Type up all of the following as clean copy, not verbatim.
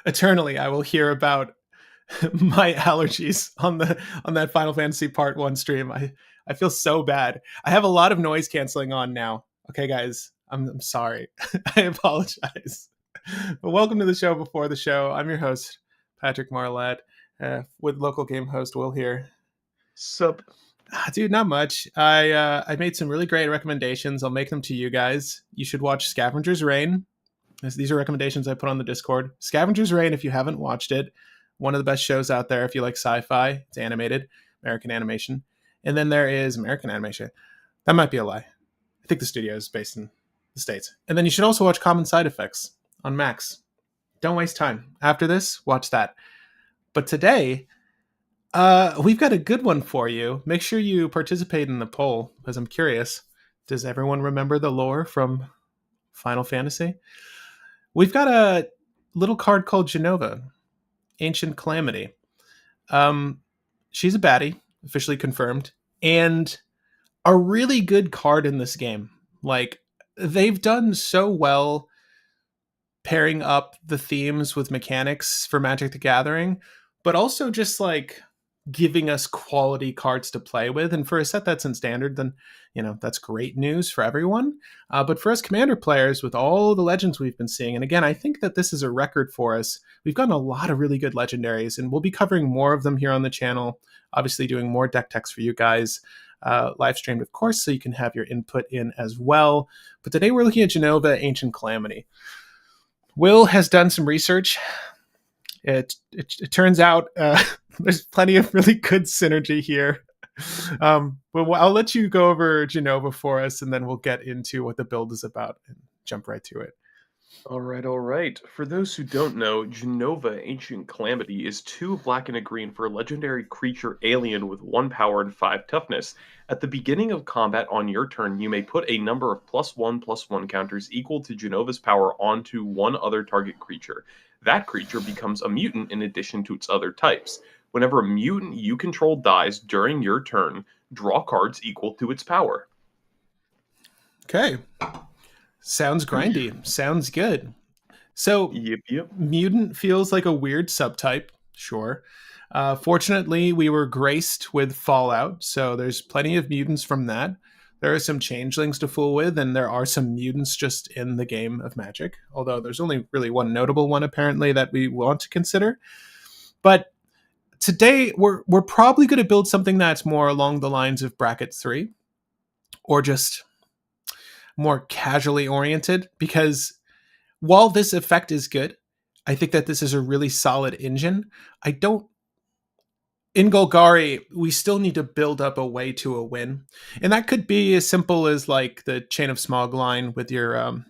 eternally I will hear about my allergies on that Final Fantasy Part 1 stream. I feel so bad. I have a lot of noise canceling on now. Okay, guys, I'm sorry. I apologize. But welcome to the show before the show. I'm your host, Patrick Marlette, with local game host Will here. Sup? Dude, not much. I made some really great recommendations. I'll make them to you guys. You should watch Scavenger's Reign. These are recommendations I put on the Discord. Scavenger's Reign, if you haven't watched it, one of the best shows out there if you like sci-fi. It's animated, American animation. And then there is American animation. That might be a lie. I think the studio is based in the States. And then you should also watch Common Side Effects on Max. Don't waste time. After this, watch that. But today, we've got a good one for you. Make sure you participate in the poll, because I'm curious. Does everyone remember the lore from Final Fantasy? We've got a little card called Jenova, Ancient Calamity. She's a baddie, officially confirmed, and a really good card in this game. Like, they've done so well pairing up the themes with mechanics for Magic the Gathering, but also just like giving us quality cards to play with. And for a set that's in standard, then, that's great news for everyone. But for us Commander players, with all the legends we've been seeing, and again, I think that this is a record for us. We've gotten a lot of really good legendaries, and we'll be covering more of them here on the channel, obviously doing more deck techs for you guys, live streamed, of course, so you can have your input in as well. But today we're looking at Jenova, Ancient Calamity. Will has done some research. It turns out there's plenty of really good synergy here. But I'll let you go over Jenova for us, and then we'll get into what the build is about and jump right to it. All right. For those who don't know, Jenova, Ancient Calamity is 2 black and a green for a legendary creature alien with 1 power and 5 toughness. At the beginning of combat on your turn, you may put a number of +1/+1 counters equal to Jenova's power onto one other target creature. That creature becomes a mutant in addition to its other types. Whenever a mutant you control dies during your turn, draw cards equal to its power. Okay. Sounds grindy. Sounds good. So, Yep. mutant feels like a weird subtype, sure. Fortunately, we were graced with Fallout, so there's plenty of mutants from that. There are some changelings to fool with, and there are some mutants just in the game of Magic, although there's only really one notable one, apparently, that we want to consider. But today, we're probably going to build something that's more along the lines of Bracket 3, or just more casually oriented, because while this effect is good, I think that this is a really solid engine. In Golgari, we still need to build up a way to a win. And that could be as simple as like the Chain of Smog line with your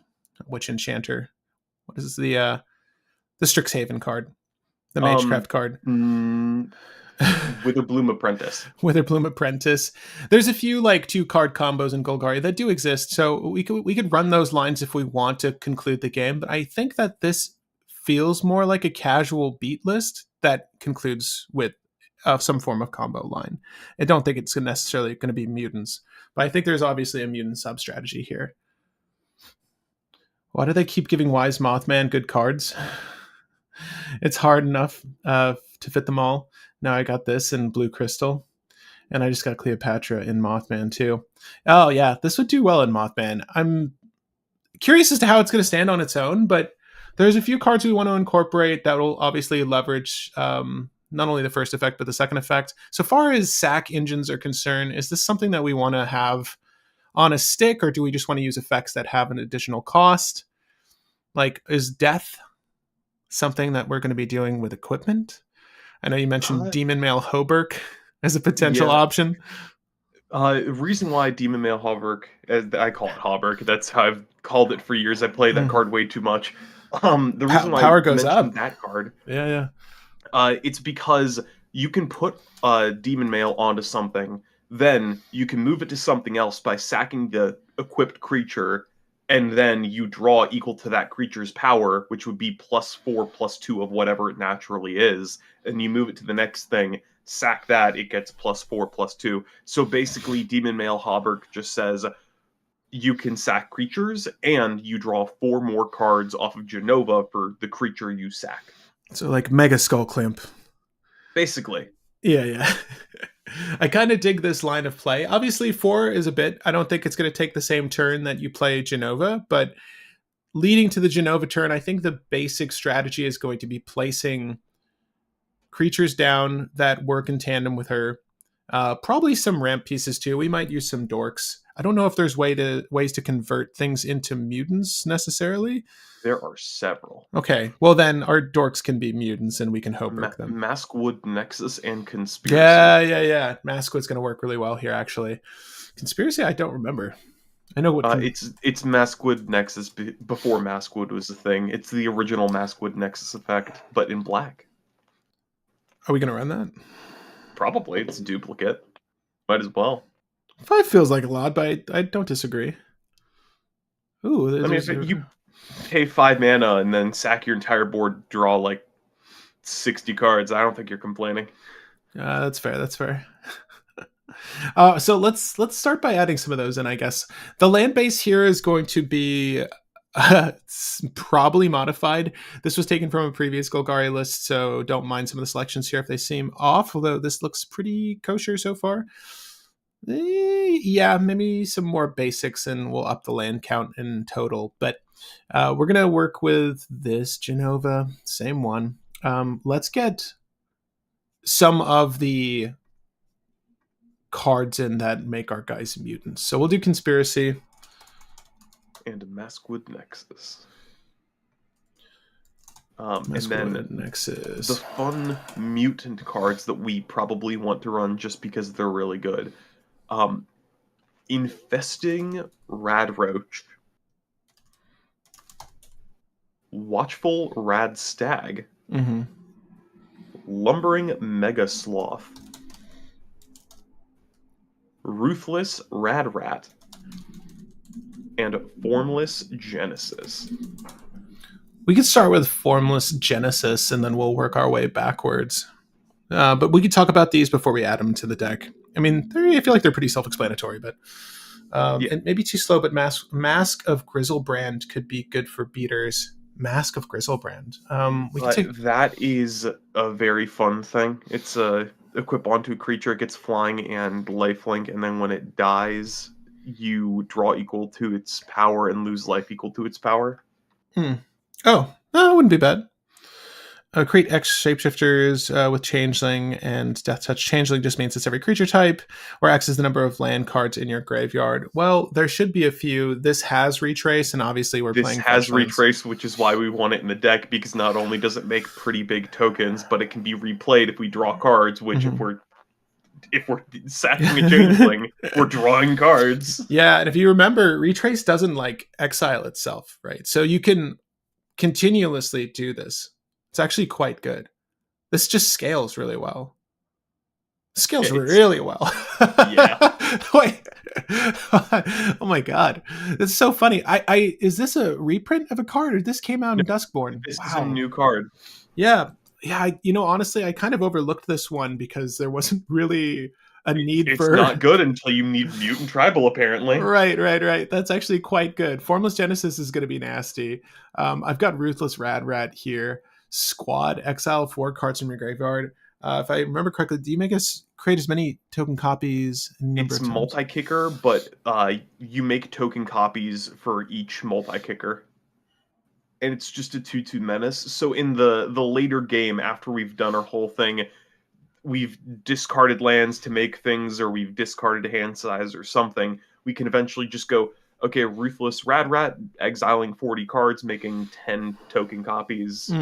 Witch Enchanter. What is the Strixhaven card? The Magecraft card. Witherbloom Apprentice. Witherbloom Apprentice. There's a few like 2-card combos in Golgari that do exist, so we could run those lines if we want to conclude the game. But I think that this feels more like a casual beat list that concludes with some form of combo line. I don't think it's necessarily going to be mutants, but I think there's obviously a mutant sub strategy here. Why do they keep giving Wise Mothman good cards? It's hard enough to fit them all. Now I got this in Blue Crystal, and I just got Cleopatra in Mothman too. Oh yeah, this would do well in Mothman. I'm curious as to how it's going to stand on its own, but there's a few cards we want to incorporate that will obviously leverage not only the first effect, but the second effect. So far as SAC engines are concerned, is this something that we want to have on a stick, or do we just want to use effects that have an additional cost? Like, is Death something that we're going to be doing with equipment? I know you mentioned Demon Male Hoberk as a potential option. Reason why Demon Male Hoberk, as I call it Hoberk, that's how I've called it for years. I play that card way too much. The reason why power I goes mentioned up. That card, yeah, it's because you can put Demon Male onto something, then you can move it to something else by sacking the equipped creature, and then you draw equal to that creature's power, which would be +4/+2 of whatever it naturally is, and you move it to the next thing, sack that, it gets +4/+2. So basically, Demon Male Hoberk just says, you can sack creatures, and you draw 4 more cards off of Jenova for the creature you sack. So like Mega Skull Clamp. Basically. Yeah, yeah. I kind of dig this line of play. Obviously, 4 is a bit. I don't think it's going to take the same turn that you play Jenova, but leading to the Jenova turn, I think the basic strategy is going to be placing creatures down that work in tandem with her. Probably some ramp pieces too. We might use some dorks. I don't know if there's ways to convert things into mutants necessarily. There are several. Okay, well then our dorks can be mutants and we can Hobrick them. Maskwood Nexus and Conspiracy. Yeah. Maskwood's going to work really well here, actually. Conspiracy, I don't remember. I know what. It's Maskwood Nexus before Maskwood was a thing. It's the original Maskwood Nexus effect, but in black. Are we going to run that? Probably. It's a duplicate. Might as well. 5 feels like a lot, but I don't disagree. Ooh, I mean, if you pay 5 mana and then sack your entire board, draw like 60 cards, I don't think you're complaining. That's fair. That's fair. So let's start by adding some of those in. I guess the land base here is going to be probably modified. This was taken from a previous Golgari list, so don't mind some of the selections here if they seem off. Although this looks pretty kosher so far. Yeah, maybe some more basics, and we'll up the land count in total. But we're gonna work with this Jenova, same one. Let's get some of the cards in that make our guys mutants. So we'll do Conspiracy. And Maskwood Nexus. And then Nexus. The fun mutant cards that we probably want to run just because they're really good. Infesting Radroach. Watchful Rad Stag. Mm-hmm. Lumbering Mega Sloth. Ruthless Rad Rat. And Formless Genesis. We could start with Formless Genesis, and then we'll work our way backwards. But we could talk about these before we add them to the deck. I mean, I feel like they're pretty self-explanatory, but yeah. And maybe too slow. But Mask of Grizzlebrand could be good for beaters. Mask of Grizzlebrand. That is a very fun thing. It's equip onto a creature, it gets flying and lifelink, and then when it dies, you draw equal to its power and lose life equal to its power. Oh, that wouldn't be bad. Create X shapeshifters with Changeling and Death Touch. Changeling just means it's every creature type, where X is the number of land cards in your graveyard. Well, there should be a few. This has Retrace, and obviously we're playing. This has Retrace, which is why we want it in the deck, because not only does it make pretty big tokens, but it can be replayed if we draw cards, which if we're sacking a Changeling, we're drawing cards. Yeah, and if you remember, Retrace doesn't exile itself, right? So you can continuously do this. It's actually quite good. This just scales really well. Really well. Yeah. Wait. Oh my god. That's so funny. Is this a reprint of a card, or this came out in Duskborn? This is a new card. Yeah. Yeah, honestly, I kind of overlooked this one because there wasn't really a need for... It's not good until you need Mutant Tribal, apparently. Right. That's actually quite good. Formless Genesis is going to be nasty. I've got Ruthless Rad Rat here. Squad, exile 4 cards from your graveyard. If I remember correctly, do you make us create as many token copies? It's multi-kicker, but you make token copies for each multi-kicker. And it's just a 2/2 menace. So in the later game, after we've done our whole thing, we've discarded lands to make things, or we've discarded hand size or something, we can eventually just go, okay, Ruthless Rad Rat, exiling 40 cards, making 10 token copies.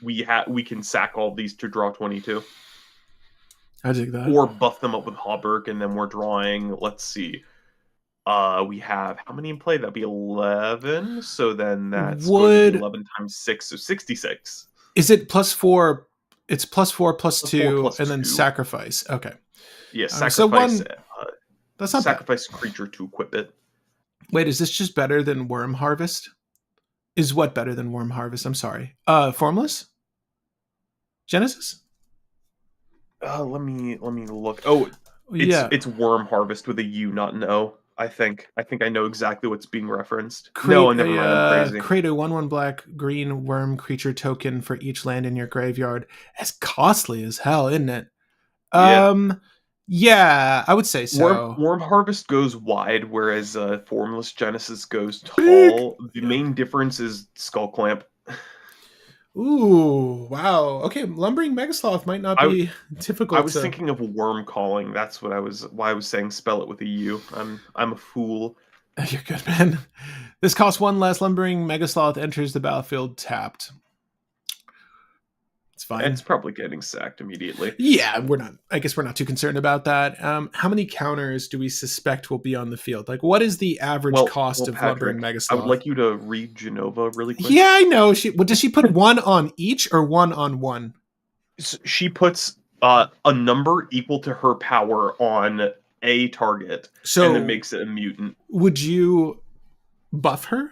We can sack all these to draw 22. I dig that. Or buff them up with Hauberk, and then we're drawing, let's see, we have, how many in play? That'd be 11. So then that's 11 times 6, so 66. Is it +4? It's +4, +2, plus and then 2. sacrifice. Okay. Yeah, sacrifice. That's not sacrifice bad. Creature to equip it. Wait, is this just better than Worm Harvest? Is what better than Worm Harvest? I'm sorry. Formless? Genesis? Let me look. Oh, it's Worm Harvest with a U, not an O. I think I know exactly what's being referenced. No, never mind. I'm crazy. Create a 1/1 black green worm creature token for each land in your graveyard. It's costly as hell, isn't it? Yeah. Yeah, I would say Worm so. Worm Harvest goes wide, whereas Formless Genesis goes Big. tall. The Yeah. main difference is Skull Clamp. Ooh, wow. Okay, lumbering Megasloth might not I be I difficult was to. thinking of Worm Calling. That's what I was why I was saying spell it with a U. I'm a fool. You're good, man. This costs one less. Lumbering Megasloth enters the battlefield tapped. It's It's fine. probably getting sacked immediately. Yeah, we're not. I guess we're not too concerned about that. How many counters do we suspect will be on the field? Like, what is the average cost Well, of lumbering Patrick, I would Megasloth? like you to read Jenova really quick. Yeah, I know. Does she put one on each or one on one? She puts a number equal to her power on a target, and then So makes it a mutant. would you buff her?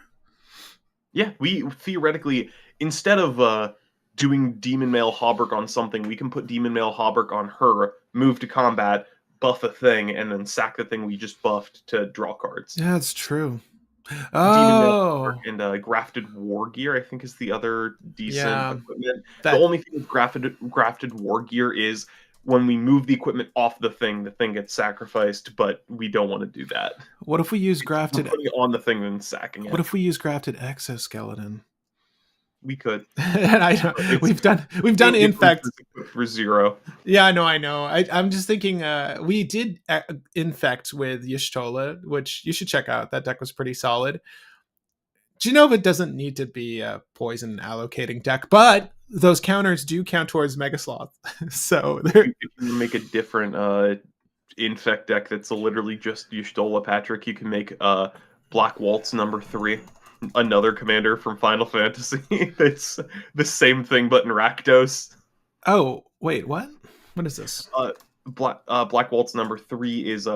Yeah, we theoretically, instead of doing Demon Male Hauberk on something, we can put Demon Male Hauberk on her, move to combat, buff a thing, and then sack the thing we just buffed to draw cards. Yeah, that's true. Demon Male Hauberk Oh, and Grafted War Gear, I think, is the other decent yeah. equipment. The That. only thing with Grafted War Gear is when we move the equipment off the thing gets sacrificed, but we don't want to do that. What if we use We're grafted? putting it on the thing and sacking What it. if we use grafted exoskeleton? We could. And I know It's we've done main difference infect. is equipped for 0. Yeah, I know. I'm just thinking. We did infect with Y'shtola, which you should check out. That deck was pretty solid. Genova doesn't need to be a poison allocating deck, but those counters do count towards Megasloth. So they're If you make a different infect deck that's literally just Y'shtola, Patrick, you can make Black Waltz #3, another commander from Final Fantasy. That's the same thing but in Rakdos. oh wait, what is this? Uh, Black Waltz #3 is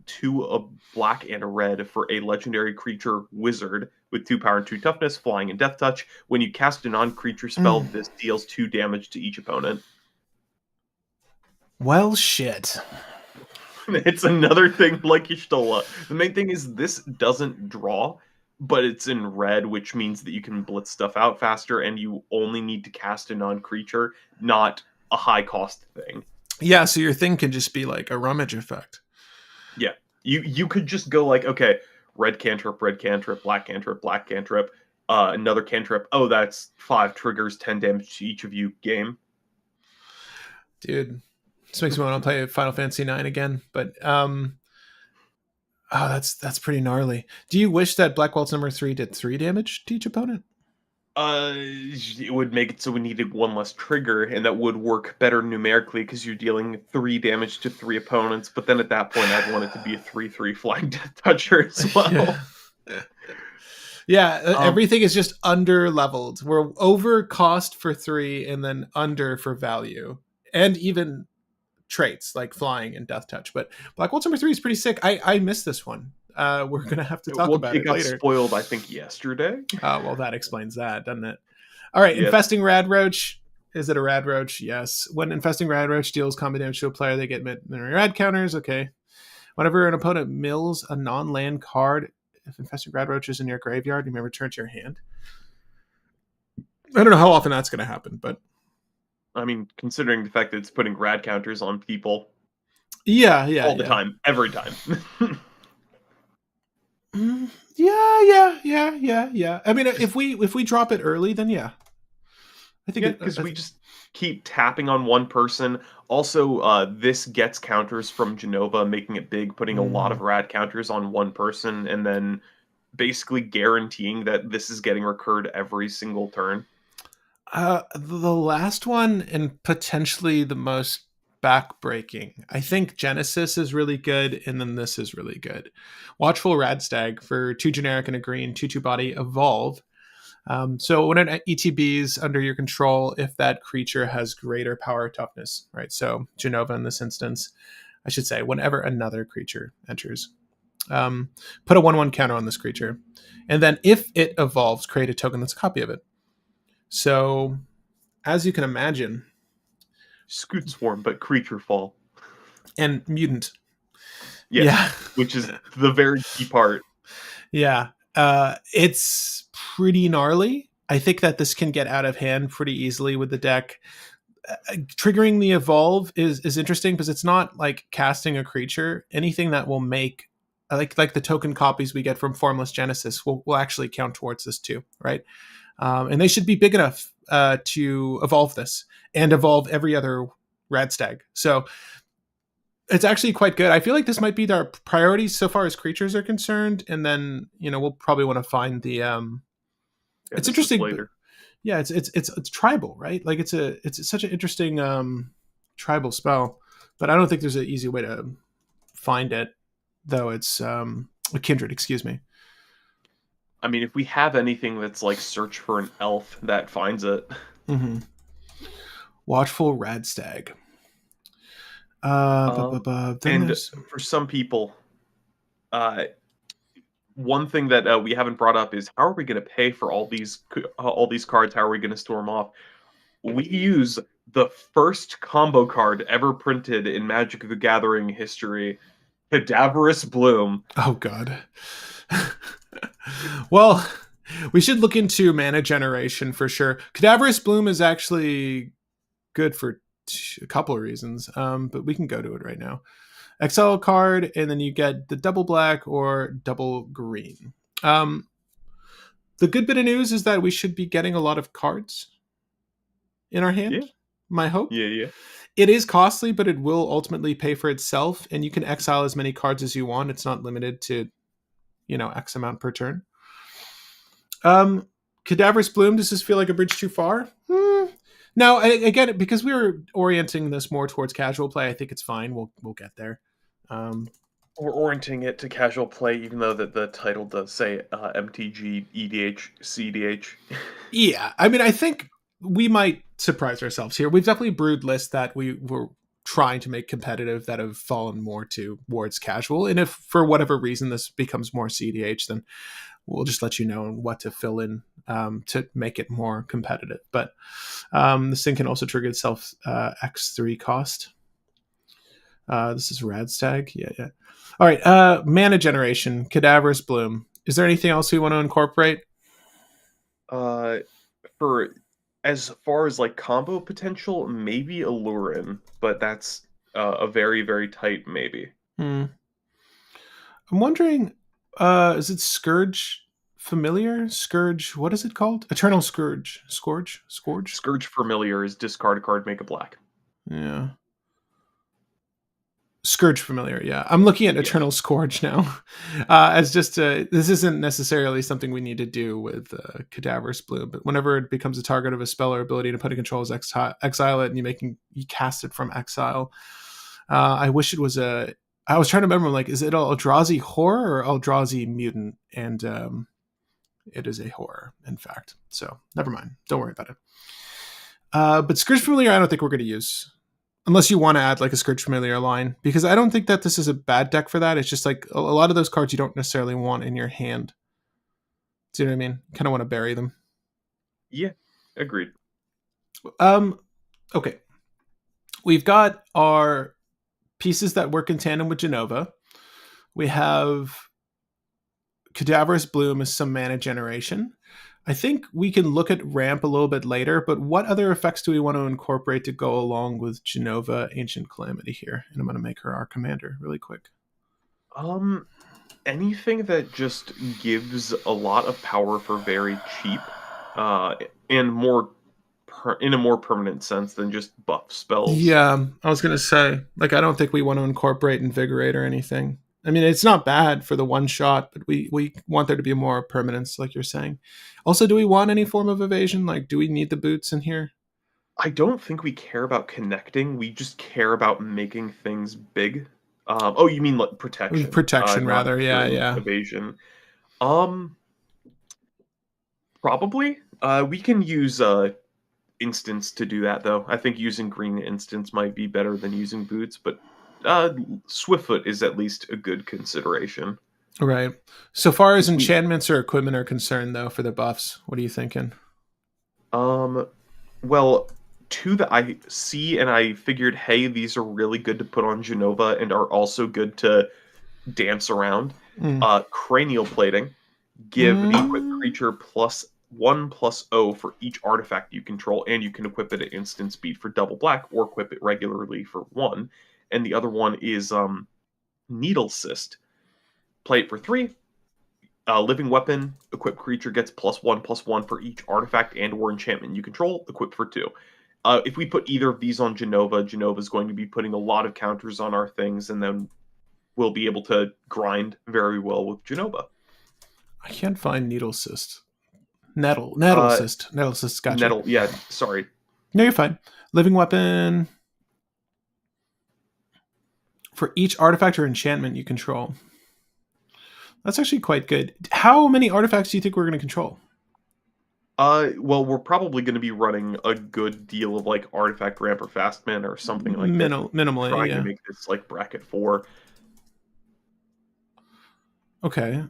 2 a black and a red for a legendary creature wizard with 2 power and 2 toughness, flying and death touch. When you cast a non-creature spell, this deals 2 damage to each opponent. Well, shit. It's another thing like Y'shtola. The main thing is this doesn't draw, but it's in red, which means that you can blitz stuff out faster, and you only need to cast a non-creature, not a high-cost thing. Yeah, so your thing can just be like a rummage effect. Yeah, you could just go like, okay, red cantrip, black cantrip, black cantrip, another cantrip. Oh, that's 5 triggers, 10 damage to each of you. Game. Dude, this makes me want to play Final Fantasy 9 again, but oh, that's pretty gnarly. Do you wish that Black Waltz #3 did 3 damage to each opponent? It would make it so we needed 1 less trigger, and that would work better numerically because you're dealing 3 damage to 3 opponents. But then at that point, I'd want it to be a 3/3 flying death toucher as well. Yeah. Yeah, Um, everything is just under leveled. We're over cost for 3 and then under for value. And even traits like flying and death touch. But Black Waltz #3 is pretty sick. I missed this one. We're gonna have to talk well, about it it got later. spoiled, I think, yesterday. Well, that explains that, doesn't it? All right, Yeah. infesting Radroach. Is it a Radroach? Yes. When infesting Radroach deals combat damage to a player, they get rad counters. Okay. Whenever an opponent mills a non-land card, if infesting Radroach is in your graveyard, you may return to your hand. I don't know how often that's going to happen, but I mean, considering the fact that it's putting rad counters on people yeah, all the time, every time. Yeah. I mean, if we drop it early, then yeah. I think Yeah, because we just keep tapping on one person. Also, this gets counters from Jenova, making it big, putting a lot of rad counters on one person, and then basically guaranteeing that this is getting recurred every single turn. The last one and potentially the most backbreaking. I think Genesis is really good, and then this is really good. Watchful Radstag for 2 generic and a green, 2/2 body, evolve. So when an ETB's under your control, if that creature has greater power toughness, right? So Jenova in this instance, I should say, whenever another creature enters, put a 1/1 counter on this creature, and then if it evolves, create a token that's a copy of it. So, as you can imagine, Scoot Swarm, but creature fall. and mutant. Yes, Yeah. which is the very key part. Yeah. It's pretty gnarly. I think that this can get out of hand pretty easily with the deck. Triggering the evolve is interesting because it's not like casting a creature. Anything that will make like the token copies we get from Formless Genesis will actually count towards this too, right? And they should be big enough to evolve this and evolve every other Radstag. So it's actually quite good. I feel like this might be our priority so far as creatures are concerned, and then we'll probably want to find the. Yeah, It's this is interesting, but later. yeah, it's tribal, right? Like it's such an interesting tribal spell, but I don't think there's an easy way to find it, though. It's a kindred, excuse me. I mean, if we have anything that's like search for an elf that finds it. Mm-hmm. Watchful Radstag. Then And there's for some people, uh, one thing that we haven't brought up is how are we going to pay for all these cards? How are we going to store them off? We use the first combo card ever printed in Magic the Gathering history, Cadaverous Bloom. oh god. Well, we should look into mana generation for sure. Cadaverous Bloom is actually good for a couple of reasons, but we can go to it right now. Exile card, and then you get the double black or double green. The good bit of news is that we should be getting a lot of cards in our Yeah, hand. My hope. yeah, yeah. It is costly, but it will ultimately pay for itself, and you can exile as many cards as you want. It's not limited to, X amount per turn. Cadaverous Bloom, does this feel like a bridge too far? No, again, because we were orienting this more towards casual play, I think it's fine. We'll get there. We're orienting it to casual play, even though that the title does say MTG, EDH, CEDH. Yeah, I mean, I think we might surprise ourselves here. We've definitely brewed lists that we were trying to make competitive that have fallen more towards casual. And if for whatever reason this becomes more CDH, then we'll just let you know what to fill in to make it more competitive. But this thing can also trigger itself X3 cost. This is Radstag. Yeah. All right. Mana generation, Cadaverous Bloom. Is there anything else we want to incorporate? For as far as like combo potential, maybe Allurin, but that's a very, very tight maybe. I'm wondering, is it Scourge familiar? Scourge, what is it called? Eternal Scourge. Scourge? Scourge Familiar is discard a card, make a black. Yeah. Scourge familiar, yeah. I'm looking at Yeah. Eternal Scourge now. As just this isn't necessarily something we need to do with Cadaverous Bloom, but whenever it becomes a target of a spell or ability to put in control, exile it, and you cast it from exile. I wish it was a. I was trying to remember, like, is it Eldrazi horror or Eldrazi mutant? And it is a horror, in fact. So never mind. Don't worry about it. But Scourge familiar, I don't think we're going to use. Unless you want to add like a Scourge Familiar line, because I don't think that this is a bad deck for that. It's just like a lot of those cards you don't necessarily want in your hand. Do you know what I mean? You kind of want to bury them. Yeah, agreed. Okay. We've got our pieces that work in tandem with Jenova. We have Cadaverous Bloom as some mana generation. I think we can look at ramp a little bit later, but what other effects do we want to incorporate to go along with Jenova Ancient Calamity here? And I'm going to make her our commander really quick. Anything that just gives a lot of power for very cheap, and more in a more permanent sense than just buff spells. Yeah, I was going to say, like, I don't think we want to incorporate Invigorate or anything. I mean, it's not bad for the one shot, but we want there to be more permanence, like you're saying. Also, do we want any form of evasion? Like, do we need the boots in here? I don't think we care about connecting. We just care about making things big. Oh, you mean like protection? Protection, Not rather. Yeah. evasion. Probably. We can use instance to do that though. I think using green instance might be better than using boots, but Swiftfoot is at least a good consideration. Right. So far as enchantments or equipment are concerned, though, for the buffs, what are you thinking? Well, two that I see and I figured, hey, these are really good to put on Jenova and are also good to dance around. Mm. Cranial plating. Give the equipped Mm. creature +1/+0 for each artifact you control, and you can equip it at instant speed for double black, or equip it regularly for 1. And the other one is Needle Cyst. Play it for 3. Living weapon, equipped creature gets +1/+1 for each artifact and/or enchantment you control, equipped for 2. If we put either of these on Jenova, Jenova is going to be putting a lot of counters on our things, and then we'll be able to grind very well with Jenova. I can't find needle cyst. Nettle cyst. Nettle cyst. Gotcha. Nettle, yeah, sorry. No, you're fine. Living weapon for each artifact or enchantment you control. That's actually quite good. How many artifacts do you think we're going to control? Well, we're probably going to be running a good deal of like artifact ramp or fastman or something like that. Minimally, Trying yeah. to make this like bracket 4. Okay.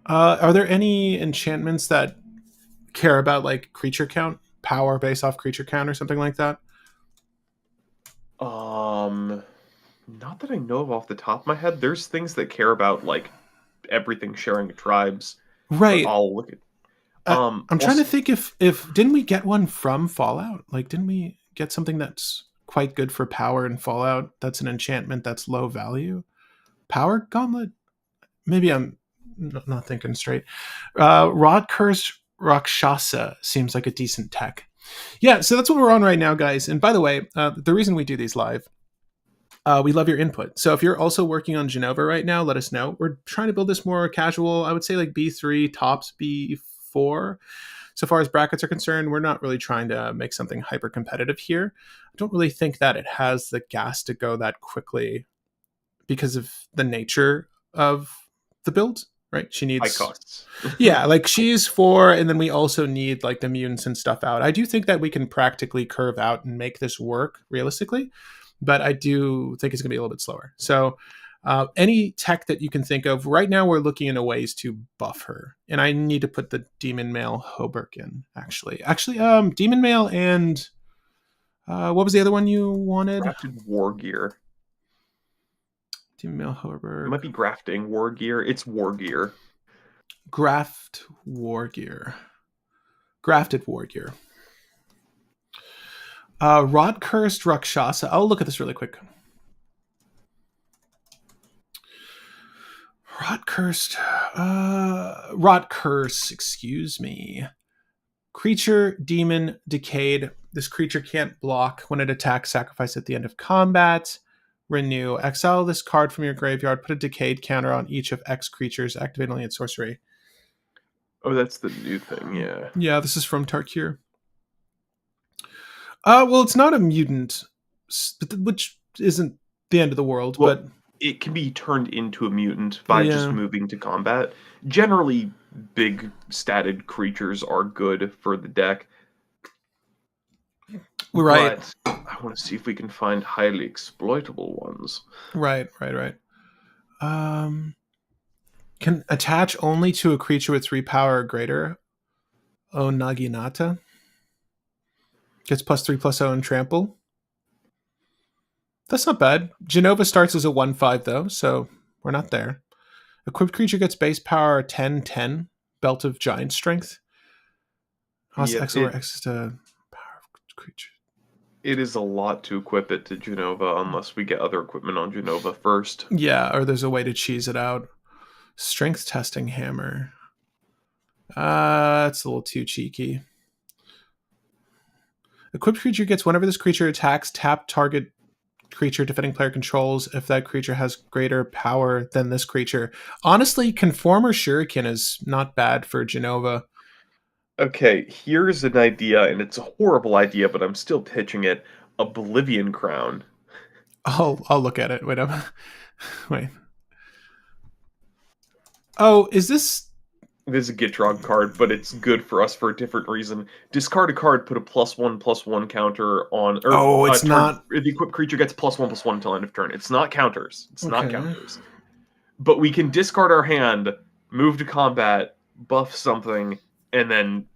Are there any enchantments that care about like creature count, power based off creature count, or something like that? Not that I know of off the top of my head. There's things that care about like everything sharing tribes, but Right. I'll look at. I'm trying to Also, think if didn't we get one from Fallout? Like, didn't we get something that's quite good for power in Fallout? That's an enchantment that's low value. Power Gauntlet. Maybe I'm not thinking straight. Rod Cursed Rakshasa seems like a decent tech. Yeah, so that's what we're on right now, guys. And by the way, the reason we do these live, we love your input. So if you're also working on Jenova right now, let us know. We're trying to build this more casual. I would say like B3, tops B4. So far as brackets are concerned, we're not really trying to make something hyper competitive here. I don't really think that it has the gas to go that quickly because of the nature of the build, right? She high needs, costs. yeah, like she's 4, and then we also need like the mutants and stuff out. I do think that we can practically curve out and make this work realistically, but I do think it's going to be a little bit slower. So any tech that you can think of right now, we're looking into ways to buff her, and I need to put the Demon Male Hoberk in. Actually, Demon Male and what was the other one you wanted? Grafted war gear. Demon Male It Hoberk. might be grafting war gear. It's war gear. Grafted War Gear. Rod Cursed Rakshasa. I'll look at this really quick. Rot Curse, excuse me. Creature, demon, decayed. This creature can't block. When it attacks, sacrifice at the end of combat. Renew. Exile this card from your graveyard. Put a decayed counter on each of X creatures. Activate only its sorcery. Oh, that's the new thing, yeah. Yeah, this is from Tarkir. Well, it's not a mutant, which isn't the end of the world, Well, but it can be turned into a mutant by just yeah. moving to combat. Generally, big statted creatures are good for the deck. Right. But I want to see if we can find highly exploitable ones. Right. Can attach only to a creature with 3 power or greater. Oh, Naginata. Gets +3/+0 and trample. That's not bad. Jenova starts as a 1/5 though, so we're not there. Equipped creature gets base power 10/10, belt of giant strength. Yeah, X or X to power of creature. it is a lot to equip it to Jenova unless we get other equipment on Jenova first. Yeah, or there's a way to cheese it out. Strength testing hammer. It's a little too cheeky. Equipped creature gets whenever this creature attacks, tap target creature defending player controls if that creature has greater power than this creature. Honestly, Conformer Shuriken is not bad for Jenova. Okay, here's an idea, and it's a horrible idea, but I'm still pitching it. Oblivion Crown. I'll look at it. Wait. Oh, is this? This is a Gitrog card, but it's good for us for a different reason. Discard a card, put a +1/+1 counter on. Or Oh, it's not. The equipped creature gets +1/+1 until end of turn. It's not counters. It's not Okay. counters. But we can discard our hand, move to combat, buff something, and then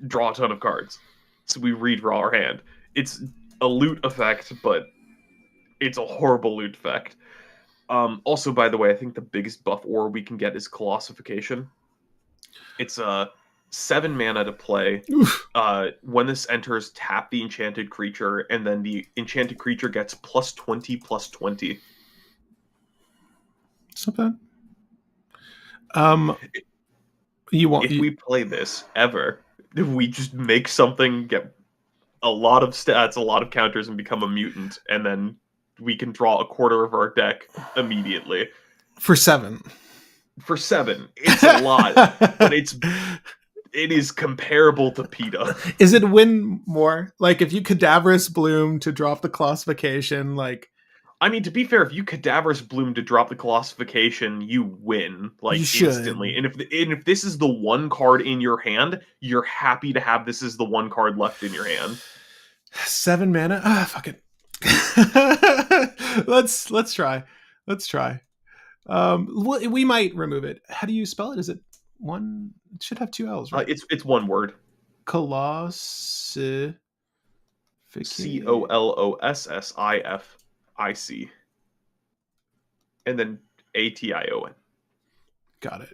draw a ton of cards. So we redraw our hand. It's a loot effect, but it's a horrible loot effect. Also, by the way, I think the biggest buff ore we can get is Colossification. It's a 7 mana to play. Oof. When this enters, tap the enchanted creature, and then the enchanted creature gets +20/+20. It's not bad. You want If we play this ever, if we just make something get a lot of stats, a lot of counters, and become a mutant, and then we can draw a quarter of our deck immediately. for 7. For 7, it's a lot, but it is comparable to PETA. Is it win more? Like if you Cadaverous Bloom to drop the classification, like I mean, to be fair, if you Cadaverous Bloom to drop the Colossification, you win you like should. instantly. And if this is the one card in your hand, you're happy to have this as the one card left in your hand. 7 mana. Fuck it. let's try. Let's try. We might remove it. How do you spell it? Is it one? It should have 2 L's, right? It's one word. Colossific. COLOSSIFIC. And then ATION. Got it.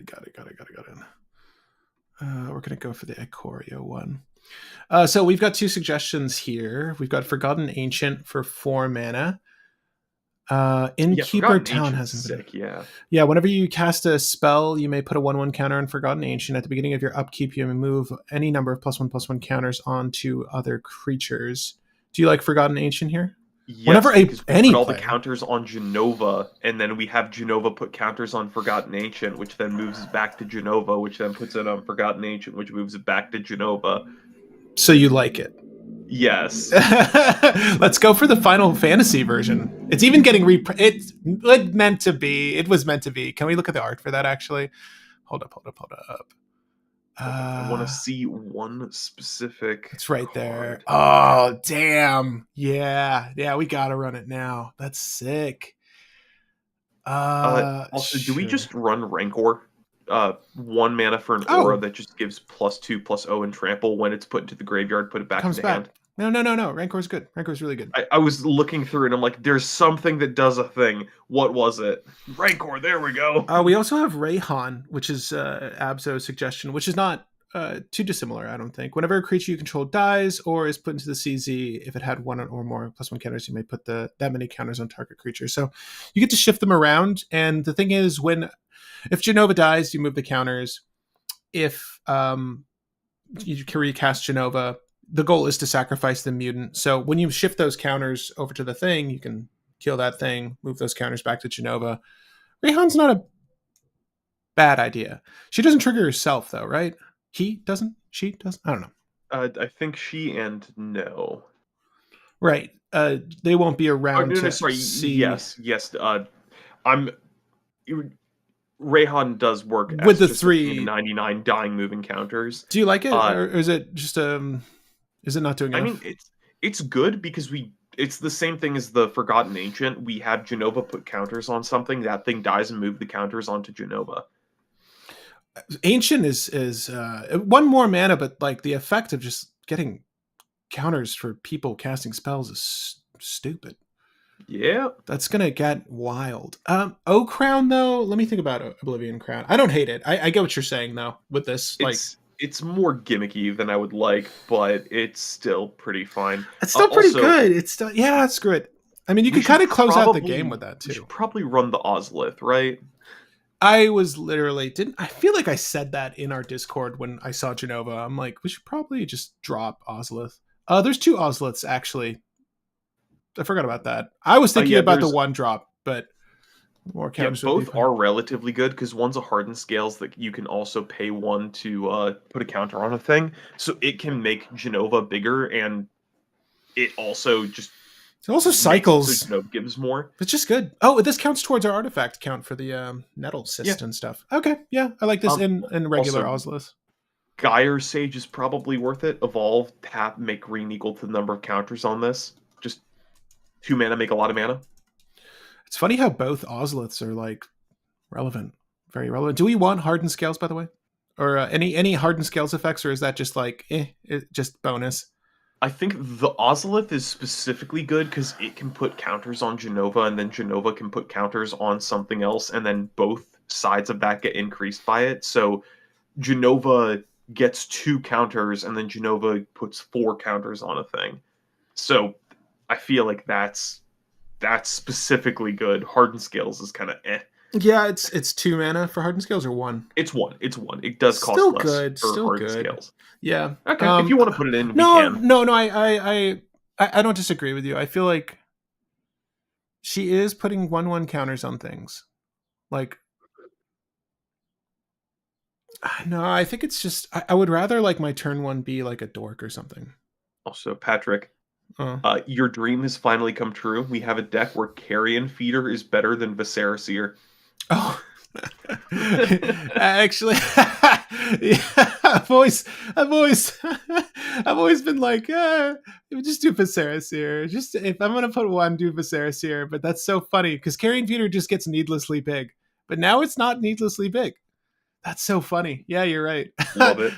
We're gonna go for the Ikoria one. So we've got 2 suggestions here. We've got Forgotten Ancient for 4 mana. Innkeeper Town hasn't been. Sick, yeah. Yeah, whenever you cast a spell, you may put a 1/1 counter on Forgotten Ancient. At the beginning of your upkeep, you may move any number of +1/+1 counters onto other creatures. Do you like Forgotten Ancient here? Yes, Whenever because we any put all the player- counters on Jenova, and then we have Jenova put counters on Forgotten Ancient, which then moves it back to Jenova, which then puts it on Forgotten Ancient, which moves it back to Jenova. So you like it? Yes. Let's go for the Final Fantasy version. It's even getting it's meant to be. It was meant to be. Can we look at the art for that? Actually, hold up. I want to see one specific. It's right card. there. Oh, damn. Yeah, we gotta run it now. That's sick. Also, do we just run Rancor? 1 mana for an aura that just gives +2/+0 and trample when it's put into the graveyard, put it back into hand. No. Rancor's good. Rancor's really good. I was looking through it and I'm like, there's something that does a thing. What was it? Rancor, there we go. We also have Rayhan, which is Abzo's suggestion, which is not too dissimilar, I don't think. Whenever a creature you control dies or is put into the CZ, if it had 1 or more +1 counters, you may put that many counters on target creature. So you get to shift them around. And the thing is, if Jenova dies, you move the counters. If you can recast Jenova, the goal is to sacrifice the mutant. So when you shift those counters over to the thing, you can kill that thing, move those counters back to Jenova. Rayhan's not a bad idea. She doesn't trigger herself, though, right? He doesn't? She doesn't? I don't know. I think she and no. Right. They won't be around to sorry. see. Yes. Rayhan does work with the just 399 dying moving counters. Do you like it, or is it just is it not doing enough? I mean, it's good because it's the same thing as the Forgotten Ancient. We have Jenova put counters on something, that thing dies and move the counters onto Jenova. Ancient is 1 more mana, but like the effect of just getting counters for people casting spells is stupid. Yeah, that's gonna get wild. O Crown though, let me think about Oblivion Crown. I don't hate it. I get what you're saying though with this. It's more gimmicky than I would like, but it's still pretty fine. It's still pretty good. It's still it's good. I mean, you can kind of close out the game with that too. We should probably run the Ozlith, right? I was literally I feel like I said that in our Discord when I saw Jenova. I'm like, we should probably just drop Ozlith. There's 2 Ozliths actually. I forgot about that. I was thinking about the 1 drop, but more counters. Both are relatively good because one's a hardened scales that you can also pay 1 to put a counter on a thing, so it can make Jenova bigger, and it also cycles. So Jenova gives more. It's just good. Oh, this counts towards our artifact count for the nettle cyst and stuff. Okay, yeah, I like this in regular Ozlith. Gyre Sage is probably worth it. Evolve, tap, make green equal to the number of counters on this. Just 2 mana, make a lot of mana. It's funny how both Ozliths are like relevant, very relevant. Do we want hardened scales, by the way, or any hardened scales effects, or is that just like just bonus? I think the Ozolith is specifically good because it can put counters on Jenova, and then Jenova can put counters on something else, and then both sides of that get increased by it. So Jenova gets 2 counters, and then Jenova puts 4 counters on a thing. So I feel like that's specifically good. Hardened Scales is kind of eh. Yeah, it's 2 mana for Hardened Scales or 1. It's one. It's one. It does cost Still less good. for Still Hardened good. Scales. Yeah. Okay, if you want to put it in, we No, can. no, no. I don't disagree with you. I feel like she is putting 1/1 counters on things. Like, no, I think it's just I would rather like my turn 1 be like a dork or something. Also, Patrick, Uh, your dream has finally come true. We have a deck where Carrion Feeder is better than Viscera. oh. Actually, yeah, I've always, I've always been like, just do Viserys here. Just if I'm gonna put one, do Viserys here. But that's so funny because Carrion Feeder just gets needlessly big, but now it's not needlessly big. That's so funny. Yeah, you're right. Love it.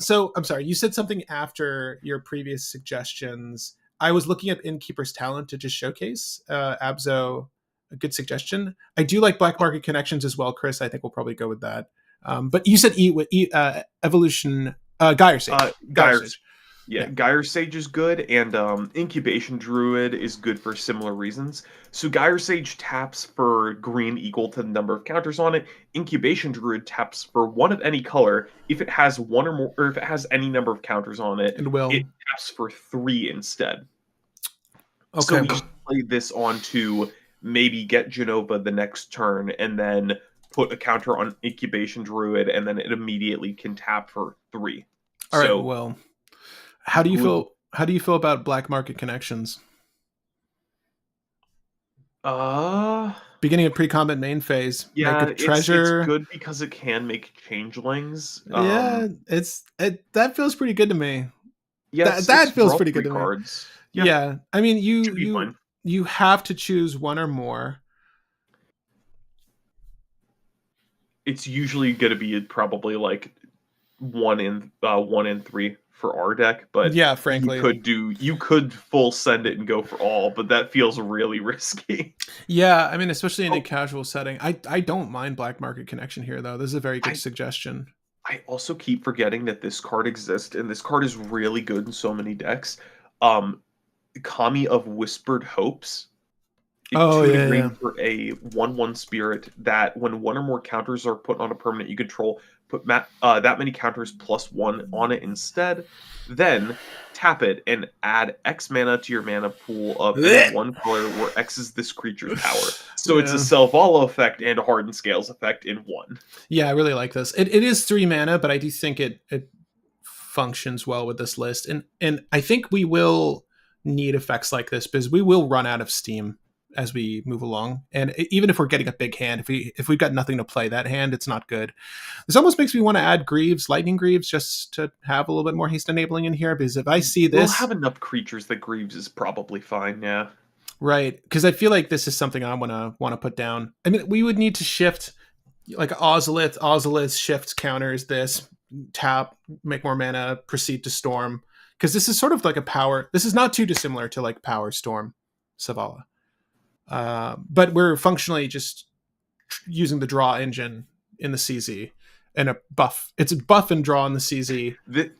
So I'm sorry. You said something after your previous suggestions. I was looking at Innkeeper's Talent to just showcase Abzo. A good suggestion. I do like Black Market Connections as well, Chris. I think we'll probably go with that. But you said Evolution, Gyre Sage. Gyre Sage. Yeah, Gyre Sage is good, and Incubation Druid is good for similar reasons. So Gyre Sage taps for green equal to the number of counters on it. Incubation Druid taps for 1 of any color. If it has 1 or more, or if it has any number of counters on it, And will. it taps for 3 instead. Okay. So we just play this on to maybe get Jenova the next turn, and then put a counter on Incubation Druid, and then it immediately can tap for 3. All right. Well, how do you good. feel? How do you feel about Black Market Connections? Beginning of pre-combat main phase. Yeah, make a treasure. It's good because it can make changelings. Yeah, that feels pretty good to me. Yeah, that feels pretty good to cards. me. Yeah, I mean you have to choose 1 or more. It's usually going to be probably like 1 in 3 for our deck, but yeah, frankly, you could full send it and go for all, but that feels really risky. Yeah, I mean, especially in a casual setting. I don't mind Black Market Connection here, though. This is a very good suggestion. I also keep forgetting that this card exists, and this card is really good in so many decks. Kami of Whispered Hopes. Oh, yeah. For a 1/1 spirit that when 1 or more counters are put on a permanent you control, put that many counters plus 1 on it instead. Then tap it and add X mana to your mana pool of any 1 color where X is this creature's power. So it's a Selvala effect and a Hardened Scales effect in 1. Yeah, I really like this. It is 3 mana, but I do think it functions well with this list. And I think we will need effects like this because we will run out of steam as we move along, and even if we're getting a big hand, if we've got nothing to play that hand, it's not good. This almost makes me want to add Lightning Greaves, just to have a little bit more haste enabling in here. Because if I see this, we'll have enough creatures that Greaves is probably fine. Yeah, right. Because I feel like this is something I want to put down. I mean, we would need to shift like Ozolith shifts counters this, tap, make more mana, proceed to storm. Because this is sort of like a power. This is not too dissimilar to like Power Storm Selvala. But we're functionally just using the draw engine in the CZ and a buff. It's a buff and draw in the CZ.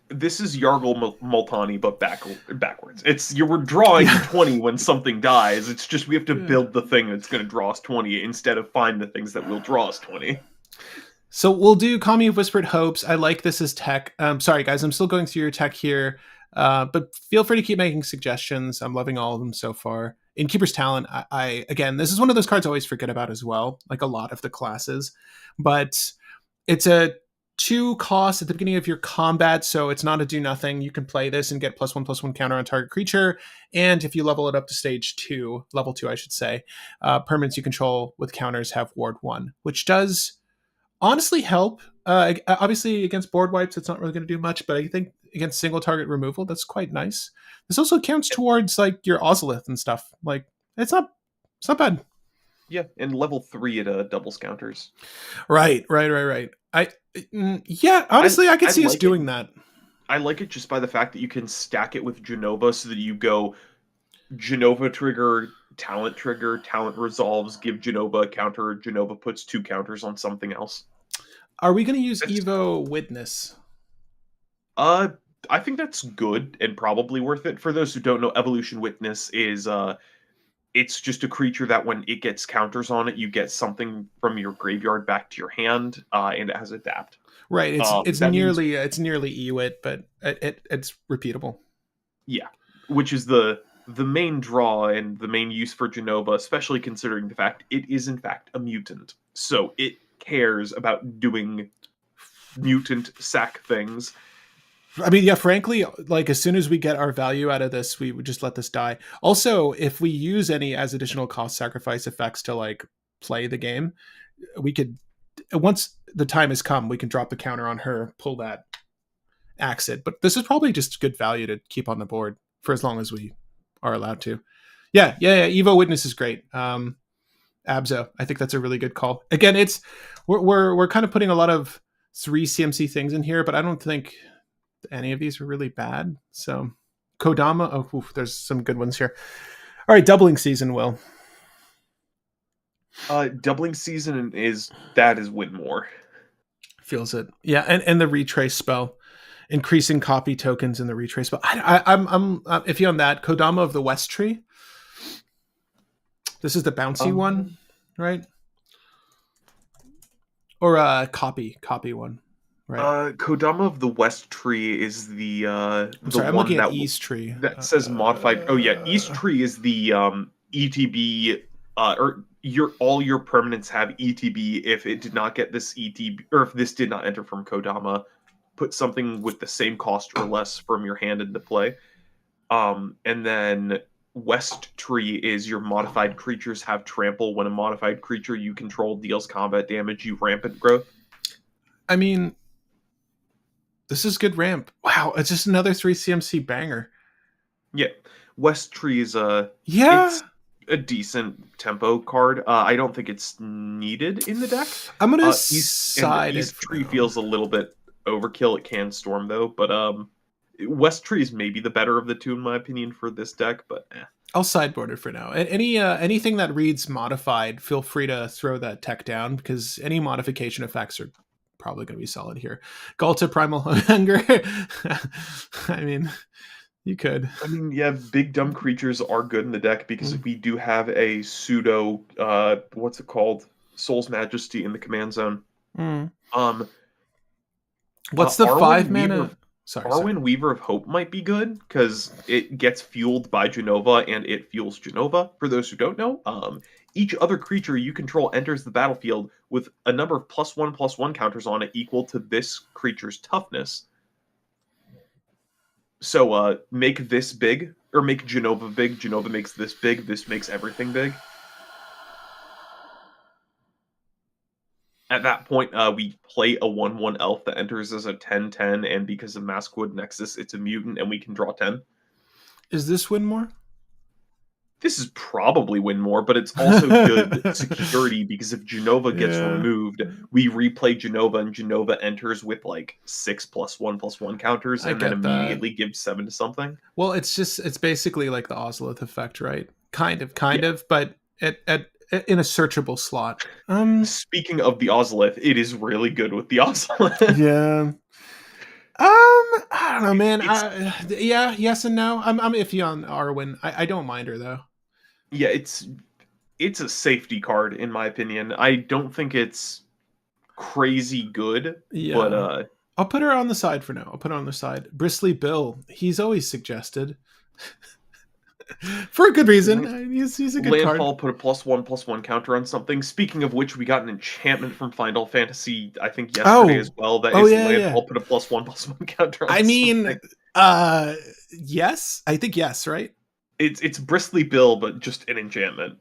This is Yargle Multani, but backwards. We're drawing 20 when something dies. It's just we have to build the thing that's going to draw us 20 instead of find the things that will draw us 20. So we'll do Kami of Whispered Hopes. I like this as tech. Sorry, guys, I'm still going through your tech here. But feel free to keep making suggestions. I'm loving all of them so far. Innkeeper's Talent, I again, this is one of those cards I always forget about as well, like a lot of the classes. But it's a 2 cost at the beginning of your combat, so it's not a do nothing. You can play this and get +1/+1 counter on target creature. And if you level it up to level 2, I should say, permanents you control with counters have ward 1, which does honestly help. Obviously, against board wipes, it's not really going to do much, but I think against single target removal, that's quite nice. This also counts towards like your Ozolith and stuff. Like it's not bad. Yeah, and level 3 it doubles counters. Right. Honestly, I could see us doing that. I like it just by the fact that you can stack it with Jenova so that you go Jenova trigger, talent resolves, give Jenova a counter, Jenova puts 2 counters on something else. Are we going to use It's Evo Witness? uh I think that's good and probably worth it. For those who don't know, Evolution Witness is it's just a creature that when it gets counters on it, you get something from your graveyard back to your hand, and it has adapt. Right. That means It's nearly Ewit, but it's repeatable. yeah, which is the main draw and the main use for Jenova, especially considering the fact it is in fact a mutant. So it cares about doing mutant sack things. I mean, yeah, frankly, like as soon as we get our value out of this, we would just let this die. Also, if we use any as additional cost sacrifice effects to like play the game, we could, once the time has come, we can drop the counter on her, pull that, axe it. But this is probably just good value to keep on the board for as long as we are allowed to. Yeah. Evo Witness is great. Abzo, I think that's a really good call. Again, we're kind of putting a lot of 3 CMC things in here, but I don't think any of these are really bad. So Kodama, there's some good ones here. All right, doubling season, Will. Doubling season is win more. Feels it. Yeah, and the retrace spell. Increasing copy tokens in the retrace spell. I'm iffy on that. Kodama of the West Tree. This is the bouncy one, right? Or copy one, right? Kodama of the West Tree is the I'm one looking at that East Tree. that says modified. Oh yeah, East Tree is the ETB or all your permanents have ETB if it did not get this ETB or if this did not enter from Kodama, put something with the same cost or less from your hand into play. And then West Tree is your modified creatures have trample. When a modified creature you control deals combat damage, you rampant growth. I mean, this is good ramp. Wow, it's just another 3 CMC banger. Yeah, West Tree is Yeah, it's a decent tempo card. I don't think it's needed in the deck. I'm gonna And side it East for Tree now. feels a little bit overkill. It can storm though, but West Tree is maybe the better of the two in my opinion for this deck. But I'll sideboard it for now. Anything that reads modified, feel free to throw that tech down because any modification effects are probably going to be solid here. Galta Primal Hunger. I mean, you could. I mean, yeah, big dumb creatures are good in the deck because we do have a pseudo what's it called? Soul's Majesty in the command zone. Mm. Um What's the Arwen 5 Weaver mana? Sorry. Arwen Weaver of Hope might be good because it gets fueled by Jenova and it fuels Jenova. For those who don't know, each other creature you control enters the battlefield with a number of +1/+1 counters on it equal to this creature's toughness. So make this big, or make Jenova big. Jenova makes this big. This makes everything big. At that point, we play a 1/1 elf that enters as a 10/10, and because of Maskwood Nexus, it's a mutant, and we can draw 10. Is this win more? This is probably win more, but it's also good security because if Jenova gets removed, we replay Jenova, and Jenova enters with like 6+1/+1 counters, I and then get that. immediately gives 7 to something. Well, it's basically like the Ozolith effect, right? Kind of, but at in a searchable slot. Speaking of the Ozolith, it is really good with the Ozolith. Yeah. I don't know, man. Yeah, yes and no. I'm iffy on Arwen. I don't mind her though. Yeah, it's a safety card in my opinion. I don't think it's crazy good, but Yeah. I'll put her on the side for now. I'll put her on the side. Bristly Bill. He's always suggested. For a good reason. He's a good Landfall card. put a +1/+1 counter on something. Speaking of which, we got an enchantment from Final Fantasy, I think yesterday as well. That is Yeah. Landfall put a +1/+1 counter on I mean, something. yes. I think yes, right? It's Bristly Bill, but just an enchantment.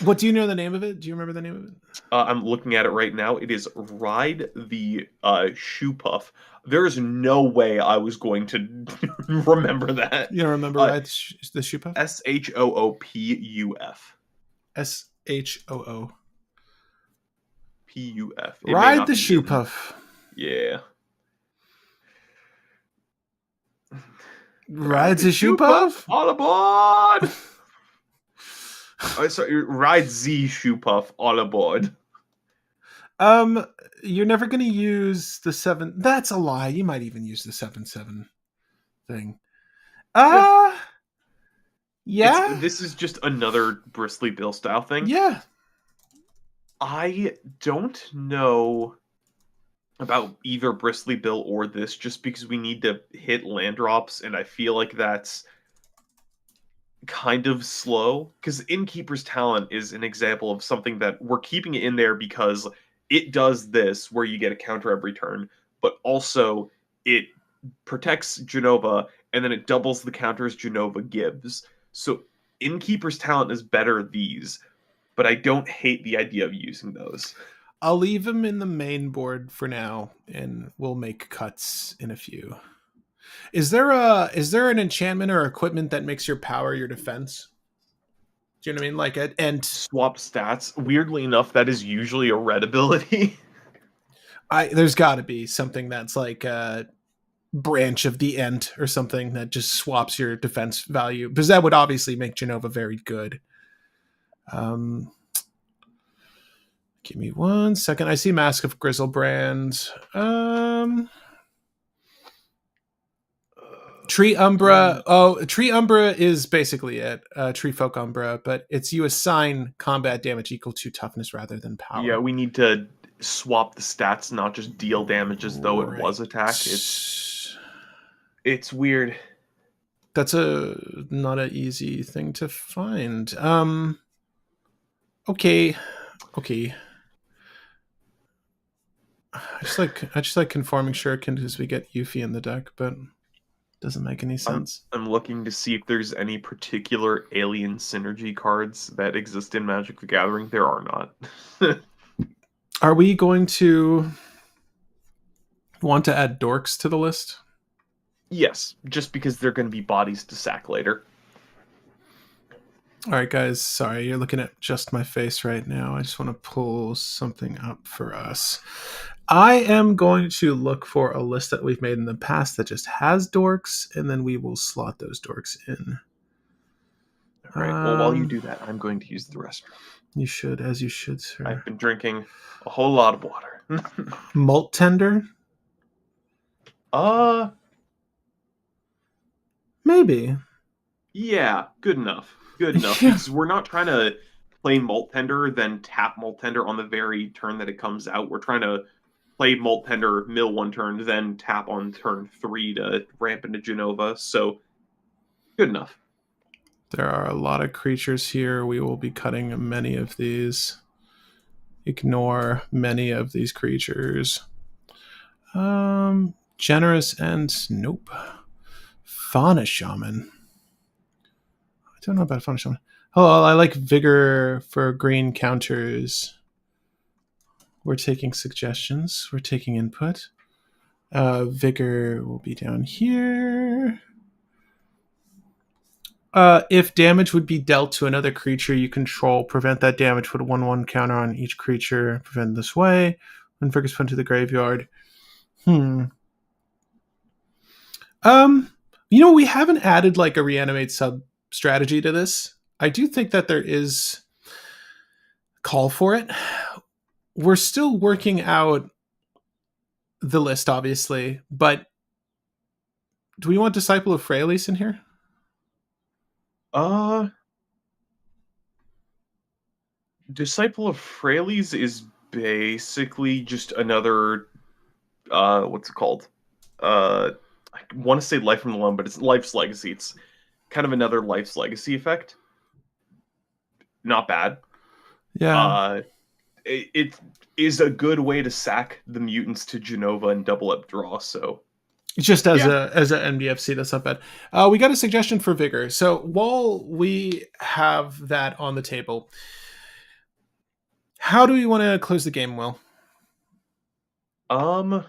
What do you know the name of it? Do you remember the name of it? I'm looking at it right now. It is Ride the Shoe Puff. There is no way I was going to remember that. You don't remember Ride the Shoe Puff? SHOOPUF. SHOO. PUF. Ride the Shoe Puff. Yeah. Ride the shoe puff? All aboard! Sorry, ride the shoe puff all aboard. You're never gonna use the 7. That's a lie. You might even use the 7/7 thing. Yeah. Yeah. This is just another Bristly Bill style thing. Yeah. I don't know about either Bristly Bill or this, just because we need to hit land drops, and I feel like that's kind of slow. Because Innkeeper's Talent is an example of something that we're keeping it in there because it does this, where you get a counter every turn, but also it protects Jenova, and then it doubles the counters Jenova gives. So Innkeeper's Talent is better these, but I don't hate the idea of using those. I'll leave him in the main board for now, and we'll make cuts in a few. Is there an enchantment or equipment that makes your power your defense? Do you know what I mean? Like it and Swap stats. Weirdly enough, that is usually a red ability. there's got to be something that's like a branch of the Ent or something that just swaps your defense value, because that would obviously make Jenova very good. Give me 1 second. I see Mask of Grizzlebrand. Tree Umbra. Oh, Tree Umbra is basically it. Tree Folk Umbra, but it's you assign combat damage equal to toughness rather than power. Yeah, we need to swap the stats, not just deal damage as though it was attack. It's weird. That's not an easy thing to find. Okay. I just like conforming shuriken because we get Yuffie in the deck, but doesn't make any sense. I'm looking to see if there's any particular alien synergy cards that exist in Magic the Gathering. There are not. Are we going to want to add dorks to the list? Yes, just because they're going to be bodies to sack later. All right, guys. Sorry, you're looking at just my face right now. I just want to pull something up for us. I am going to look for a list that we've made in the past that just has dorks, and then we will slot those dorks in. All right. Well, while you do that, I'm going to use the restroom. You should, as you should, sir. I've been drinking a whole lot of water. Malt tender? Maybe. Yeah, good enough. Good enough. Because we're not trying to play Malt Tender, then tap Malt Tender on the very turn that it comes out. We're trying to play Malt Tender, mill one turn, then tap on turn 3 to ramp into Jenova. So, good enough. There are a lot of creatures here. We will be cutting many of these. Ignore many of these creatures. Generous and nope. Fauna Shaman. I don't know about Fauna Shaman. Oh, I like Vigor for green counters. We're taking suggestions. We're taking input. Vigor will be down here. If damage would be dealt to another creature you control, prevent that damage. Put a 1/1 counter on each creature. Prevent this way. When Vigor's put into the graveyard. We haven't added like a reanimate sub strategy to this. I do think that there is call for it. We're still working out the list, obviously, but do we want Disciple of Freyalise in here? Disciple of Freyalise is basically just another what's it called? I want to say Life from the Loam, but it's Life's Legacy. It's kind of another Life's Legacy effect. Not bad. Yeah. It is a good way to sack the mutants to Jenova and double up draw, so just as a NBFC, that's not bad. We got a suggestion for Vigor. So while we have that on the table, how do we want to close the game, Will? I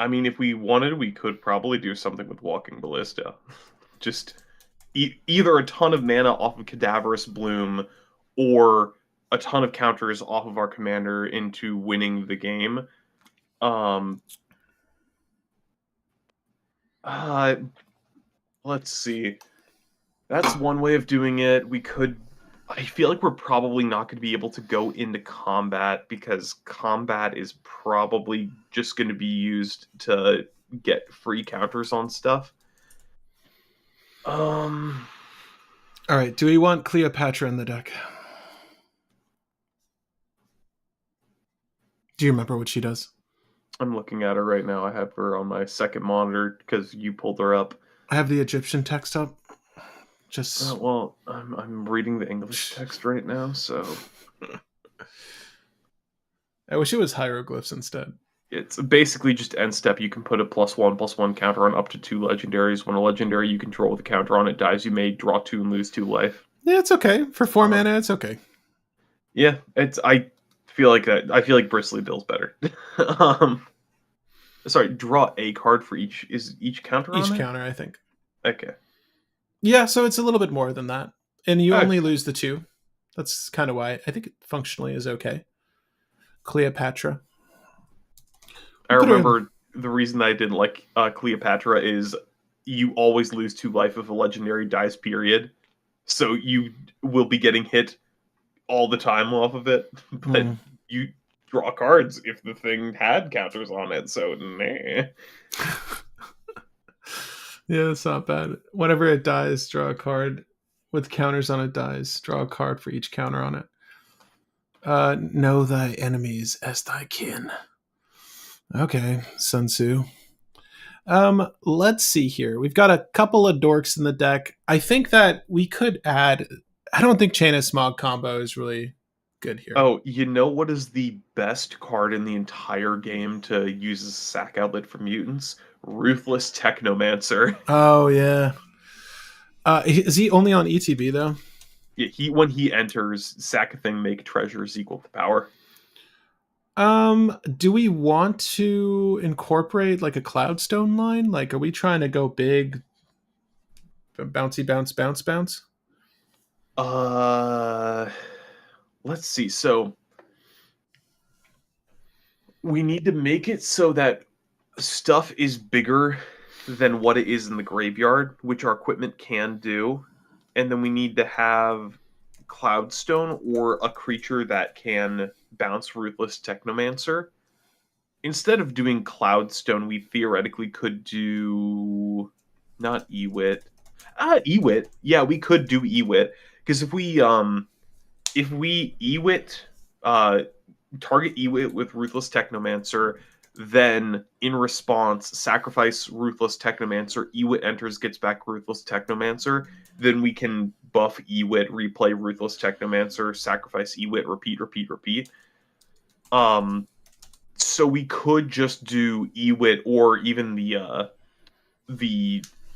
mean, if we wanted, we could probably do something with Walking Ballista. Just either a ton of mana off of Cadaverous Bloom, or a ton of counters off of our commander into winning the game. let's see. That's one way of doing it. We could. I feel like we're probably not going to be able to go into combat because combat is probably just going to be used to get free counters on stuff. Um, All right. Do we want Cleopatra in the deck? Do you remember what she does? I'm looking at her right now. I have her on my second monitor because you pulled her up. I have the Egyptian text up. Just Well, I'm reading the English text right now, so I wish it was hieroglyphs instead. it's basically just end step. You can put a +1/+1 counter on up to 2 legendaries. When a legendary you control with a counter on it dies, you may draw 2 and lose 2 life. Yeah, it's okay for 4 mana. It's okay. Yeah, it's. I feel like that. I feel like Bristly Bill's better. um, sorry, draw a card for each. Is each counter Each on counter, I think. Okay. Yeah, so it's a little bit more than that, and you Okay. only lose the 2. That's kind of why I think it functionally is okay. Cleopatra. I We'll put her in. remember the reason that I didn't like Cleopatra is you always lose 2 life if a legendary dies. Period. So you will be getting hit all the time off of it, but you draw cards if the thing had counters on it. So nah. Yeah, it's not bad. Whenever it dies, draw a card with counters on it dies. Draw a card for each counter on it. Know thy enemies as thy kin. Okay, Sun Tzu. Let's see here. We've got a couple of dorks in the deck. I think that we could add. I don't think Chain of Smog combo is really good here. Oh, you know what is the best card in the entire game to use as a sack outlet for mutants? Ruthless Technomancer. Oh yeah. Is he only on ETB though? Yeah, when he enters, sack a thing, make treasures equal to power. Do we want to incorporate like a Cloudstone line? Like, are we trying to go big? Bouncy, bounce, bounce, bounce? Let's see. So we need to make it so that stuff is bigger than what it is in the graveyard, which our equipment can do. And then we need to have Cloudstone or a creature that can bounce Ruthless Technomancer. Instead of doing Cloudstone, we theoretically could do not Ewit. Ewit. Yeah, we could do Ewit because if we Ewit target Ewit with Ruthless Technomancer, then in response sacrifice Ruthless Technomancer, Ewit enters, gets back Ruthless Technomancer, then we can buff Ewit, replay Ruthless Technomancer, sacrifice Ewit, repeat, repeat, repeat. So we could just do Ewit or even the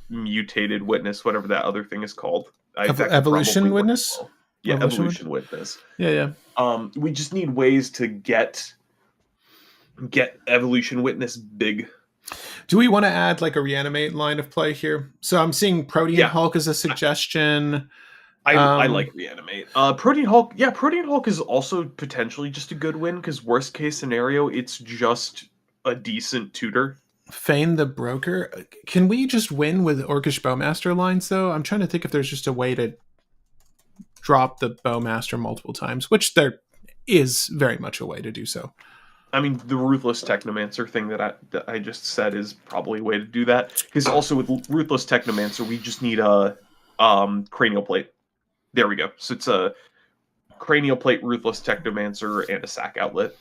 mutated witness, whatever that other thing is called. Evolution Witness? Well. Yeah, Evolution Witness. Yeah. We just need ways to get Evolution Witness big. Do we want to add like a reanimate line of play here? So I'm seeing Protean Hulk as a suggestion. I like reanimate. Protean Hulk, yeah, Protean Hulk is also potentially just a good win because worst case scenario, it's just a decent tutor. Feign the Broker. Can we just win with Orcish Bowmaster lines though? I'm trying to think if there's just a way to drop the Bowmaster multiple times, which there is very much a way to do so. I mean, the Ruthless Technomancer thing that I just said is probably a way to do that. Because also with Ruthless Technomancer, we just need a Cranial Plate. There we go. So it's a Cranial Plate, Ruthless Technomancer, and a sack outlet.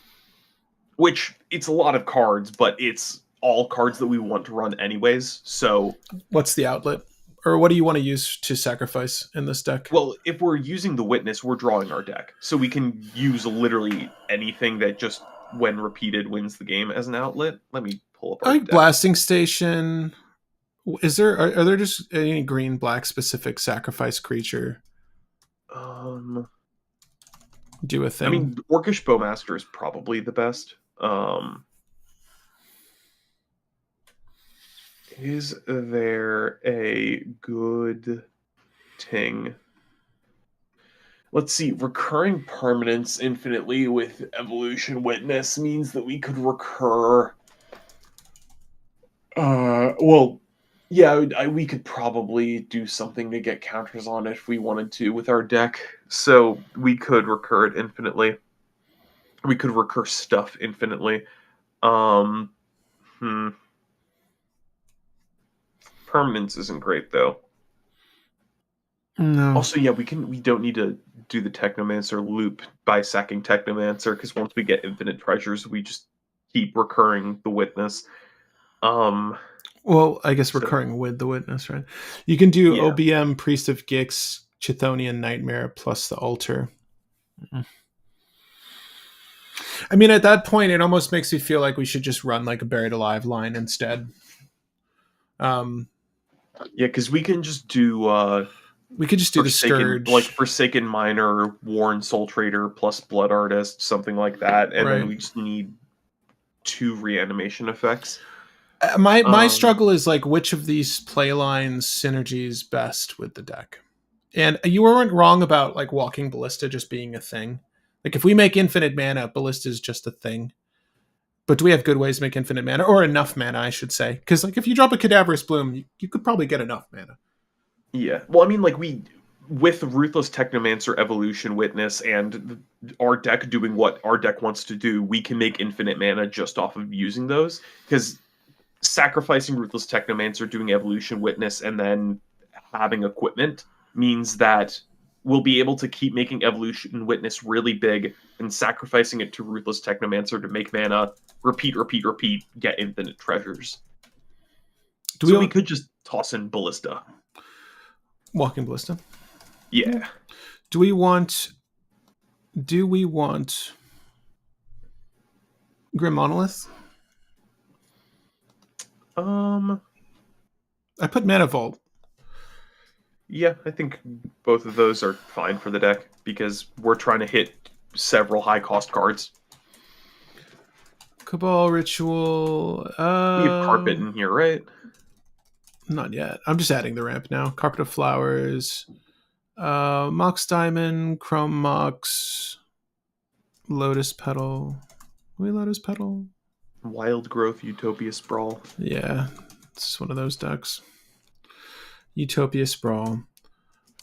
Which, it's a lot of cards, but it's all cards that we want to run anyways, so... What's the outlet? Or what do you want to use to sacrifice in this deck? Well, if we're using the Witness, we're drawing our deck. So we can use literally anything that just, when repeated, wins the game as an outlet. Let me pull up our deck. Blasting Station. Is there are there just any green black specific sacrifice creature? Do a thing. I mean, Orcish Bowmaster is probably the best. Is there a good ting? Let's see. Recurring permanence infinitely with Evolution Witness means that we could recur. Well, Yeah, we could probably do something to get counters on it if we wanted to with our deck. So we could recur it infinitely. We could recur stuff infinitely. Um, hmm. Permanence isn't great though. No. Also, yeah, we don't need to do the Technomancer loop by sacking Technomancer because once we get infinite treasures, we just keep recurring the witness. Um, Well, I guess so recurring with the witness, right? You can do yeah, OBM, Priest of Gix, Chthonian Nightmare plus the altar. I mean, at that point, it almost makes me feel like we should just run like a Buried Alive line instead. Um, yeah, because we can just do we could just do the Scourge, Forsaken Miner, Worn Soul Trader plus Blood Artist, something like that, and then right? we just need two reanimation effects. My Um, struggle is like which of these play lines synergies best with the deck. And you weren't wrong about like Walking Ballista just being a thing. Like if we make infinite mana, Ballista is just a thing. But do we have good ways to make infinite mana, or enough mana, I should say? Because like if you drop a Cadaverous Bloom, you could probably get enough mana. yeah, well, I mean, like we with Ruthless Technomancer, Evolution Witness, and our deck doing what our deck wants to do, we can make infinite mana just off of using those. Because sacrificing Ruthless Technomancer, doing Evolution Witness, and then having equipment means that we'll be able to keep making Evolution Witness really big and sacrificing it to Ruthless Technomancer to make mana, repeat, repeat, repeat, get infinite treasures. Do we So we want could just toss in Ballista. Walking Ballista? Yeah. Do we want? Do we want Grim Monolith? Um. I put Mana Vault. Yeah, I think both of those are fine for the deck because we're trying to hit several high cost cards. Cabal Ritual. We have Carpet in here, right? Not yet. I'm just adding the ramp now. Carpet of Flowers. Mox Diamond, Chrome Mox, Lotus Petal. We Lotus Petal? Wild Growth, Utopia Sprawl. Yeah, it's one of those decks. Utopia Sprawl.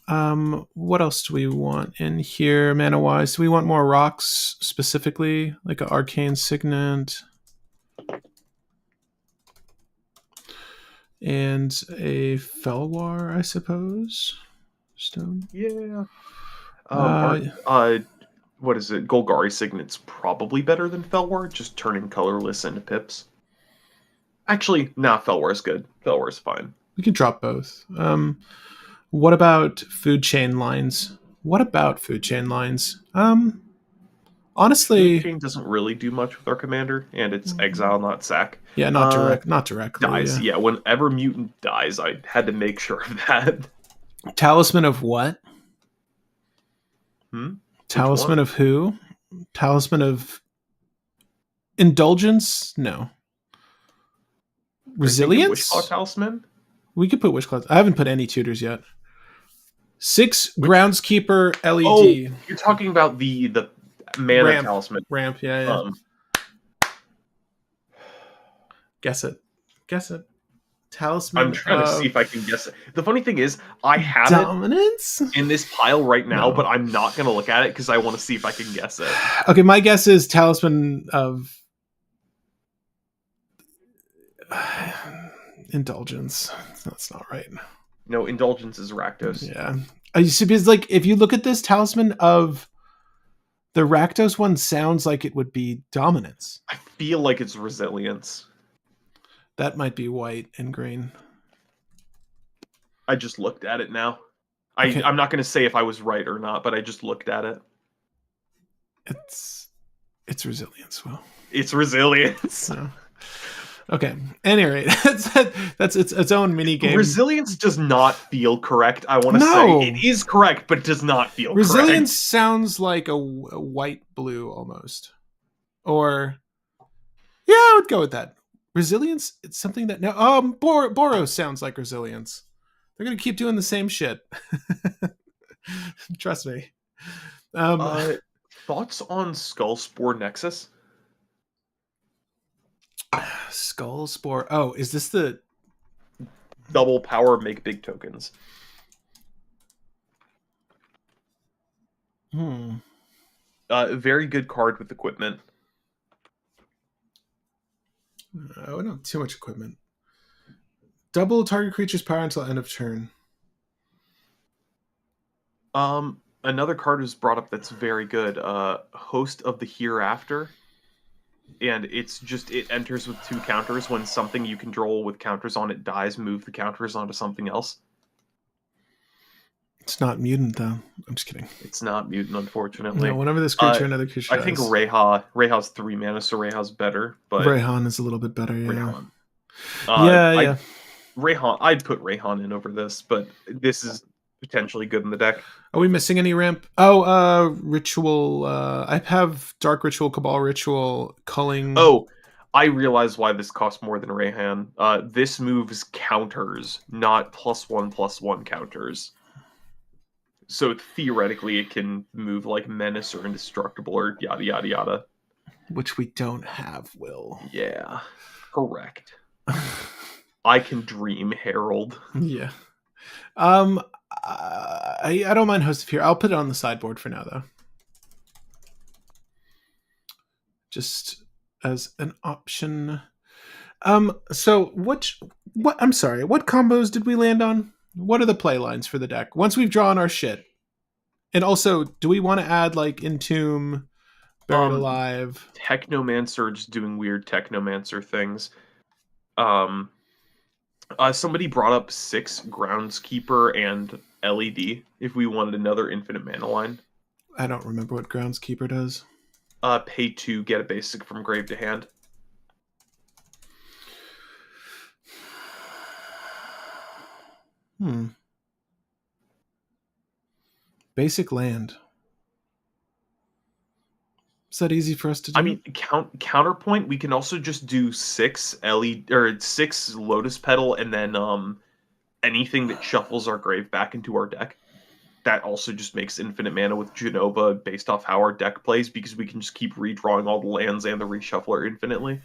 What else do we want in here, mana wise? Do we want more rocks specifically, like an Arcane Signet and a Felwar, I suppose? Stone. Yeah. Uh, What is it? Golgari Signet's probably better than Felwar, just turning colorless into pips. Actually, nah, Felwar's good. Felwar's fine. we can drop both. What about food chain lines? What about food chain lines? Food Honestly, Chain doesn't really do much with our commander, and it's exile, not sack. yeah, Uh, not directly. Dies. Yeah. Yeah, whenever mutant dies, I had to make sure of that. Talisman of what? Hmm? Which Talisman one? of who? Talisman of indulgence? No. Are you thinking Wishclaw Resilience? Talisman? We could put Wishclaw. I haven't put any tutors yet. 6 Which? groundskeeper Oh, LED you're talking about the mana ramp. talisman. Ramp, yeah, yeah. Um, Guess it. Guess it. I'm Talisman trying to see if of I can guess it. The funny thing is, I have it dominance? in this pile right now, No. but I'm not gonna look at it because I want to see if I can guess it. Okay, my guess is Talisman of indulgence. That's not right. No, Indulgence is Rakdos. Yeah. You see, because like if you look at this Talisman of the Rakdos one sounds like it would be dominance. I feel like it's Resilience. That might be white and green. I just looked at it now. Okay. I'm not gonna say if I was right or not, but I just looked at it. It's resilience. Well, It's Resilience. no. Okay. Any rate, that's its own mini game. Resilience does not feel correct. I want to No. say it is correct, but it does not feel Resilience correct. sounds like a white blue almost, or yeah, I would go with that. Resilience. It's something that now Boros sounds like resilience. They're gonna keep doing the same shit. Trust me. Thoughts on Skull Spore Nexus? Skull Spore. Oh, is this the double power, make big tokens. Very good card with equipment. Oh, not too much equipment. Double target creature's power until end of turn. Another card was brought up that's very good. Host of the Hereafter. And it's just, it enters with 2 counters. When something you control with counters on it dies, move the counters onto something else. It's not mutant, though. I'm just kidding. It's not mutant, unfortunately. No, whenever this creature another creature I think dies. Rayha's 3 mana, so Rayha's better. But Rayhan is a little bit better, yeah. Rayhan. Yeah. I'd put Rayhan in over this, but this is potentially good in the deck. Are we missing any ramp? Oh, Ritual. I have Dark Ritual, Cabal Ritual, Culling. Oh, I realize why this costs more than Rayhan. This moves counters, not +1/+1 counters. So theoretically, it can move like Menace or Indestructible or yada yada yada. Which we don't have, Will. Yeah, correct. I can dream Herald. Yeah. I don't mind Host of Here. I'll put it on the sideboard for now, though. Just as an option. So what I'm sorry, what combos did we land on? What are the play lines for the deck? Once we've drawn our shit. And also, do we want to add like Entomb, Buried Alive? Technomancer just doing weird Technomancer things. Somebody brought up 6 Groundskeeper and LED if we wanted another infinite mana line. I don't remember what Groundskeeper does. Pay 2, get a basic from grave to hand. Basic land. Is that easy for us to do? I mean, counterpoint, we can also just do 6 LED or 6 Lotus Petal and then anything that shuffles our grave back into our deck. That also just makes infinite mana with Jenova based off how our deck plays, because we can just keep redrawing all the lands and the reshuffler infinitely.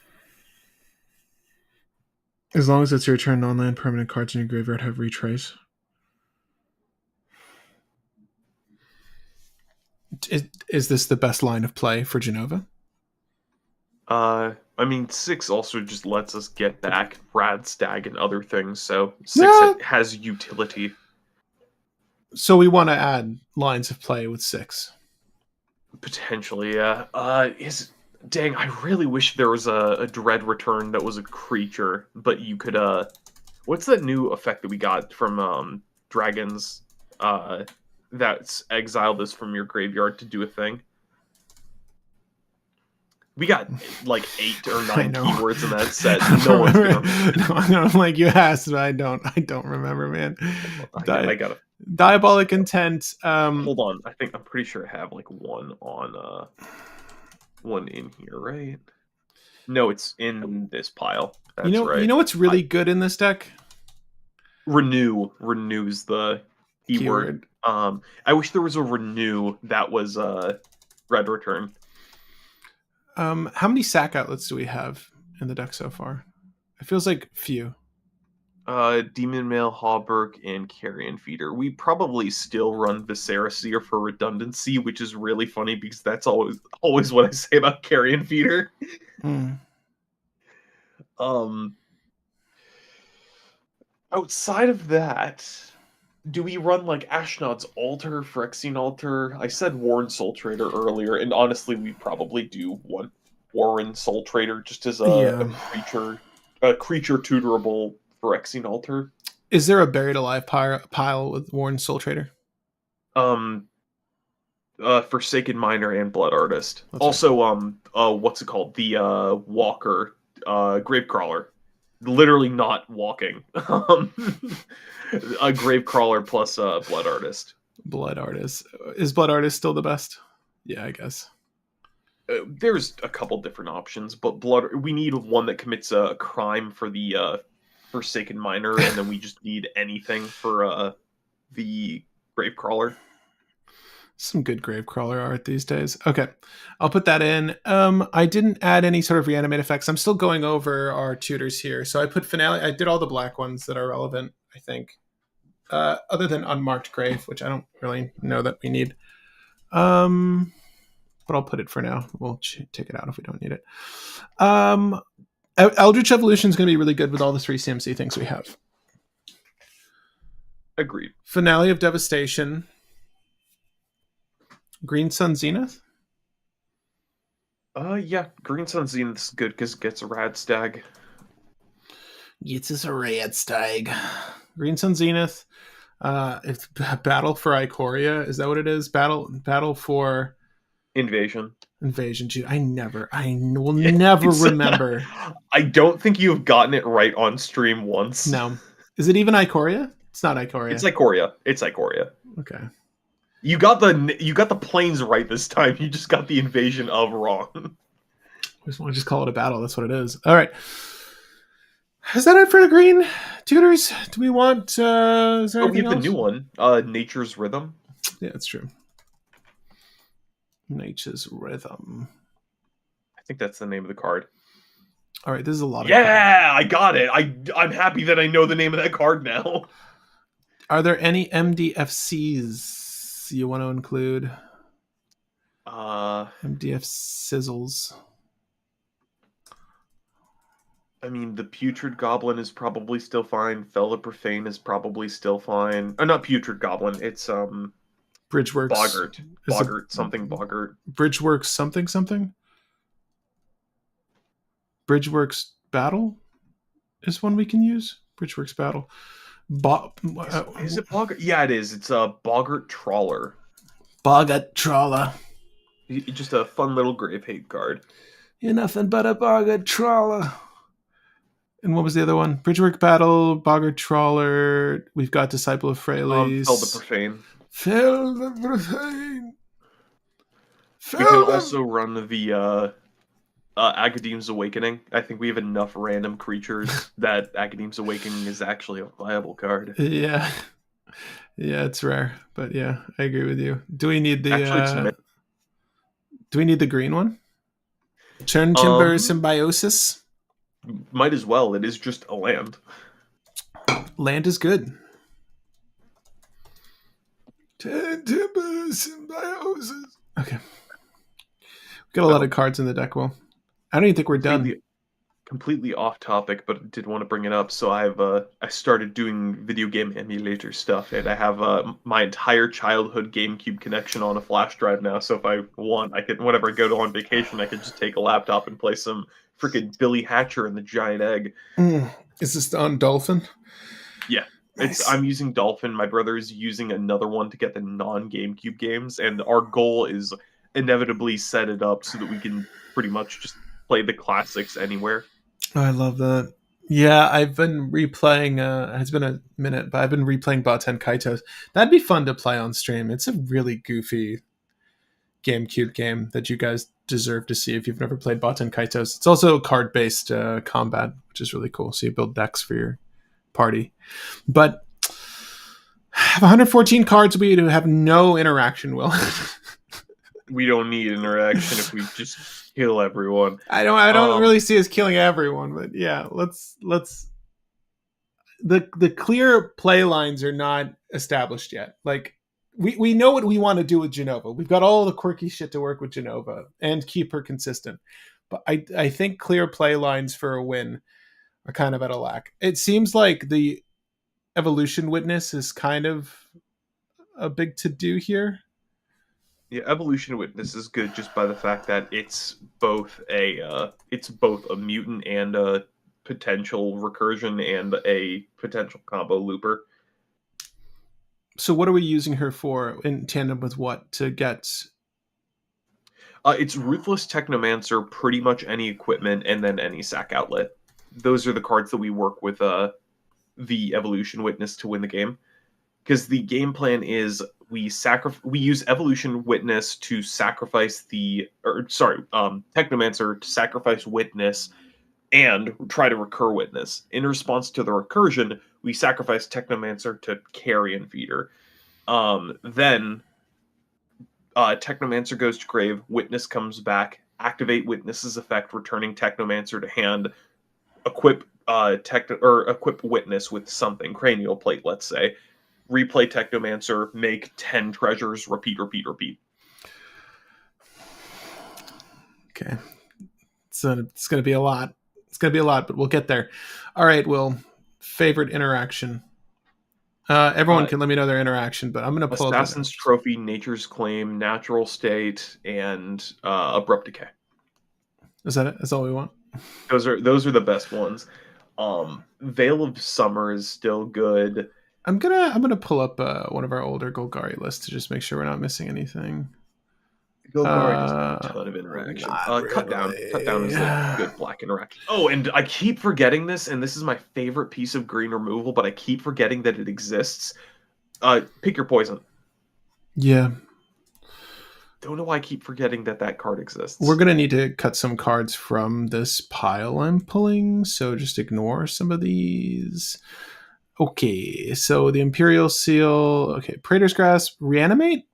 As long as it's your turn, non-land permanent cards in your graveyard have retrace. Is this the best line of play for Jenova? I mean, 6 also just lets us get back Radstag and other things, so 6 has utility. So we want to add lines of play with 6. Potentially, yeah. Dang, I really wish there was a Dread Return that was a creature, but you could, what's that new effect that we got from, Dragons, that's exile this from your graveyard to do a thing? We got, like, 8 or 9 keywords in that set. No one's gonna... No, I'm like, you asked, but I don't remember, man. I gotta... Diabolic Intent. Hold on, I'm pretty sure I have, like, one on, one in here, right? No, it's in this pile. That's right. You know what's really good in this deck? Renews the keyword. I wish there was a renew that was Red Return. How many sack outlets do we have in the deck so far? It feels like few. Demon Mail, Hawberk, and Carrion Feeder. We probably still run Viscera Seer for redundancy, which is really funny because that's always what I say about Carrion Feeder. Outside of that, do we run like Ashnod's Altar, Phyrexian Altar? I said Warren Soul Trader earlier, and honestly, we probably do want Warren Soul Trader just as a creature tutorable Phyrexian Altar. Is there a Buried Alive pile with Warren Soul Trader? Forsaken Miner and Blood Artist. That's also, right. What's it called? The Walker, Gravecrawler. Literally not walking. A Gravecrawler plus Blood Artist. Blood Artist. Is Blood Artist still the best? Yeah, I guess. There's a couple different options, but we need one that commits a crime for the Forsaken Miner, and then we just need anything for the Gravecrawler. Some good Gravecrawler art these days. Okay, I'll put that in. I didn't add any sort of reanimate effects. I'm still going over our tutors here. So I put Finale. I did all the black ones that are relevant, I think. Other than Unmarked Grave, which I don't really know that we need. But I'll put it for now. We'll take it out if we don't need it. Eldritch Evolution is going to be really good with all the 3 CMC things we have. Agreed. Finale of Devastation. Green Sun Zenith? Yeah, Green Sun Zenith is good because it gets a Rad Stag. Gets us a Rad Stag. Green Sun Zenith. It's Battle for Ikoria. Is that what it is? Battle for Invasion. Dude, I will never remember. I don't think you have gotten it right on stream once. No. Is it even Ikoria? It's not Ikoria. It's Ikoria. It's Ikoria. Okay. You got the planes right this time. You just got the invasion of wrong. I just want to call it a battle. That's what it is. All right. Is that it for the green tutors? Do we want? Is there anything we have else? The new one, Nature's Rhythm. Yeah, that's true. Nature's Rhythm. I think that's the name of the card. All right, this is a lot. Yeah, I got it. I'm happy that I know the name of that card now. Are there any MDFCs you want to include? MDF sizzles. I mean, the Putrid Goblin is probably still fine. Fellow Profane is probably still fine. Not Putrid Goblin. It's Bridgeworks. Boggart. Something Boggart. Bridgeworks something. Bridgeworks Battle is one we can use. Bridgeworks Battle. Is it Boggart? Yeah, it is. It's a Boggart Trawler. Boggart Trawler. Just a fun little Grave Hate card. You're nothing but a Boggart Trawler. And what was the other one? Bridgework Battle, Boggart Trawler. We've got Disciple of Freyles. Fell the Profane. Fell the Profane. We can also run the Agadeem's Awakening. I think we have enough random creatures that Agadeem's Awakening is actually a viable card. Yeah. Yeah, it's rare. But yeah, I agree with you. Do we need the green one? Churn Timber Symbiosis? Might as well. It is just a land. Land is good. Churn Timber Symbiosis. Okay. We got a lot of cards in the deck. Well, I don't even think we're done. Completely off topic, but did want to bring it up. So I started doing video game emulator stuff, and I have my entire childhood GameCube connection on a flash drive now. So if I want, I could, whenever I go on vacation, I could just take a laptop and play some freaking Billy Hatcher and the Giant Egg. Is this on Dolphin? Yeah. Nice. I'm using Dolphin. My brother is using another one to get the non-GameCube games, and our goal is inevitably set it up so that we can pretty much just play the classics anywhere. Oh, I love that. Yeah, I've been replaying, it's been a minute, but I've been replaying Baten Kaitos. That'd be fun to play on stream. It's a really goofy GameCube game that you guys deserve to see if you've never played Baten Kaitos. It's also card-based combat, which is really cool. So you build decks for your party. But I have 114 cards we have no interaction, Will. We don't need interaction if we just kill everyone. I don't really see us killing everyone, but yeah, let's the clear play lines are not established yet. Like we know what we want to do with Jenova. We've got all the quirky shit to work with Jenova and keep her consistent. But I think clear play lines for a win are kind of at a lack. It seems like the Evolution Witness is kind of a big to-do here. Yeah, Evolution Witness is good just by the fact that it's both a mutant and a potential recursion and a potential combo looper. So what are we using her for in tandem with what to get? It's Ruthless Technomancer, pretty much any equipment, and then any sack outlet. Those are the cards that we work with the Evolution Witness to win the game. Because the game plan is we use Evolution Witness to sacrifice Technomancer to sacrifice Witness and try to recur Witness. In response to the recursion, we sacrifice Technomancer to carry and feed her. Then Technomancer goes to grave, Witness comes back, activate Witness's effect, returning Technomancer to hand, equip equip Witness with something, Cranial Plate, let's say. Replay Technomancer, make 10 treasures, repeat, repeat, repeat. Okay. So it's going to be a lot. It's going to be a lot, but we'll get there. All right, Will. Favorite interaction? Everyone can let me know their interaction, but I'm going to pull up that. Assassin's Trophy, Nature's Claim, Natural State, and Abrupt Decay. Is that it? That's all we want? Those are the best ones. Veil of Summer is still good. I'm gonna pull up one of our older Golgari lists to just make sure we're not missing anything. Golgari doesn't have a ton of interaction. Cut down is a good black interaction. Oh, and I keep forgetting this, and this is my favorite piece of green removal, but I keep forgetting that it exists. Pick your poison. Yeah. Don't know why I keep forgetting that card exists. We're gonna need to cut some cards from this pile I'm pulling, so just ignore some of these. Okay, so the Imperial Seal. Okay, Praetor's Grasp, Reanimate.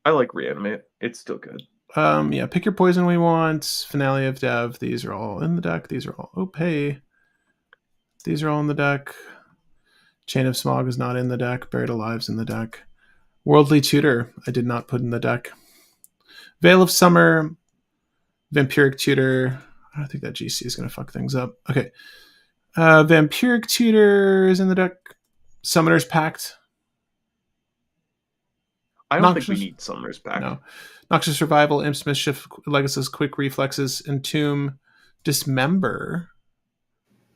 I like Reanimate. It's still good. Yeah, pick your poison we want. Finale of Dev. These are all in the deck. These are all Opay. These are all in the deck. Chain of Smog is not in the deck. Buried Alive's in the deck. Worldly Tutor, I did not put in the deck. Veil of Summer, Vampiric Tutor. I don't think that GC is going to fuck things up. Okay. Vampiric Tutor is in the deck. Summoner's Pact. I don't think we need Summoner's Pact. No. Noxious Survival, Imp's Mischief, Legacy's Quick Reflexes, Entomb, Dismember.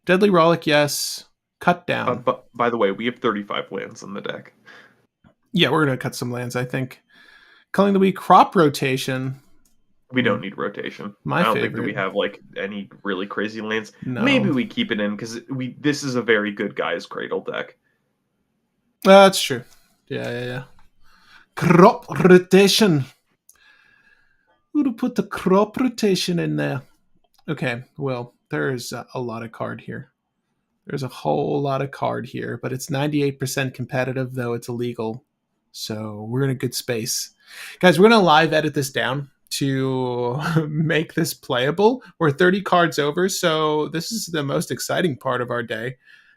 Deadly Rollick, yes. Cut Down. But by the way, we have 35 lands in the deck. Yeah, we're going to cut some lands, I think. Culling the Week, Crop Rotation. We don't need rotation. I don't think that we have like any really crazy lands. No. Maybe we keep it in because this is a very good Guy's Cradle deck. That's true. Yeah. Crop rotation. Who to put the crop rotation in there? Okay, well, there's a lot of card here. There's a whole lot of card here, but it's 98% competitive, though it's illegal. So we're in a good space. Guys, we're going to live edit this down to make this playable. We're 30 cards over, so this is the most exciting part of our day.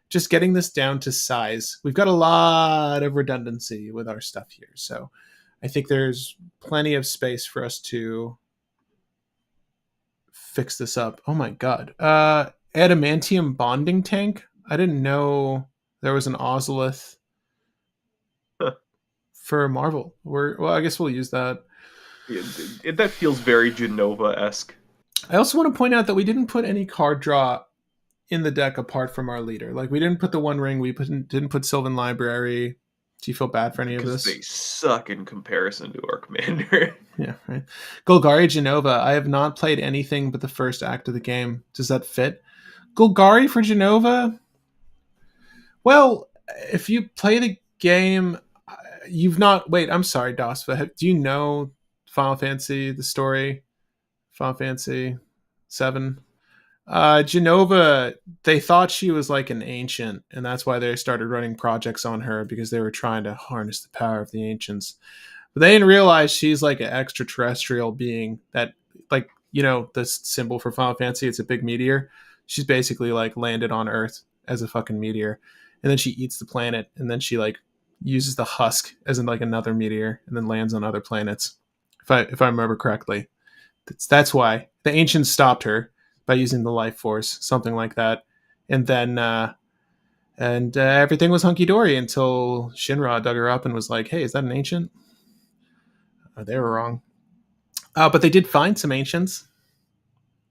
Just getting this down to size. We've got a lot of redundancy with our stuff here, so I think there's plenty of space for us to fix this up. Oh my god. Adamantium Bonding Tank? I didn't know there was an Ozolith for Marvel. Well, I guess we'll use that. That feels very Jenova-esque. I also want to point out that we didn't put any card draw in the deck apart from our leader. Like, we didn't put the One Ring. We didn't put Sylvan Library. Do you feel bad for any of this? Because they suck in comparison to our commander. Yeah, right. Golgari Jenova. I have not played anything but the first act of the game. Does that fit? Golgari for Jenova? Well, if you play the game, you've not... Wait, I'm sorry, Dosva. Do you know Final Fantasy, the story? Final Fantasy 7? Jenova, they thought she was like an ancient, and that's why they started running projects on her, because they were trying to harness the power of the ancients. But they didn't realize she's like an extraterrestrial being that, like, you know, the symbol for Final Fantasy, it's a big meteor. She's basically like landed on Earth as a fucking meteor, and then she eats the planet, and then she like uses the husk as in like another meteor, and then lands on other planets. If I remember correctly, that's why the ancients stopped her by using the life force, something like that. And then everything was hunky-dory until Shinra dug her up and was like, hey, is that an ancient? They were wrong. But they did find some ancients.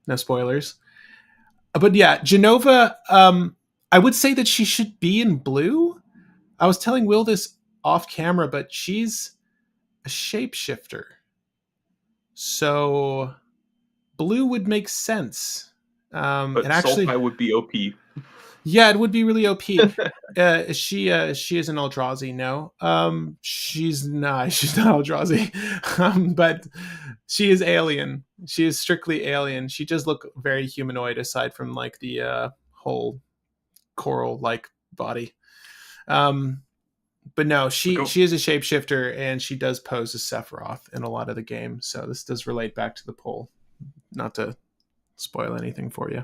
No spoilers. But yeah, Jenova, I would say that she should be in blue. I was telling Will this off camera, but she's a shapeshifter. So blue would make sense. But and actually, Sultai would be OP. Yeah, it would be really OP. She is an Eldrazi, no. She's not Eldrazi. But she is alien. She is strictly alien. She does look very humanoid aside from like the whole coral like body. But no, Go. she is a shapeshifter, and she does pose as Sephiroth in a lot of the game. So this does relate back to the poll. Not to spoil anything for you.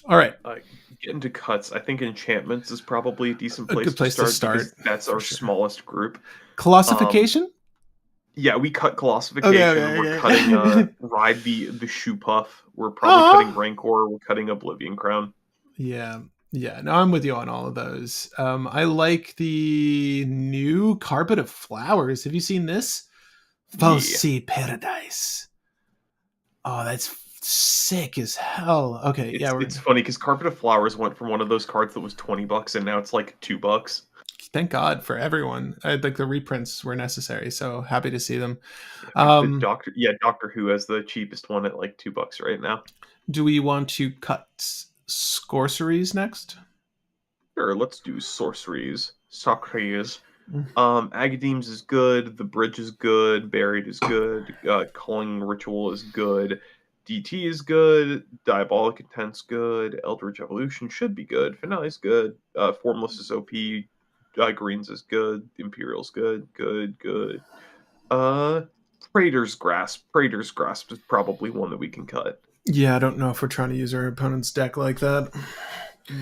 All right, Get into cuts. I think enchantments is probably a decent a place good to place to start because start that's for our sure. smallest group. Um, Colossification. yeah, we cut Okay, Colossification. We're okay, cutting okay. Ride the Shoe Puff. We're probably cutting Oh, Rancor. We're cutting Oblivion Crown. yeah, yeah. No, I'm with you on all of those. I like the new carpet of flowers. Have you seen this? Yeah. Falsi Paradise. Oh, that's sick as hell. Okay, yeah, It's funny because Carpet of Flowers went from one of those cards that was $20 and now it's like $2. thank God for everyone. I think the reprints were necessary, so happy to see them. I think the Um, Doctor Who has the cheapest one at like $2 right now. do we want to cut sorceries next? Sure, let's do sorceries. Socrates. Mm. Agadeem's is good. The Bridge is good. Buried is good. Calling Ritual is good. DT is good. Diabolic Intent's good. Eldritch Evolution should be good. Finale's good. Formless is OP. Greens is good. Imperial's good. Good, good. Uh, Praetor's Grasp. Praetor's Grasp is probably one that we can cut. Yeah, I don't know if we're trying to use our opponent's deck like that.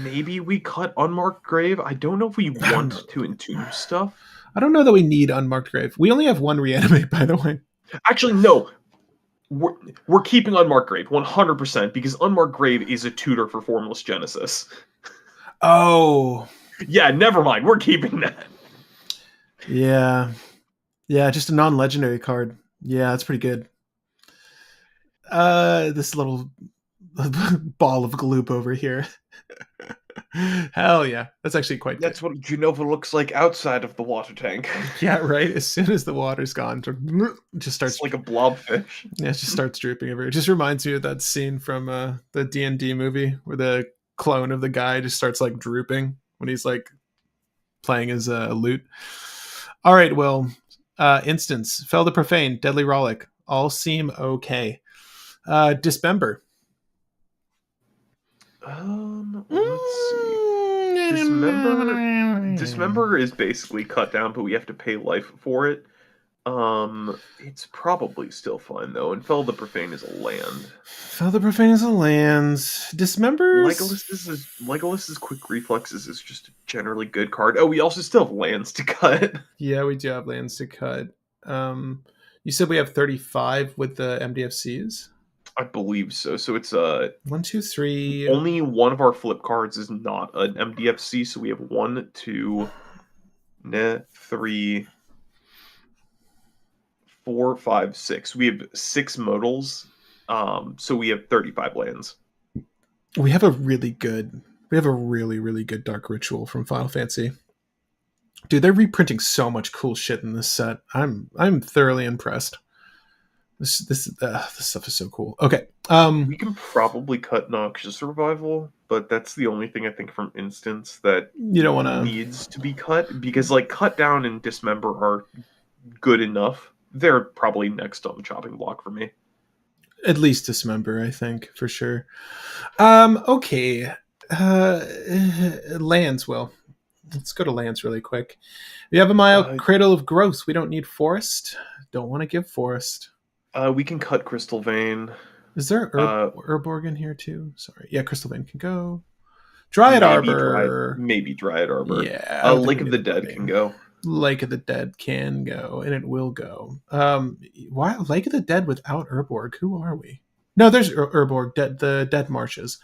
Maybe we cut Unmarked Grave. I don't know if we I don't want know. to entomb stuff. I don't know that we need unmarked grave. We only have one reanimate, by the way. Actually, no. We're keeping Unmarked Grave 100% because Unmarked Grave is a tutor for Formless Genesis. Oh, Yeah, never mind. We're keeping that. yeah, yeah, just a non-legendary card. Yeah, that's pretty good. This little ball of gloop over here. Hell yeah, that's actually quite good. That's what Jenova looks like outside of the water tank. Yeah, right. As soon as the water's gone, it just starts. It's like a blobfish. Yeah, it just starts drooping everywhere. It just reminds me of that scene from the D&D movie where the clone of the guy just starts like drooping when he's like playing his lute. All right, well, instance, Fell the Profane, Deadly Rollick, all seem okay. Dismember. Let's see. Dismember is basically cut down, but we have to pay life for it. It's probably still fine though. And Fell the Profane is a land. Fell the Profane is a lands. Dismembers. Legolas's Quick Reflexes is just a generally good card. Oh, we also still have lands to cut. Yeah, we do have lands to cut. You said we have 35 with the MDFCs. I believe so. So it's 1, 2, 3. only one of our flip cards is not an MDFC. So we have 1, 2, 3, 4, 5, 6. We have 6 modals. So we have 35 lands. We have a really good. We have a really, really good Dark Ritual from Final Fantasy. Dude, they're reprinting so much cool shit in this set. I'm thoroughly impressed. This stuff is so cool. Okay. We can probably cut Noxious Revival, but that's the only thing I think from Instance that you don't want to needs to be cut because like Cut Down and Dismember are good enough. They're probably next on the chopping block for me. At least Dismember, I think, for sure. Okay. Lands, Will. Let's go to lands really quick. We have a Mile Cradle of Growth. We don't need Forest. Don't want to give Forest. We can cut Crystal Vein. Is there Urborg in here too? Sorry. Yeah, Crystal Vein can go. Dryad Arbor. Maybe Dryad Arbor. Yeah. Lake of the Dead can go. Lake of the Dead can go, and it will go. Why Lake of the Dead without Urborg? Who are we? No, there's Urborg, the Dead Marshes.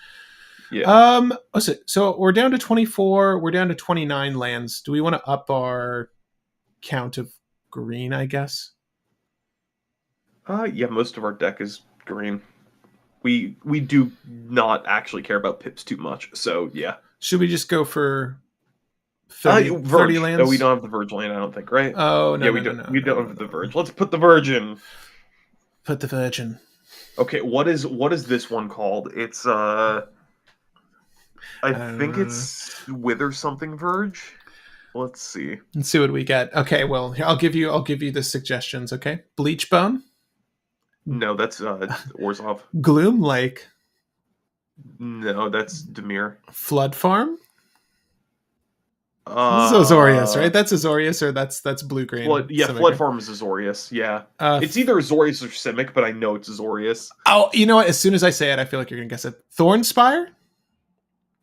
Yeah. So we're down to 24. We're down to 29 lands. Do we want to up our count of green, I guess? Yeah, most of our deck is green. We do not actually care about pips too much, so yeah. Should we just go for 30 lands? No, we don't have the Verge land, I don't think, right? Oh, no, yeah, we don't have the Verge. Let's put the Virgin. Put the Virgin. Okay, what is this one called? It's I think it's Wither something Verge. Let's see. Let's see what we get. Okay, well, I'll give you the suggestions, okay? Bleachbone? No, that's Orzhov. Gloom Lake? No, that's Dimir. Flood Farm? This is Azorius, right? That's Azorius, or that's blue green. Flood, yeah, Flood Farm is Azorius. Yeah, it's either Azorius or Simic, but I know it's Azorius. Oh, you know what? As soon as I say it, I feel like you're gonna guess it. Thornspire?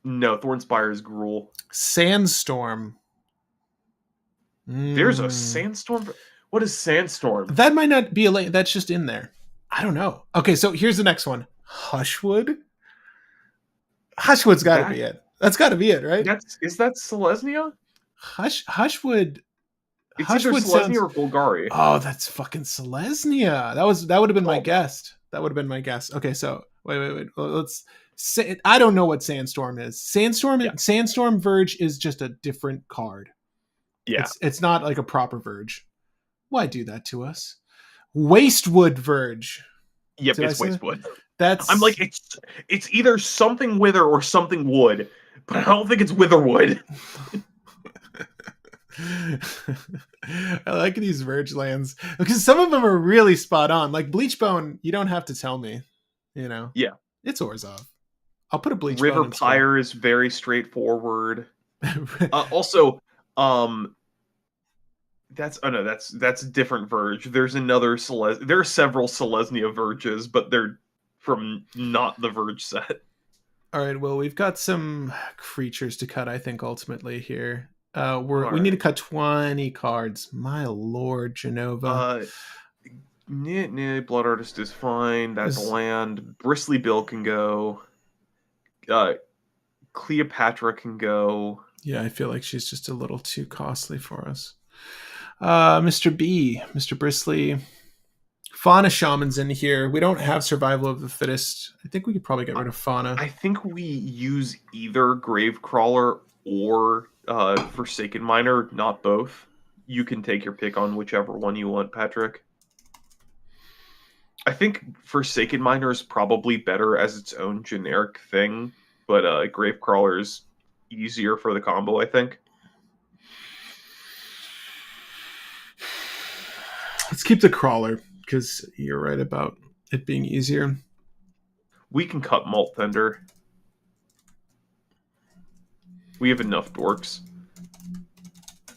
No, Thornspire is Gruul. Sandstorm. There's a Sandstorm. What is Sandstorm? That might not be a. That's just in there. I don't know. Okay, so here's the next one. Hushwood. Hushwood's got to be it. That's got to be it, right? Is that Selesnya? Hushwood. It's either Selesnya or Golgari. Oh, that's fucking Selesnya. That would have been my guess. That would have been my guess. Okay, so wait. Let's say I don't know what Sandstorm is. Sandstorm Verge is just a different card. Yeah, it's not like a proper Verge. Why do that to us? Wastewood Verge. Yep, it's Wastewood. That's I'm like it's either something Wither or something Wood, but I don't think it's Witherwood. I like these Verge lands because some of them are really spot on. Like Bleachbone, you don't have to tell me. You know, yeah, it's Orzhov. I'll put a Bleachbone. River Pyre is very straightforward. Also, that's a different Verge. There's another there are several Selesnya Verges, but they're from not the Verge set. All right, well, we've got some creatures to cut, I think, ultimately here. We need to cut 20 cards. My lord, Jenova. Blood Artist is fine. That's land. Bristly Bill can go. Cleopatra can go. Yeah, I feel like she's just a little too costly for us. Mr. B, Mr. Bristly. Fauna Shaman's in here. We don't have Survival of the Fittest. I think we could probably get rid of Fauna. I think we use either Gravecrawler or Forsaken Miner, not both. You can take your pick on whichever one you want, Patrick. I think Forsaken Miner is probably better as its own generic thing, but Gravecrawler is easier for the combo, I think. Let's keep the Crawler, because you're right about it being easier. We can cut Malt Thunder. We have enough dorks.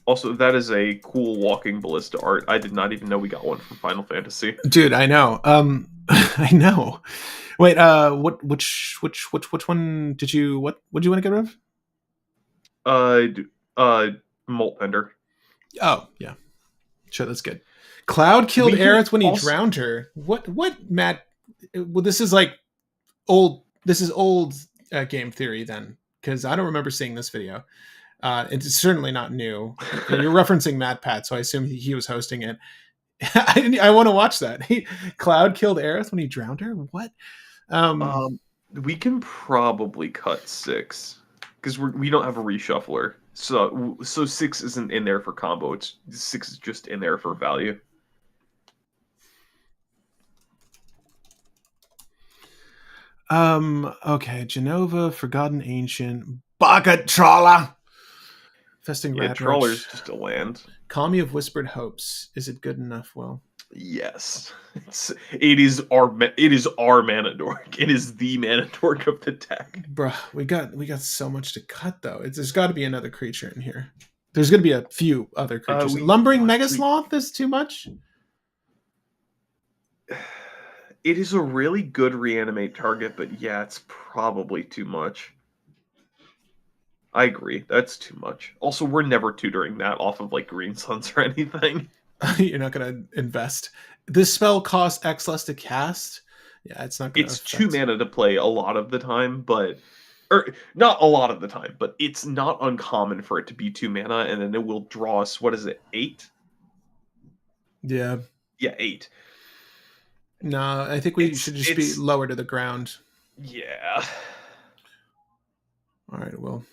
Also, that is a cool walking ballista art. I did not even know we got one from Final Fantasy. Dude, I know. I know. Wait, which one did you what did you want to get rid of? Malt Thunder. Oh, yeah. Sure, that's good. Cloud killed Aerith when he drowned her. What Matt? Well, this is like old. This is old game theory then, because I don't remember seeing this video. It's certainly not new. You're referencing Matt Pat, so I assume he was hosting it. I want to watch that. Cloud killed Aerith when he drowned her. What? We can probably cut 6 because we don't have a reshuffler. So 6 isn't in there for combo. 6 is just in there for value. Okay, Jenova, Forgotten Ancient, Bucket Trawler. Festing Rat Trawler's just a land. Call Me of Whispered Hopes. Is it good enough, Will? Yes. It is our mana dork. It is the mana dork of the deck. Bruh, we got so much to cut though. There's got to be another creature in here. There's going to be a few other creatures. Lumbering Megasloth is too much? It is a really good reanimate target, but yeah, it's probably too much. I agree. That's too much. Also, we're never tutoring that off of like Green Suns or anything. You're not going to invest. This spell costs X less to cast. Yeah, it's not going to affect. 2 mana to play a lot of the time, but not a lot of the time, but it's not uncommon for it to be 2 mana, and then it will draw us, what is it, 8? Yeah. Yeah, 8. No, I think we should just be lower to the ground. Yeah. All right, well,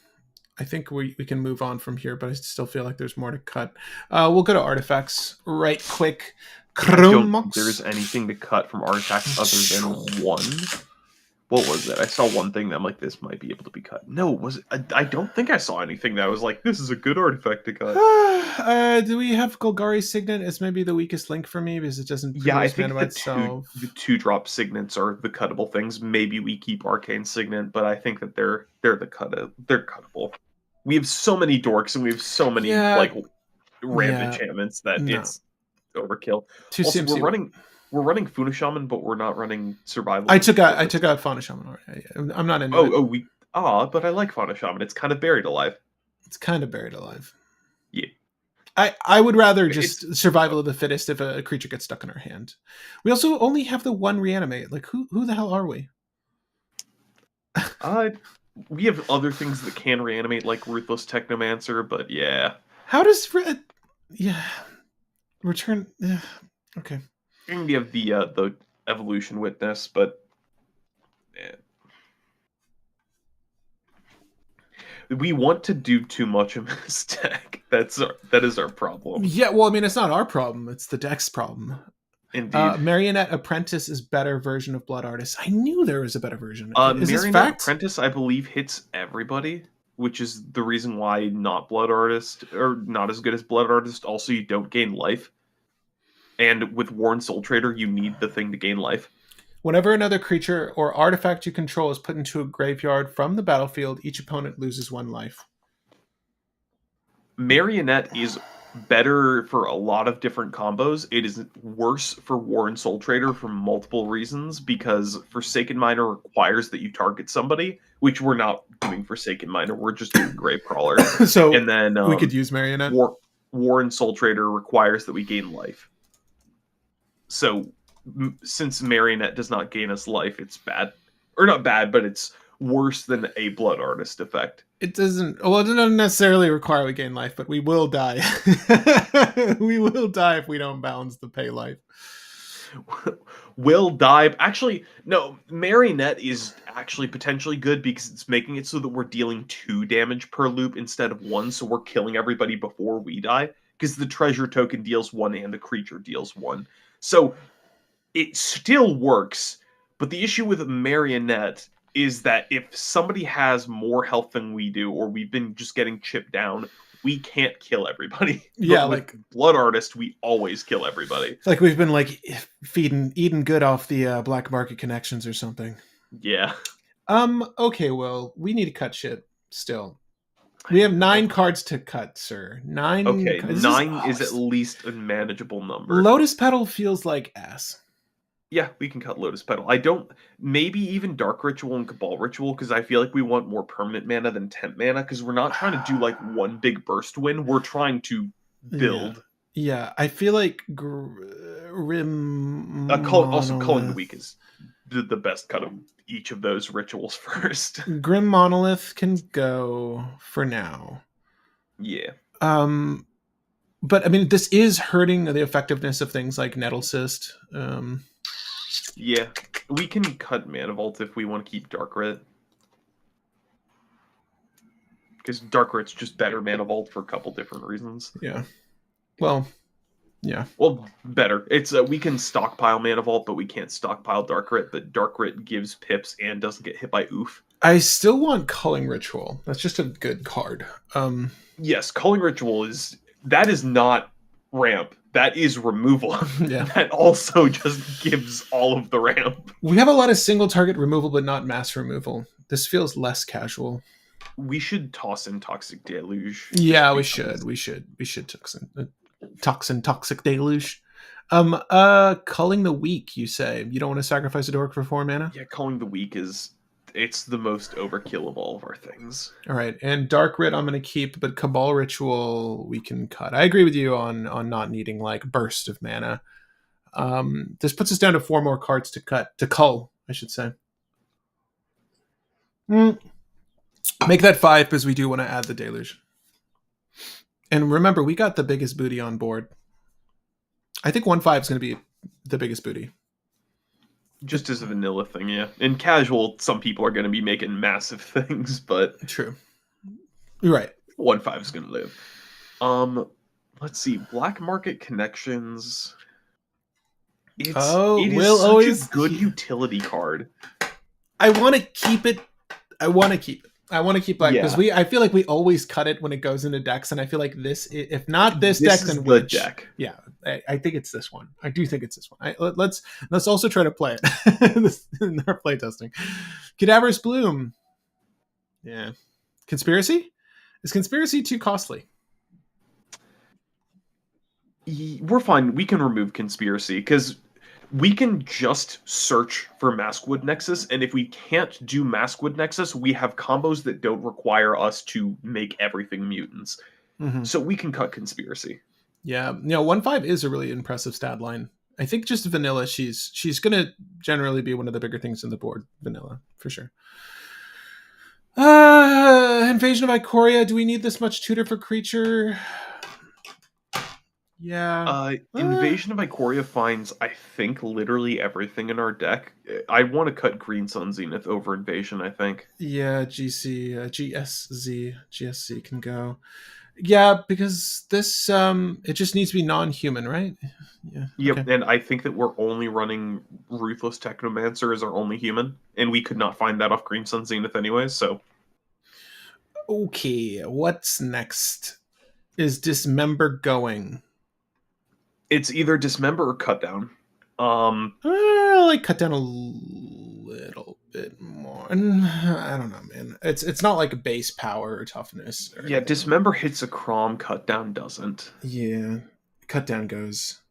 I think we can move on from here, but I still feel like there's more to cut. We'll go to artifacts right quick. I don't think there's anything to cut from artifacts other than one. What was it? I saw one thing that I'm like, this might be able to be cut. No, was it? I don't think I saw anything that I was like, this is a good artifact to cut. Do we have Golgari Signet as maybe the weakest link for me because it doesn't produce I think the 2-drop signets are the cuttable things. Maybe we keep Arcane Signet, but I think that they're cuttable. We have so many dorks and we have so many Yeah, like random yeah, enchantments that no. it's overkill. Two Also, CMC. we're running Funa Shaman, but we're not running Survival I of the took out I Fittest. took out Fauna Shaman already. I'm not into Oh, it. but I like Fauna Shaman. It's kind of buried alive. It's kind of buried alive. Yeah, I would rather it's just survival of the fittest if a creature gets stuck in our hand. We also only have the one reanimate. Like who the hell are we? uh, we have other things that can reanimate, like Ruthless Technomancer, but yeah, How does yeah return? Okay. and we have the Evolution Witness, but eh, we want to do too much in this deck. That is our problem. Yeah. Well, I mean, it's not our problem. It's the deck's problem. Indeed. Marionette Apprentice is better version of Blood Artist. I knew there was a better version. Is this Marionette fact? Apprentice, I believe, hits everybody, which is the reason why not Blood Artist, or not as good as Blood Artist. Also, you don't gain life. And with Warren Soul Trader, you need the thing to gain life. Whenever another creature or artifact you control is put into a graveyard from the battlefield, each opponent loses 1 life. Marionette is better for a lot of different combos. It is worse for Warren Soul Trader for multiple reasons, because Forsaken Miner requires that you target somebody, which we're not doing Forsaken Miner. We're just doing Gravecrawler. So And then we could use Marionette. Warren Soul Trader requires that we gain life. So since Marionette does not gain us life, it's bad. Or not bad, but it's worse than a Blood Artist effect. It doesn't. Well, it doesn't necessarily require we gain life, but we will die. We will die if we don't balance the pay life. Will die. Actually, no. Marionette is actually potentially good because it's making it so that we're dealing 2 damage per loop instead of 1, so we're killing everybody before we die. Because the treasure token deals 1 and the creature deals 1. So it still works, but the issue with Marionette is that if somebody has more health than we do, or we've been just getting chipped down, we can't kill everybody. Yeah, But with Blood Artist, we always kill everybody. like we've been like eating good off the black market connections or something. Yeah. Okay, well, we need to cut shit still. We have 9 cards to cut, sir. 9. Okay, This 9 is at least a manageable number. Lotus Petal feels like ass. Yeah, we can cut Lotus Petal. I don't... Maybe even Dark Ritual and Cabal Ritual, because I feel like we want more permanent mana than temp mana, because we're not trying to do, like, one big burst win. We're trying to build. Yeah, I feel like Grim... Also, Culling the Weak is the best cut of each of those rituals first. Grim Monolith can go for now. Yeah. But, I mean, this is hurting the effectiveness of things like Nettle Cyst. Yeah, we can cut Mana Vault if we want to keep Dark Rit. Because Dark Rit's just better Mana Vault for a couple different reasons. Yeah. Well, yeah. Well, better. It's we can stockpile Mana Vault, but we can't stockpile Dark Rit. But Dark Rit gives pips and doesn't get hit by oof. I still want Culling Ritual. That's just a good card. Yes, Culling Ritual is not ramp. That is removal. Yeah. That also just gives all of the ramp. We have a lot of single target removal, but not mass removal. This feels less casual. We should toss in Toxic Deluge. Yeah, we should. We should toxic deluge. Culling the Weak, you say. You don't want to sacrifice a dork for 4 mana? Yeah, Culling the Weak it's the most overkill of all of our things. All right, and Dark Rit I'm going to keep, but Cabal Ritual we can cut. I agree with you on not needing like burst of mana. This puts us down to 4 more cards to cut, to cull, I should say. Make that 5 because we do want to add the Deluge. And remember, we got the biggest booty on board. I think 1/5 is going to be the biggest booty. Just as a vanilla thing, yeah. In casual, some people are going to be making massive things, but... True. You're right. 1/5 is going to live. Let's see. Black Market Connections... It is such a good utility card. I want to keep it. I want to keep Black because I feel like we always cut it when it goes into decks, and I feel like this, if not this deck, then which deck? Yeah, I think it's this one. I do think it's this one. Let's also try to play it in our play testing. Cadaverous Bloom. Yeah. Conspiracy? Is conspiracy too costly? We're fine. We can remove conspiracy because we can just search for Maskwood Nexus, and if we can't do Maskwood Nexus, we have combos that don't require us to make everything mutants. Mm-hmm. So we can cut conspiracy. Yeah, 1/5 is a really impressive stat line. I think just vanilla, she's gonna generally be one of the bigger things in the board. Vanilla for sure. Invasion of Ikoria. Do we need this much tutor for creature? Yeah. Invasion of Ikoria finds, I think, literally everything in our deck. I want to cut Green Sun Zenith over Invasion, I think. Yeah, GSC can go. Yeah, because this it just needs to be non-human, right? Yeah. Yep, Okay. and I think that we're only running Ruthless Technomancer as our only human, and we could not find that off Green Sun Zenith anyways, so. Okay, what's next? Is Dismember going? It's either Dismember or Cut Down. Like cut down a little bit more. I don't know, man. It's not like base power or toughness. Or Yeah, anything. Dismember hits a Crom, Cut Down doesn't. Yeah, cut down goes.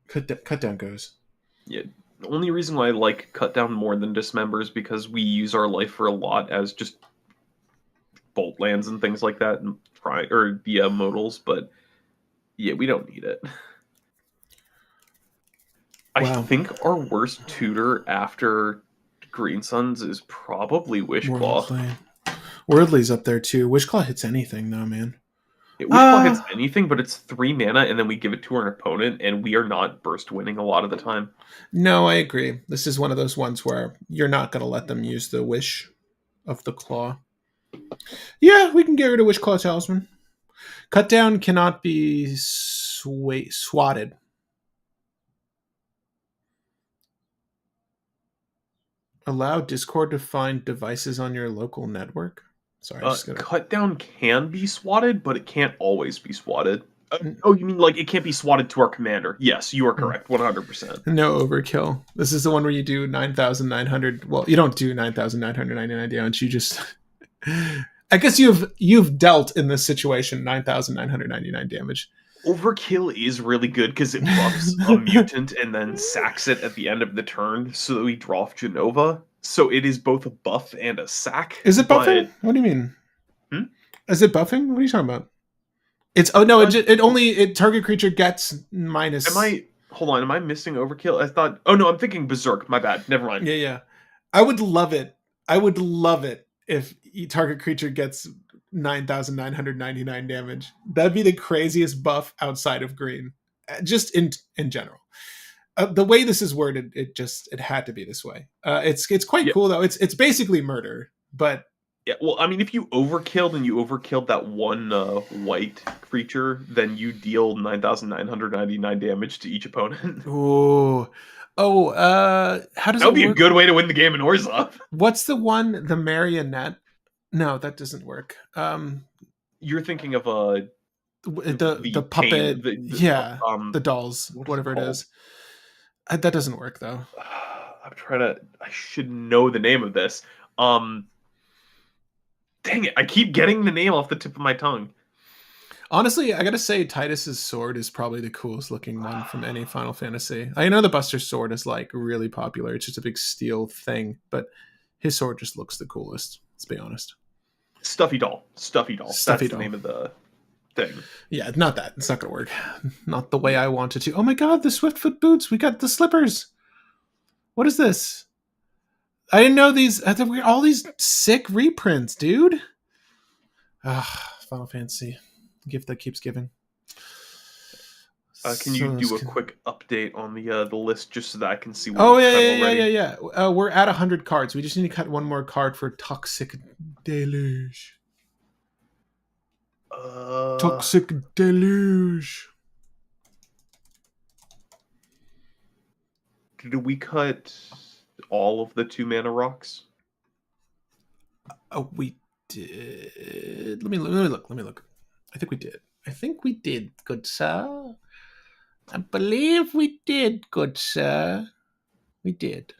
Cut down goes. Yeah, the only reason why I like Cut Down more than Dismember is because we use our life for a lot as just bolt lands and things like that, and or the modals, but yeah, we don't need it. I Wow. think our worst tutor after Green Suns is probably Wishclaw. Worldly's up there too. Wishclaw hits anything though, man. Yeah, Wishclaw hits anything, but it's 3 mana, and then we give it to our opponent, and we are not burst winning a lot of the time. No, I agree. This is one of those ones where you're not going to let them use the wish of the claw. Yeah, we can get rid of Wishclaw Talisman. Cut down cannot be swatted. Allow Discord to find devices on your local network. Sorry, Cut down can be swatted, but it can't always be swatted. Oh, you mean like it can't be swatted to our commander? Yes, you are correct, 100%. No overkill. This is the one where you do 9,900. Well, you don't do 9,999 damage. You just, I guess you've dealt in this situation 9,999 damage. Overkill is really good because it buffs a mutant and then sacks it at the end of the turn, so that we draw off Jenova. So it is both a buff and a sack. Is it buffing? What do you mean? Is it buffing? What are you talking about? It's it target creature gets minus. Hold on? Am I missing Overkill? I thought. Oh no, I'm thinking Berserk. My bad. Never mind. Yeah. I would love it. If target creature gets 9,999 damage. That'd be the craziest buff outside of green, just in general. The way this is worded, it had to be this way. It's quite cool though. It's basically murder, but yeah. Well, I mean, if you overkilled and you overkilled that one white creature, then you deal 9,999 damage to each opponent. Ooh. Oh, how does that would be a good way to win the game in Orzhov? What's the one? The marionette? No, that doesn't work. You're thinking of the puppet, the dolls, whatever it is. That doesn't work though. I'm trying to. I should know the name of this. Dang it! I keep getting the name off the tip of my tongue. Honestly, I gotta say, Titus's sword is probably the coolest looking one from any Final Fantasy. I know the Buster sword is like really popular; it's just a big steel thing, but his sword just looks the coolest. Let's be honest. Stuffy doll. That's the name of the thing. Yeah, not that. It's not gonna work. Not the way I wanted to. Oh my god, the Swiftfoot boots! We got the slippers. What is this? I didn't know these. I thought we got all these sick reprints, dude. Final Fantasy, gift that keeps giving. Can you do a quick update on the list just so that I can see what? Oh yeah. We're at 100 cards. We just need to cut one more card for Toxic Deluge. Toxic Deluge. Did we cut all of the 2-mana rocks? Oh, we did. Let me look. I think we did, good sir. I believe we did, good sir. We did.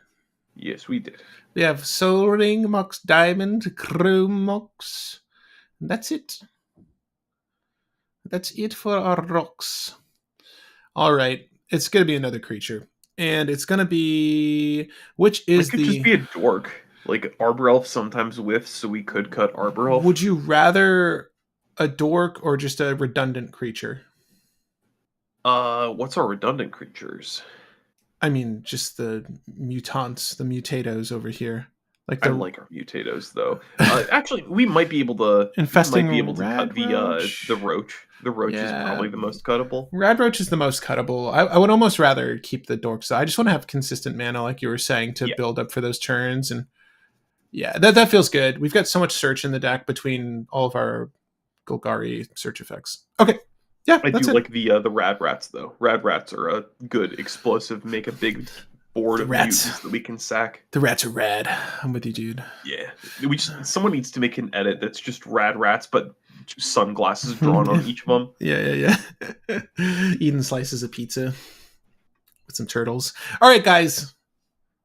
Yes, we did. We have Soul Ring, Mox Diamond, Chrome Mox. And that's it. that's it for our rocks. All right, it's gonna be another creature, and it's gonna be which It is could just the. be a dork. Like Arbor Elf sometimes whiffs, so we could cut Arbor Would Elf. you rather a dork or just a redundant creature? What's our redundant creatures? I mean, just the mutants, the mutatos over here, like I the like our mutatos though. Actually, we might be able to. We might be able infesting to cut the radroach. roach. The roach is Yeah, probably the most cuttable. radroach is the most cuttable. I would almost rather keep the dork. So I just want to have consistent mana, like you were saying, to Yeah, build up for those turns. And yeah, that feels good. We've got so much search in the deck between all of our Golgari search effects. Okay, yeah, I that's do it. like the rad rats though. Rad rats are a good explosive. Make a big board The of rats. mutants that we can sack. The rats are rad. I'm with you, dude. Yeah, someone needs to make an edit that's just rad rats, but sunglasses drawn on each of them. Yeah. Eating slices of pizza with some turtles. All right, guys.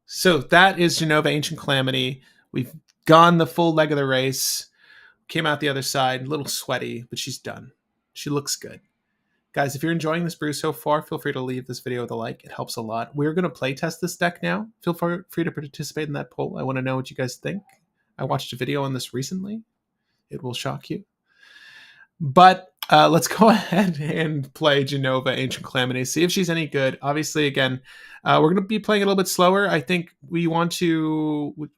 So that is Jenova Ancient Calamity. We've gone the full leg of the race. Came out the other side, a little sweaty, but she's done. She looks good. Guys, if you're enjoying this brew so far, feel free to leave this video with a like. It helps a lot. We're going to play test this deck now. Feel free to participate in that poll. I want to know what you guys think. I watched a video on this recently. It will shock you. But let's go ahead and play Jenova Ancient Calamity, see if she's any good. Obviously, again, we're going to be playing a little bit slower. I think what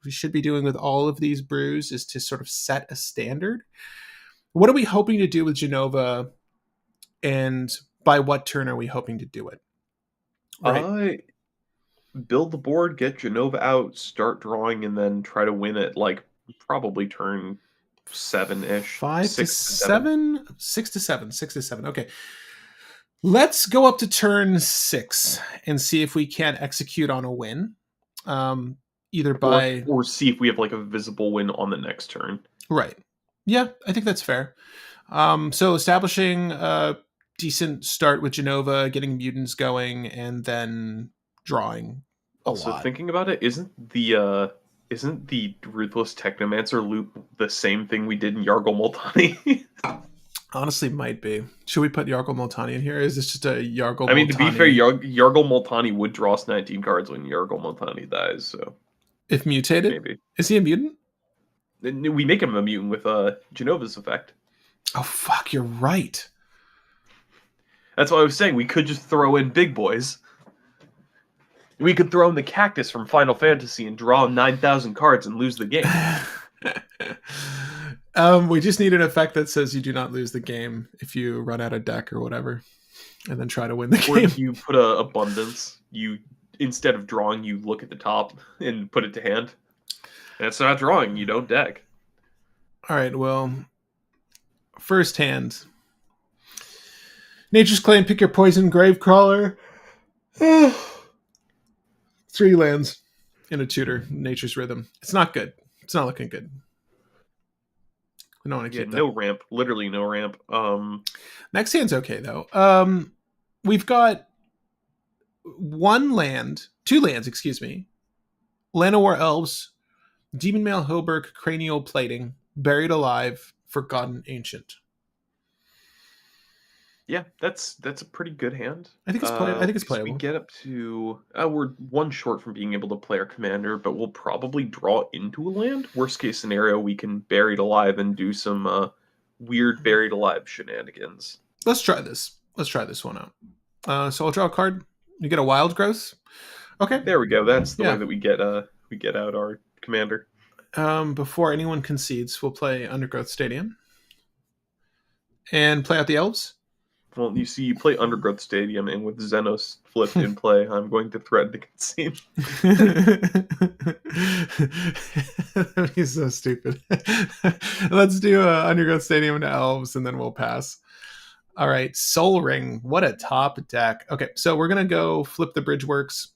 we should be doing with all of these brews is to sort of set a standard. What are we hoping to do with Jenova, and by what turn are we hoping to do it? Right? Build the board, get Jenova out, start drawing, and then try to win it. Like probably turn 7-ish, 5 to 6 to 7. 7? 6 to 7. 6 to 7. Okay. Let's go up to turn 6 and see if we can execute on a win. Either by Or see if we have like a visible win on the next turn. right. Yeah, I think that's fair. So establishing a decent start with Jenova, getting mutants going, and then drawing a Also, lot. thinking about it, isn't the Ruthless Technomancer loop the same thing we did in Yargle Multani? Honestly, might be. Should we put Yargle Multani in here? Is this just a Yargle I mean, to be fair, Multani Yargle Multani would draw us 19 cards when Yargle Multani dies, so if mutated? maybe. Is he a mutant? We make him a mutant with Genova's effect. Oh, fuck, you're right. That's what I was saying. We could just throw in big boys. We could throw in the cactus from Final Fantasy and draw 9,000 cards and lose the game. We just need an effect that says you do not lose the game if you run out of deck or whatever, and then try to win the Or game. if you put a abundance, you instead of drawing, you look at the top and put it to hand. That's not drawing. You don't deck. All right. Well, first hand. Nature's Claim. Pick your poison. Gravecrawler. 3 lands in a tutor. Nature's Rhythm. It's not good. It's not looking good. We don't want to Yeah, keep no that. ramp. Literally no ramp. Next hand's okay though. We've got 2 lands, excuse me. Llanowar Elves, Demon Male Hoberk, Cranial Plating, Buried Alive, Forgotten Ancient. Yeah, that's a pretty good hand. I think it's Because we playable. get up to we're 1 short from being able to play our commander, but we'll probably draw into a land. Worst case scenario, we can Buried Alive and do some weird Buried Alive shenanigans. Let's try this. Let's try this one out. So I'll draw a card. You get a Wild Growth. Okay. There we go. That's the Yeah. way that we get out our commander. Before anyone concedes, we'll play Undergrowth Stadium and play out the Elves. Well, you see, you play Undergrowth Stadium, and with Xenos flipped in play, I'm going to threaten to concede. He's so stupid. Let's do Undergrowth Stadium to Elves, and then we'll pass. All right, Soul Ring. What a top deck. Okay, so we're gonna go flip the Bridgeworks.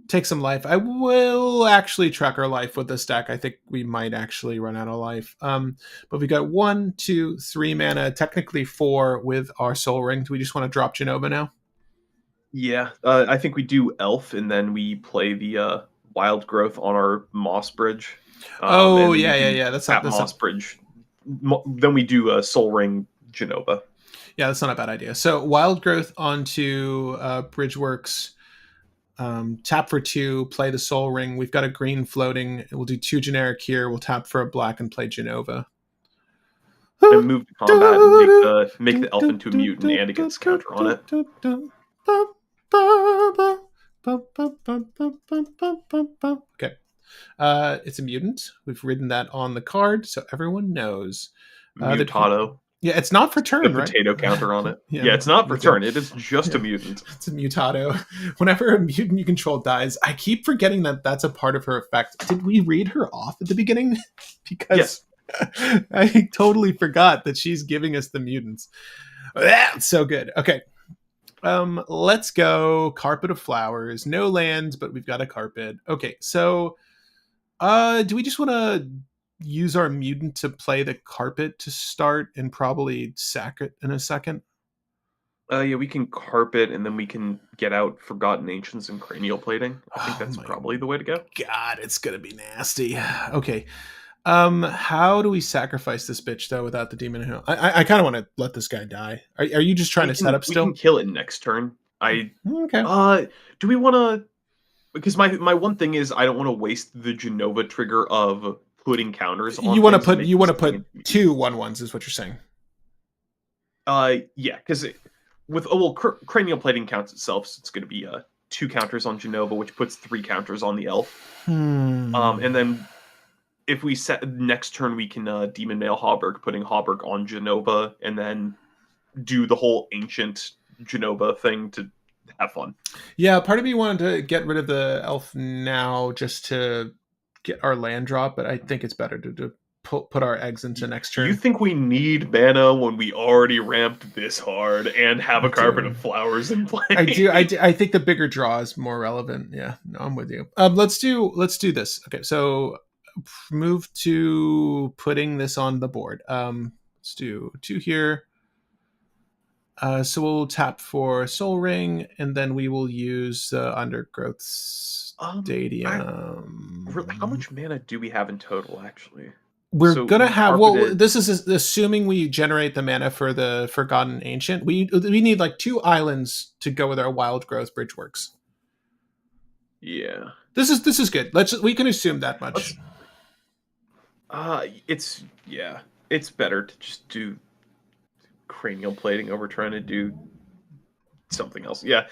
Take some life. I will actually track our life with this deck. I think we might actually run out of life. But we got 1, 2, 3 mana, technically 4 with our Soul Ring. Do we just want to drop Jenova now? Yeah, I think we do Elf, and then we play the Wild Growth on our Moss Bridge. Oh, and yeah. That's That's Moss not Bridge then we do Soul Ring Jenova. Yeah, that's not a bad idea. So Wild Growth onto Bridgeworks. Tap for 2, play the Soul Ring. We've got a green floating. We'll do 2 generic here. We'll tap for a black and play Jenova. And move to combat and make the elf into a mutant, and it gets counter on it. Okay. It's a mutant. We've written that on the card, so everyone knows. Mutado. Yeah, it's not for turn, the right? potato counter on it. Yeah, it's not for turn. It is just a mutant. It's a mutado. Whenever a mutant you control dies, I keep forgetting that that's a part of her effect. Did we read her off at the beginning? Because I totally forgot that she's giving us the mutants. That's so good. Okay. Let's go. Carpet of Flowers. No lands, but we've got a carpet. Okay, so do we just want to use our mutant to play the carpet to start and probably sack it in a second? Yeah, we can carpet and then we can get out Forgotten Ancients and Cranial Plating. I think that's probably the way to go. God, it's gonna be nasty. Okay. How do we sacrifice this bitch though without the demon hill? I kind of want to let this guy die. Are you just trying to set up still? We can kill it next turn. Okay. Do we want to? Because my one thing is I don't want to waste the Jenova trigger of putting counters on. You want to put 2 1/1s is what you're saying. Yeah, because with Cranial Plating counts itself, so it's going to be 2 counters on Jenova, which puts 3 counters on the elf. And then if we set next turn, we can Demon Mail Hauberg, putting Hauberg on Jenova, and then do the whole ancient Jenova thing to have fun. Yeah, part of me wanted to get rid of the elf now just to get our land drop, but I think it's better to put our eggs into next turn. You think we need mana when we already ramped this hard and have a Carpet of Flowers in play? I do. I think the bigger draw is more relevant. Yeah, no, I'm with you. Let's do this. Okay, so move to putting this on the board. Let's do 2 here. So we'll tap for Soul Ring, and then we will use Undergrowth Stadium. How much mana do we have in total, actually? We're gonna have. Well, this is assuming we generate the mana for the Forgotten Ancient. We need like 2 islands to go with our Wild Growth Bridgeworks. Yeah, this is good. We can assume that much. It's better to just do Cranial Plating over trying to do something else. Yeah.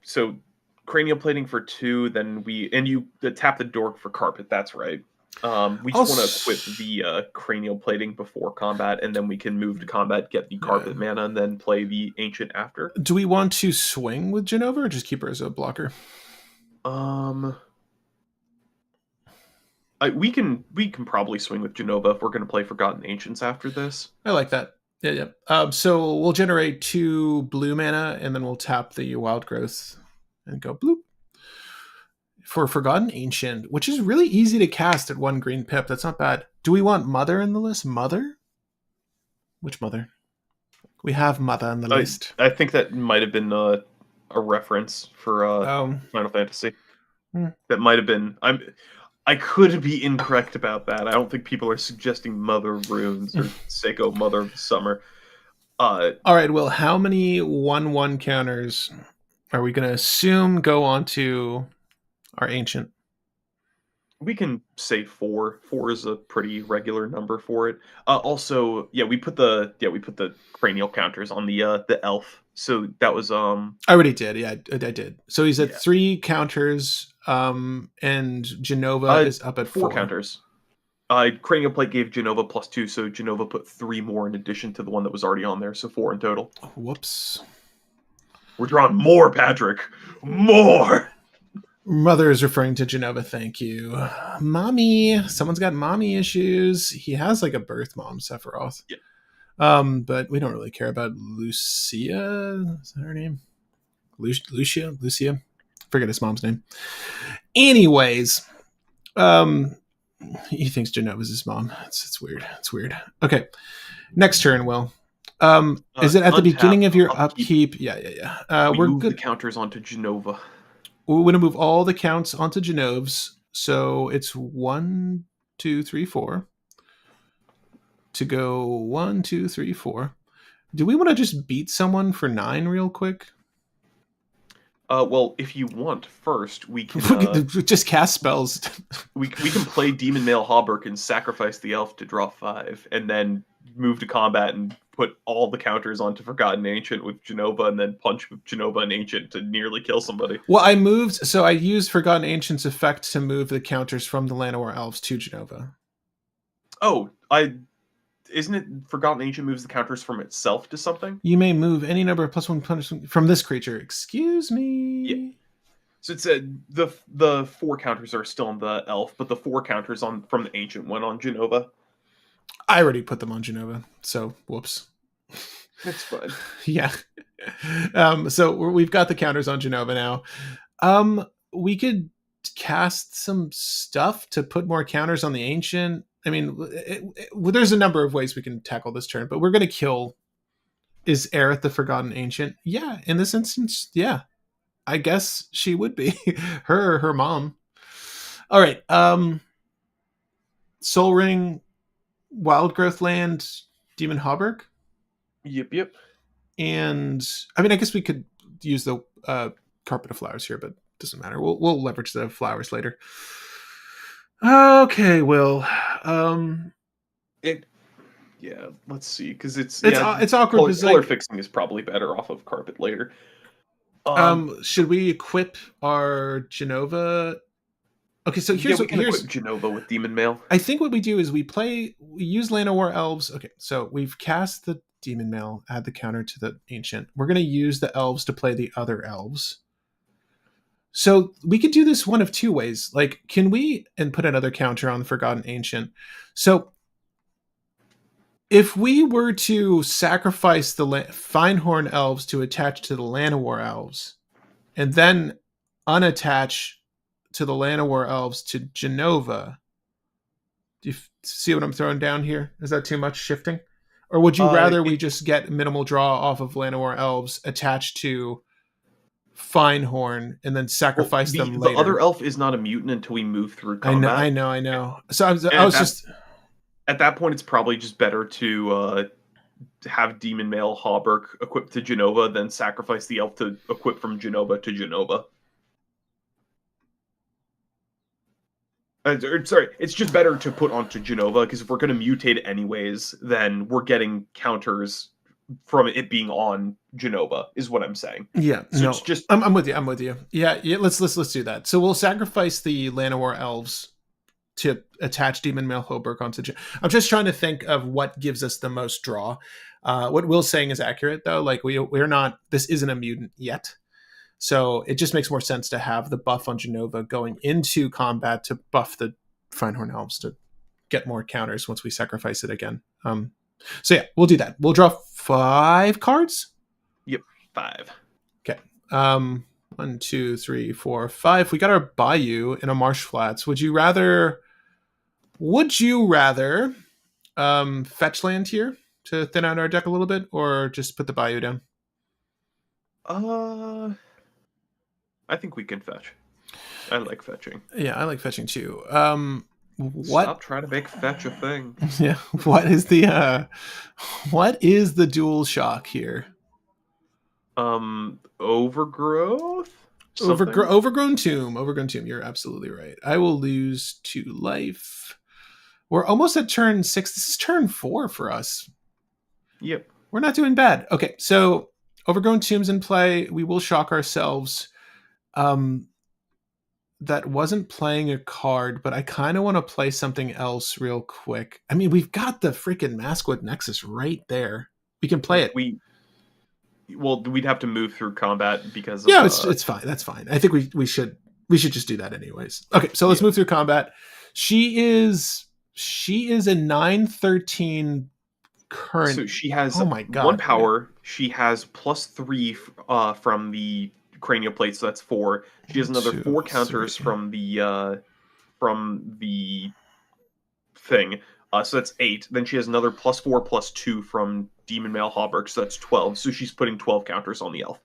So Cranial Plating for 2, then you tap the Dork for Carpet. That's right. We just want to equip the Cranial Plating before combat, and then we can move to combat, get the Carpet mana, and then play the Ancient after. Do we want to swing with Jenova or just keep her as a blocker? We can probably swing with Jenova if we're going to play Forgotten Ancients after this. I like that. Yeah. So we'll generate 2 blue mana, and then we'll tap the Wild Growth and go bloop. For Forgotten Ancient, which is really easy to cast at 1 green pip. That's not bad. Do we want Mother in the list? Mother? Which Mother? We have Mother in the list. I think that might have been a reference for Final Fantasy. That might have been... I could be incorrect about that. I don't think people are suggesting Mother of Runes or Seiko Mother of the Summer. All right, well, how many 1/1 counters are we going to assume go onto our Ancient? We can say 4. 4 is a pretty regular number for it. Also, we put the cranial counters on the elf. So that was I already did. Yeah, I did. So he's at 3 counters. And Jenova is up at 4 counters. Cranial Plate gave Jenova +2, so Jenova put 3 more in addition to the one that was already on there, so 4 in total. Whoops. We're drawing more, Patrick. More. Mother is referring to Jenova. Thank you, mommy. Someone's got mommy issues. He has like a birth mom, Sephiroth. Yeah. But we don't really care about Lucia. Is that her name? Lucia. Forget his mom's name. Anyways, he thinks Jenova's his mom. It's weird. It's weird. Okay, next turn, Will. Is it at the beginning of your upkeep? Yeah. We're move good. The counters onto Jenova. We're going to move all the counts onto Genoves. So it's 1, 2, 3, 4. To go 1, 2, 3, 4. Do we want to just beat someone for 9 real quick? Well, if you want, first we can just cast spells. we can play Demon Male Hauberk and sacrifice the elf to draw 5, and then move to combat and put all the counters onto Forgotten Ancient with Jenova, and then punch with Jenova and Ancient to nearly kill somebody. Well, I used Forgotten Ancient's effect to move the counters from the Llanowar Elves to Jenova. Oh, isn't it Forgotten Ancient moves the counters from itself to something? You may move any number of +1 punishment from this creature. Excuse me. Yeah. So it's the 4 counters are still on the elf, but the 4 counters from the Ancient went on Jenova. I already put them on Jenova, so whoops. It's fine. Yeah. So we've got the counters on Jenova now. We could cast some stuff to put more counters on the Ancient. I mean, there's a number of ways we can tackle this turn, but we're going to kill. Is Aerith the Forgotten Ancient? Yeah, in this instance, yeah. I guess she would be. her mom. All right. Soul Ring, Wild Growth Land, Demon Hauberk. Yep. And I mean, I guess we could use the Carpet of Flowers here, but it doesn't matter. We'll leverage the flowers later. Okay, Will. Yeah, let's see, because it's awkward. Color fixing is probably better off of Carpet later. Should we equip our Jenova? Okay, so here's equip Jenova with Demon Male. I think what we do is we use Llanowar Elves. Okay, so we've cast the Demon Male, add the counter to the Ancient. We're going to use the elves to play the other elves. So we could do this one of 2 ways. Like, can we and put another counter on the Forgotten Ancient? So if we were to sacrifice the Finehorn Elves to attach to the Llanowar Elves, and then unattach to the Llanowar Elves to Jenova, do you see what I'm throwing down here? Is that too much shifting? Or would you rather we just get minimal draw off of Llanowar Elves attached to Finehorn and then sacrifice them later? The other elf is not a mutant until we move through combat. I know. So I was just... At that point, it's probably just better to have Demon Male Hauberk equipped to Jenova, then sacrifice the elf to equip from Jenova to Jenova. Sorry, it's just better to put onto Jenova, because if we're going to mutate anyways, then we're getting counters from it being on Jenova, is what I'm saying. Yeah, so no, it's just... I'm with you. Yeah, let's do that. So we'll sacrifice the Llanowar Elves to attach Demon Male Hauberk onto. I'm just trying to think of what gives us the most draw. What Will's saying is accurate, though. Like we're not. This isn't a mutant yet, so it just makes more sense to have the buff on Jenova going into combat to buff the Finehorn Elves to get more counters once we sacrifice it again. So yeah, we'll do that. We'll draw 5 cards. Yep, 5. Okay. 1, 2, 3, 4, 5. We got our Bayou in a Marsh Flats. Would you rather fetch land here to thin out our deck a little bit, or just put the Bayou down? I think we can fetch. I like fetching. Yeah, I like fetching too. Stop trying to make fetch a thing. Yeah. What is the dual shock here? Overgrowth? Overgrown tomb. You're absolutely right. I will lose 2 life. We're almost at turn 6. This is turn 4 for us. Yep. We're not doing bad. Okay, so Overgrown Tomb's in play. We will shock ourselves. That wasn't playing a card, but I kind of want to play something else real quick. I mean, we've got the freaking Maskwood Nexus right there. We can play it. We'd have to move through combat because of, it's fine. That's fine. I think we should just do that anyways. Okay, so let's move through combat. She is a 9/13 current. So she has 1 power. Yeah. She has +3 from the cranial plate, so that's 4. She has another 4 counters from the thing. So that's 8. Then she has another +4/+2 from Demon Male Hauberk, so that's 12. So she's putting 12 counters on the elf.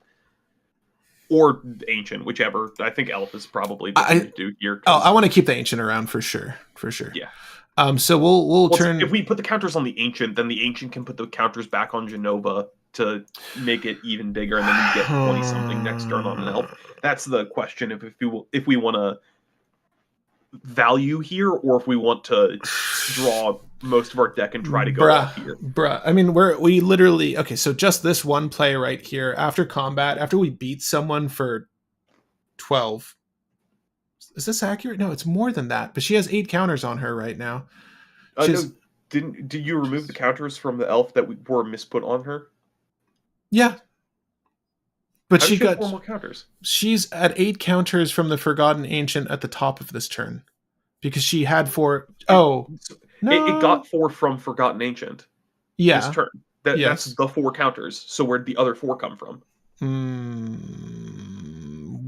Or Ancient, whichever. I think elf is probably the thing to do here. I want to keep the Ancient around for sure. Yeah. So we'll Well, turn. if we put the counters on the Ancient, then the Ancient can put the counters back on Jenova to make it even bigger, and then we get 20-something next turn on an Elf. That's the question, if we want to value here, or if we want to draw most of our deck and try to go off here. Bruh. I mean, we literally okay. So just this one play right here after combat, after we beat someone for 12. Is this accurate? No, it's more than that. But she has 8 counters on her right now. No, did you remove the counters from the Elf that were misput on her? Yeah. But she got 4 more counters. She's at 8 counters from the Forgotten Ancient at the top of this turn. Because she had 4. Oh. No. It got 4 from Forgotten Ancient. Yeah. This turn. That's the 4 counters. So where'd the other 4 come from?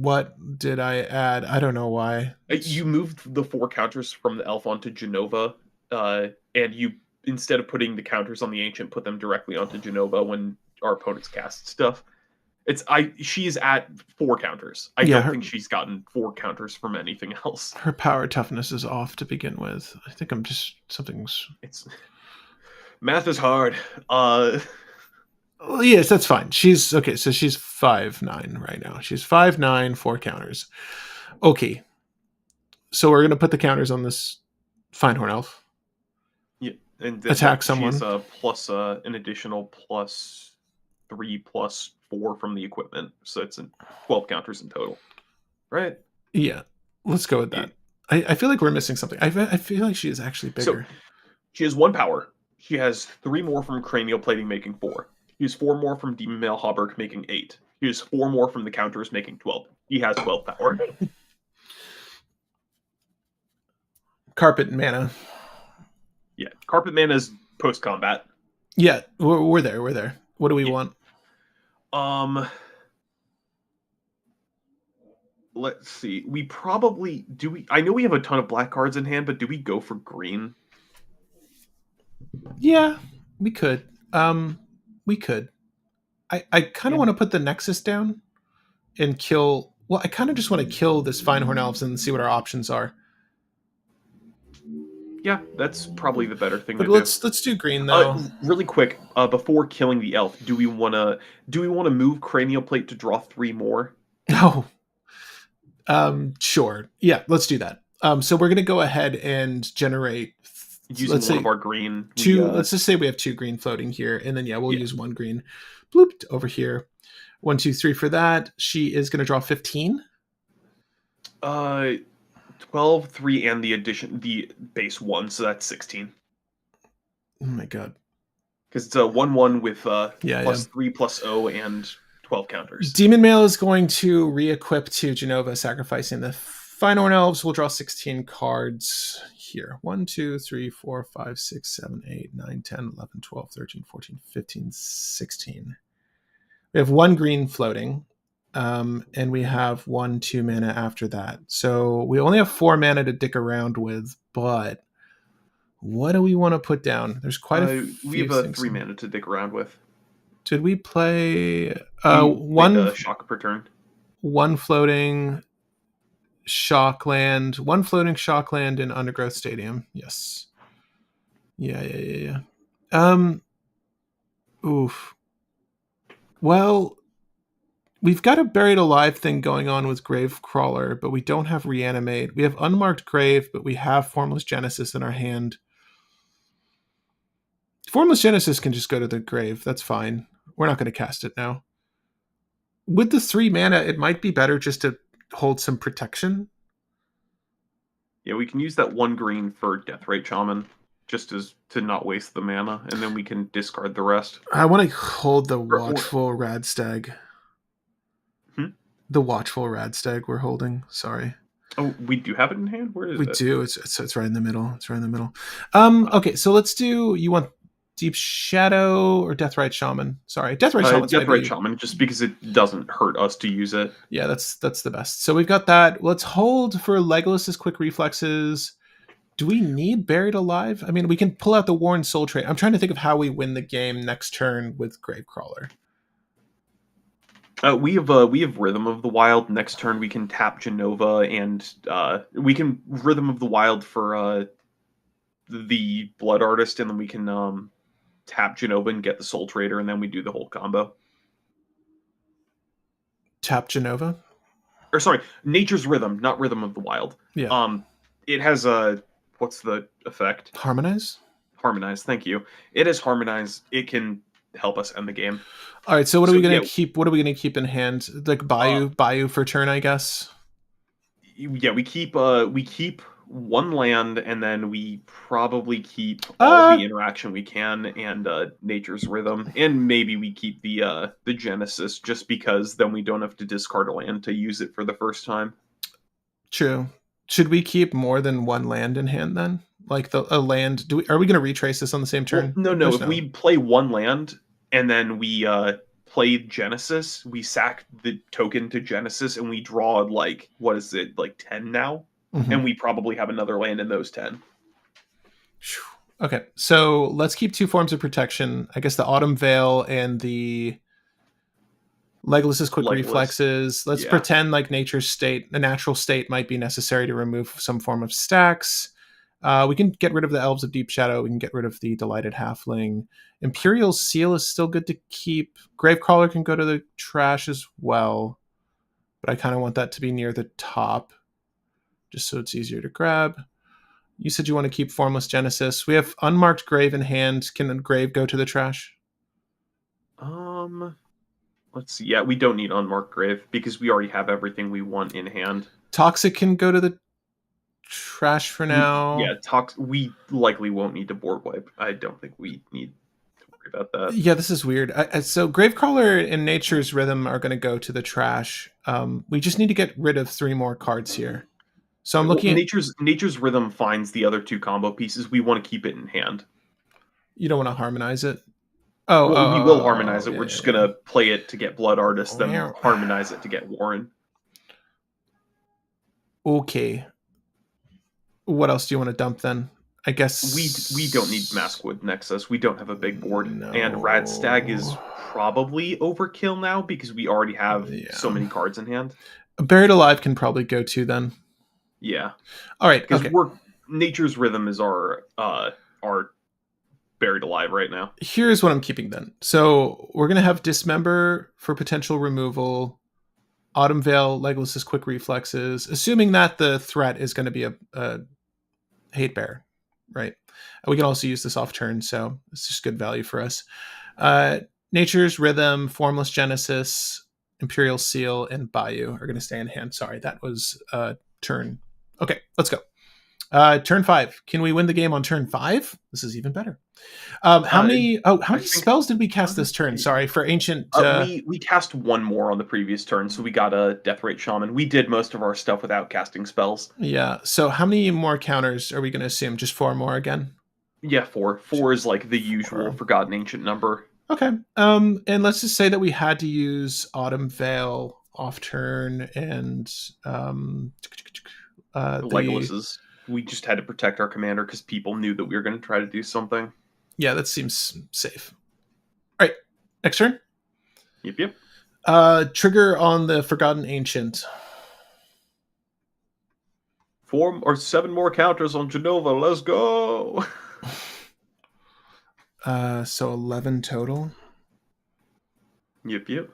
What did I add? I don't know why. You moved the 4 counters from the Elf onto Jenova, and you, instead of putting the counters on the Ancient, put them directly onto Jenova when our opponents cast stuff. She's at 4 counters. I don't think she's gotten 4 counters from anything else. Her power toughness is off to begin with. I think math is hard. Well, yes, that's fine. She's okay. So she's 5'9" right now. She's 5'9", 4 counters. Okay. So we're gonna put the counters on this Finehorn Elf. Yeah, and attack someone. She's plus an additional +3/+4 from the equipment, so it's 12 counters in total, right? Yeah, let's go with that. Yeah. I feel like we're missing something. I feel like she is actually bigger. So she has 1 power. She has 3 more from Cranial Plating, making 4. He has 4 more from Demon Mail Hauberk, making 8. He has 4 more from the counters, making 12. He has 12 power. Carpet mana. Yeah, Carpet mana is post-combat. Yeah, we're there. We're there. What do we want? Let's see. We probably I know we have a ton of black cards in hand, but do we go for green? Yeah, we could. We could. I kind of want to put the Nexus down and kill. Well, I kind of just want to kill this Finehorn Elves and see what our options are. Yeah, that's probably the better thing. But let's do green though. Really quick, before killing the elf, do we want to move Cranial Plate to draw 3 more? No. Sure. Yeah, let's do that. So we're gonna go ahead and generate. Using one of our green. Let's just say we have 2 green floating here, and then we'll use 1 green. Blooped over here. 1, 2, 3 for that. She is gonna draw 15. 12, 3, and the base 1, so that's 16. Oh my god. Because it's a 1/1 with +3/+0 and 12 counters. Demon Mail is going to re-equip to Jenova, sacrificing the Finehorn Elves. We'll draw 16 cards here. 1, 2, 3, 4, 5, 6, 7, 8, 9, 10, 11, 12, 13, 14, 15, 16. We have 1 green floating. And we have 1 2 mana after that. So we only have 4 mana to dick around with, but what do we want to put down? There's quite a few. We have a 3 mana to dick around with. Did we play one shock per turn? 1 floating shockland, 1 floating shockland in Undergrowth Stadium. Yes. Yeah. Oof. Well, we've got a Buried Alive thing going on with Gravecrawler, but we don't have Reanimate. We have Unmarked Grave, but we have Formless Genesis in our hand. Formless Genesis can just go to the grave. That's fine. We're not going to cast it now. With the 3 mana, it might be better just to hold some protection. Yeah, we can use that 1 green for Deathrite Shaman, just to not waste the mana, and then we can discard the rest. I want to hold the Watchful Radstag. The Watchful Radstag we're holding. Sorry. Oh, we do have it in hand? Where is it? We do. It's right in the middle. It's right in the middle. Okay, so let's do. You want Deep Shadow or Deathrite Shaman? Sorry, Deathrite Shaman. Deathrite Shaman, just because it doesn't hurt us to use it. Yeah, that's the best. So we've got that. Let's hold for Legolas's Quick Reflexes. Do we need Buried Alive? I mean, we can pull out the Worn Soul Trait. I'm trying to think of how we win the game next turn with Gravecrawler. We have Rhythm of the Wild. Next turn we can tap Jenova, and we can Rhythm of the Wild for the Blood Artist, and then we can tap Jenova and get the Soul Trader, and then we do the whole combo. Tap Jenova. Or sorry, Nature's Rhythm, not Rhythm of the Wild. Yeah. It has a what's the effect? Harmonize. Harmonize. Thank you. It is Harmonize. It can help us end the game. All right. So what are we gonna keep? What are we gonna keep in hand? Like Bayou for turn, I guess. Yeah, we keep one land, and then we probably keep all the interaction we can, and Nature's Rhythm, and maybe we keep the Genesis, just because then we don't have to discard a land to use it for the first time. True. Should we keep more than one land in hand then? Like a land? Are we going to retrace this on the same turn? Well, no. If we play one land and then we play Genesis, we sack the token to Genesis, and we draw like 10 now, and we probably have another land in those 10. Okay, so let's keep 2 forms of protection. I guess the Autumn Veil and the Legolas's quick reflexes. Let's pretend like nature's state, the natural state, might be necessary to remove some form of stacks. We can get rid of the Elves of Deep Shadow. We can get rid of the Delighted Halfling. Imperial Seal is still good to keep. Gravecrawler can go to the trash as well, but I kind of want that to be near the top, just so it's easier to grab. You said you want to keep Formless Genesis. We have Unmarked Grave in hand. Can the Grave go to the trash? Let's see. Yeah, we don't need Unmarked Grave because we already have everything we want in hand. Toxic can go to the trash for now. We likely won't need to board wipe. I don't think we need to worry about that. Yeah, this is weird. So Gravecrawler and Nature's Rhythm are going to go to the trash. We just need to get rid of 3 more cards here. So I'm looking at Nature's Rhythm finds the other 2 combo pieces. We want to keep it in hand. You don't want to harmonize it? We will harmonize it. We're just going to play it to get Blood Artist, then harmonize it to get Warren. Okay. What else do you want to dump then? I guess we don't need Maskwood Nexus. We don't have a big board. No. And Radstag is probably overkill now because we already have so many cards in hand. Buried Alive can probably go too then. Yeah. All right. Because Nature's Rhythm is our Buried Alive right now. Here's what I'm keeping then. So we're going to have Dismember for potential removal. Autumn Veil, Legolas's quick reflexes, assuming that the threat is going to be a Hate Bear, right? We can also use this off turn, so it's just good value for us. Nature's Rhythm, Formless Genesis, Imperial Seal, and Bayou are going to stay in hand. Sorry, that was turn. Okay, let's go. Turn 5. Can we win the game on turn 5? This is even better. How many spells did we cast this turn? Sorry, for Ancient. We cast 1 more on the previous turn, so we got a Deathrite Shaman. We did most of our stuff without casting spells. Yeah. So how many more counters are we going to assume? Just 4 more again? Yeah, 4. 4 is like the usual Forgotten Ancient number. Okay. And let's just say that we had to use Autumn Veil off turn and Legolas's. We just had to protect our commander because people knew that we were going to try to do something. Yeah, that seems safe. All right, next turn. Yep. Trigger on the Forgotten Ancient. 4 or 7 more counters on Jenova. Let's go. So 11 total. Yep.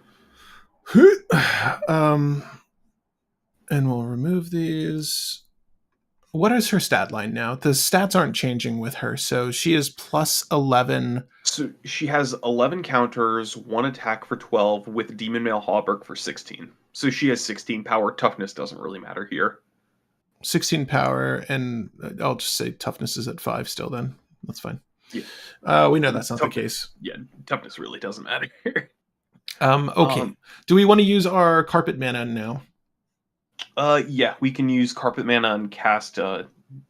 And we'll remove these. What is her stat line now? The stats aren't changing with her, so she is plus 11. So she has 11 counters, 1 attack for 12, with Demon Male Hawberk for 16. So she has 16 power. Toughness doesn't really matter here. 16 power, and I'll just say toughness is at 5 still then. That's fine. Yeah. We know that's not the case. Yeah, toughness really doesn't matter here. Okay. Do we want to use our Carpet Mana now? Yeah, we can use Carpet Mana and cast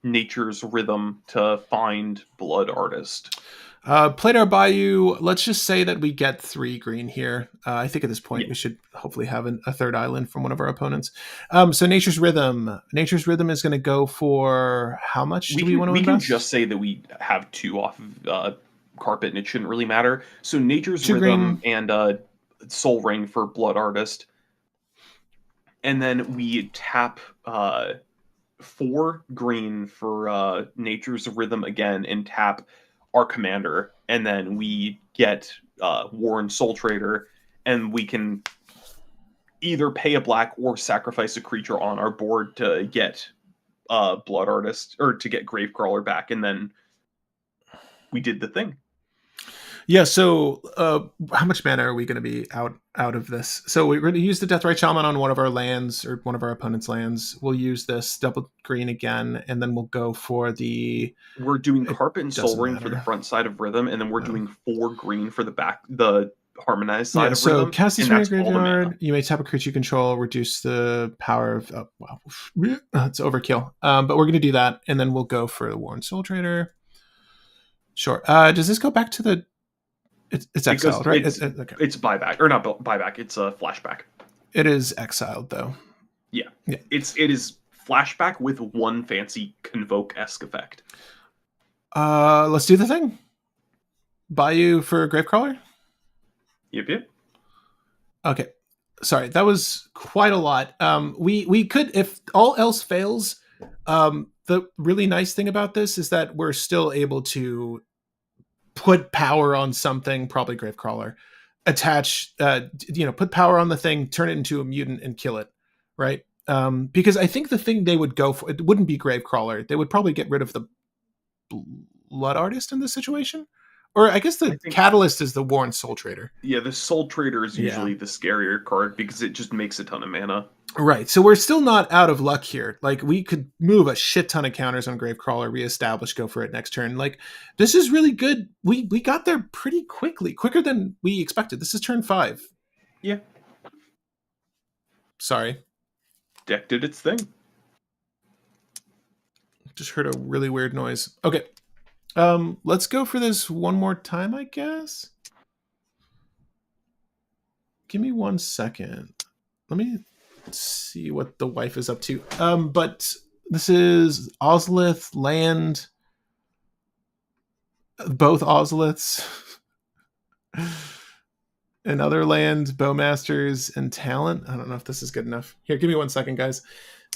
Nature's Rhythm to find Blood Artist. Played our Bayou. Let's just say that we get 3 green here. I think at this point we should hopefully have a third island from one of our opponents. So Nature's Rhythm. Nature's Rhythm is going to go for how much do we want to invest? We can just say that we have 2 off of Carpet, and it shouldn't really matter. So Nature's Rhythm green. And Soul Ring for Blood Artist. And then we tap 4 green for Nature's Rhythm again and tap our commander, and then we get Warren Soul Trader, and we can either pay a black or sacrifice a creature on our board to get Blood Artist or to get Gravecrawler back, and then we did the thing. Yeah, so how much mana are we going to be out of this? So we're going to use the Deathrite Shaman on one of our lands, or one of our opponent's lands. We'll use this double green again, and then we'll go for the... We're doing Carpet and Soul doesn't Ring for the matter. front side of Rhythm, and then we're No. doing 4 green for the Harmonized side Yeah, of so Rhythm, cast this and from your that's all the mana. graveyard. You may tap a creature you control, reduce the power of... Oh, wow. It's overkill. But we're going to do that, and then we'll go for the Warren Soul Trader. Sure. Does this go back to the... It's exiled, right? Okay. It's buyback, or not buyback. It's a flashback. It is exiled, though. Yeah. It is flashback with 1 fancy Convoke-esque effect. Let's do the thing. Buy you for Gravecrawler? Yep. Okay. Sorry, that was quite a lot. We could, if all else fails, the really nice thing about this is that we're still able to put power on something, probably Gravecrawler, attach, put power on the thing, turn it into a mutant, and kill it, right? Because I think the thing they would go for, it wouldn't be Gravecrawler. They would probably get rid of the Blood Artist in this situation. Or I guess the catalyst is the Warren Soul Trader. Yeah, the Soul Trader is usually the scarier card because it just makes a ton of mana. Right, so we're still not out of luck here. Like, we could move a shit ton of counters on Gravecrawler, reestablish, go for it next turn. Like, this is really good. We got there pretty quickly, quicker than we expected. This is turn 5. Yeah. Sorry. Deck did its thing. Just heard a really weird noise. Okay. Let's go for this one more time, I guess. Give me 1 second. Let me see what the wife is up to. But this is Ozolith, land, both Ozoliths, another land, Bowmasters, and talent. I don't know if this is good enough. Here, give me 1 second, guys.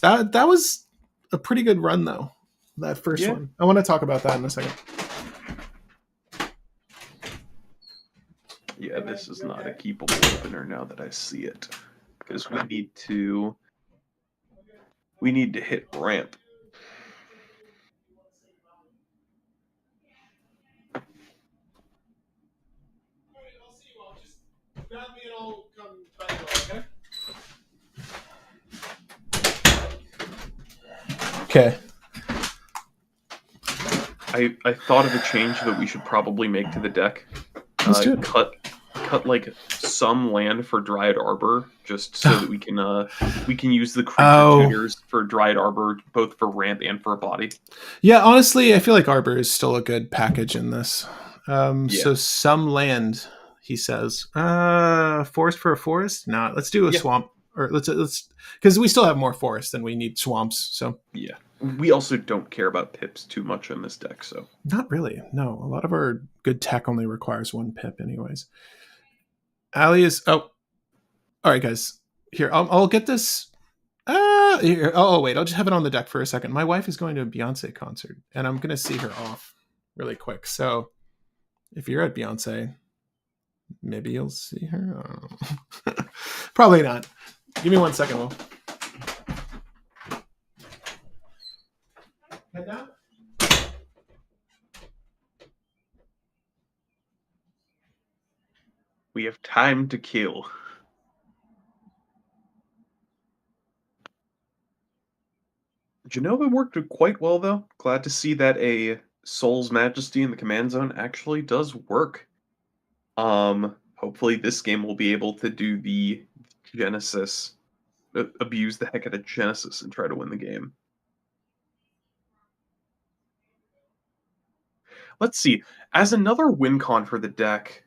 That was a pretty good run, though. That first one. I want to talk about that in a second. Yeah, this is not a keepable opener now that I see it. Because we need to hit ramp. Okay. I thought of a change that we should probably make to the deck. Let's do it. Cut like some land for Dryad Arbor, just so that we can use the creature tutors for Dryad Arbor both for ramp and for a body. Yeah, honestly, I feel like Arbor is still a good package in this. So some land, he says. Forest for a forest? No, let's do a swamp. Or let's because we still have more forest than we need swamps. So yeah, we also don't care about pips too much in this deck. So not really. No, a lot of our good tech only requires 1 pip, anyways. Ali is all right, guys. Here, I'll get this. Here, wait, I'll just have it on the deck for a second. My wife is going to a Beyonce concert, and I'm gonna see her off really quick. So if you're at Beyonce, maybe you'll see her. Probably not. Give me 1 second, Will. Head down. we have time to kill. Jenova worked quite well, though. Glad to see that a Soul's Majesty in the command zone actually does work. Hopefully this game will be able to do the Genesis, abuse the heck out of Genesis and try to win the game. Let's see. As another win con for the deck,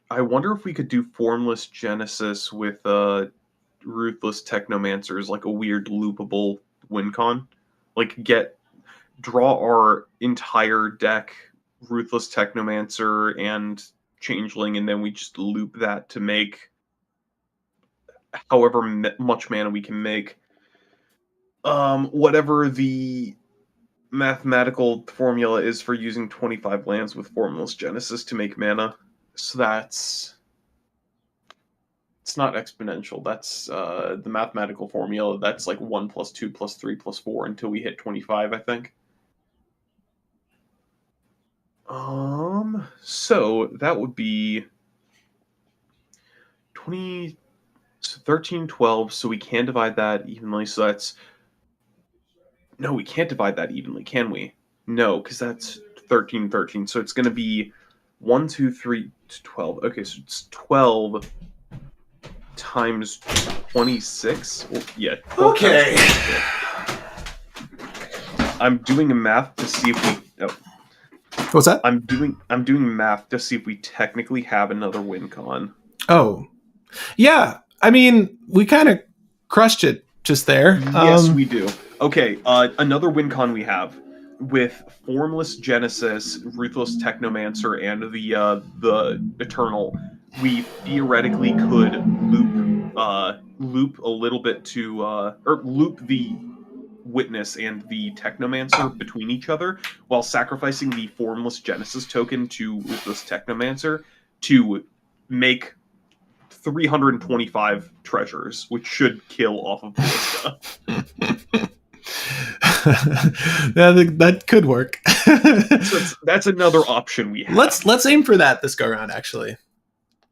I wonder if we could do Formless Genesis with Ruthless Technomancers, like a weird loopable win con. Like draw our entire deck, Ruthless Technomancer and Changeling, and then we just loop that to make however much mana we can make. Whatever the mathematical formula is for using 25 lands with Formless Genesis to make mana. So it's not exponential. That's the mathematical formula. That's like 1 plus 2 plus 3 plus 4 until we hit 25, I think. So that would be 20, so 13, 12. So we can divide that evenly. So that's, no, we can't divide that evenly, can we? No, because that's 13, 13. So it's going to be 1, 2, 3, 12. Okay, so it's 12 times 26. Well, yeah, 12 Okay. times 26. I'm doing a math to see if we. Oh, What's that? I'm doing math to see if we technically have another win con. Oh, yeah. I mean, we kind of crushed it just there. Yes, we do. Okay, another win con we have with Formless Genesis, Ruthless Technomancer, and the Eternal. We theoretically could loop a little bit to or loop the Witness and the Technomancer between each other while sacrificing the Formless Genesis token to Ruthless Technomancer to make 325 treasures, which should kill off of Ballista. That could work. So that's another option we have. Let's aim for that this go around. Actually,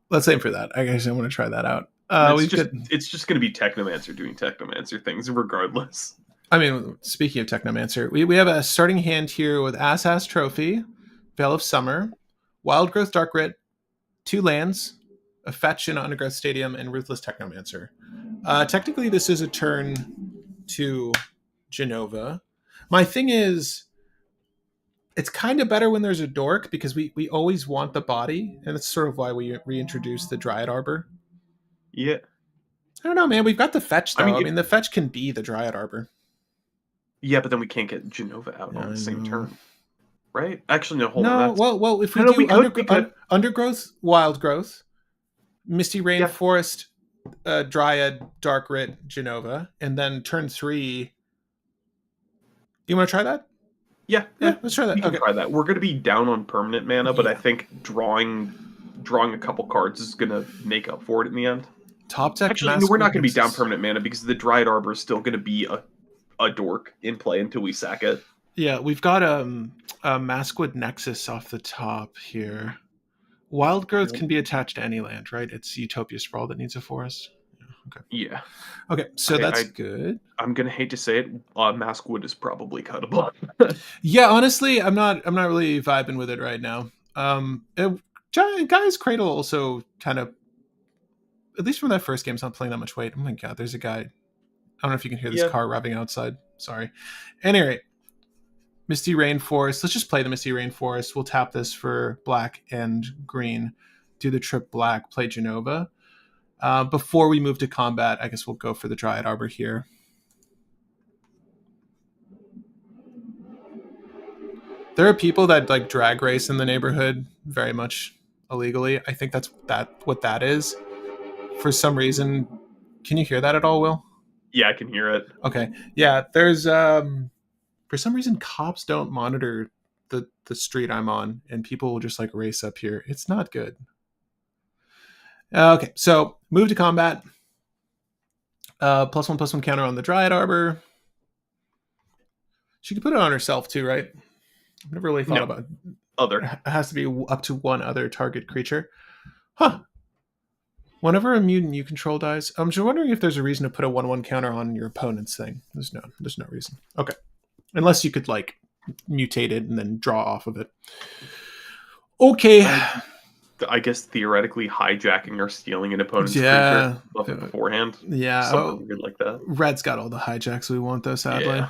let's aim for that. I guess I want to try that out. It's just going to be Technomancer doing Technomancer things regardless. I mean, speaking of Technomancer, we have a starting hand here with Ass Trophy, Veil of Summer, Wild Growth Dark Writ, 2 lands, a fetch in Undergrowth Stadium, and Ruthless Technomancer. Technically, this is a turn to Jenova. My thing is, it's kind of better when there's a dork because we always want the body, and it's sort of why we reintroduced the Dryad Arbor. Yeah. I don't know, man. We've got the fetch, though. I mean, the fetch can be the Dryad Arbor. Yeah, but then we can't get Jenova out on the same turn. Right? Actually, no, hold on. Well, if we do Undergrowth, Wild Growth, Misty Rain, Forest, Dryad, Dark Writ, Jenova, and then turn 3. You want to try that? Yeah, let's try that. We can try that. We're going to be down on permanent mana, but I think drawing a couple cards is going to make up for it in the end. Top deck. Actually, no, we're not going to be down permanent mana because the Dryad Arbor is still going to be a dork in play until we sack it. Yeah, we've got a Maskwood Nexus off the top here. Wild Growth can be attached to any land, right? It's Utopia Sprawl that needs a forest. Okay. Yeah. Okay, so that's good. I'm gonna hate to say it, Maskwood is probably cuttable. Yeah, honestly, I'm not really vibing with it right now. Guy's Cradle also kind of, at least from that first game, it's not playing that much weight. Oh my god, there's a guy. I don't know if you can hear this car revving outside. Sorry. Anyway, Misty Rainforest. Let's just play the Misty Rainforest. We'll tap this for black and green. Do the trip black, play Jenova. Before we move to combat, I guess we'll go for the Dryad Arbor here. There are people that like drag race in the neighborhood very much illegally. I think that's what that is. For some reason, can you hear that at all, Will? Yeah, I can hear it. Okay. Yeah, there's for some reason cops don't monitor the street I'm on, and people will just like race up here. It's not good. Okay, so move to combat. +1/+1 counter on the Dryad Arbor. She could put it on herself too, right? I've never really thought about other. It has to be up to one other target creature. Huh. Whenever a mutant you control dies, I'm just wondering if there's a reason to put a 1/1 counter on your opponent's thing. There's no reason. Okay. Unless you could like mutate it and then draw off of it. Okay. I guess theoretically hijacking or stealing an opponent's creature beforehand. Yeah. Something weird like that. Red's got all the hijacks we want though, sadly. Yeah.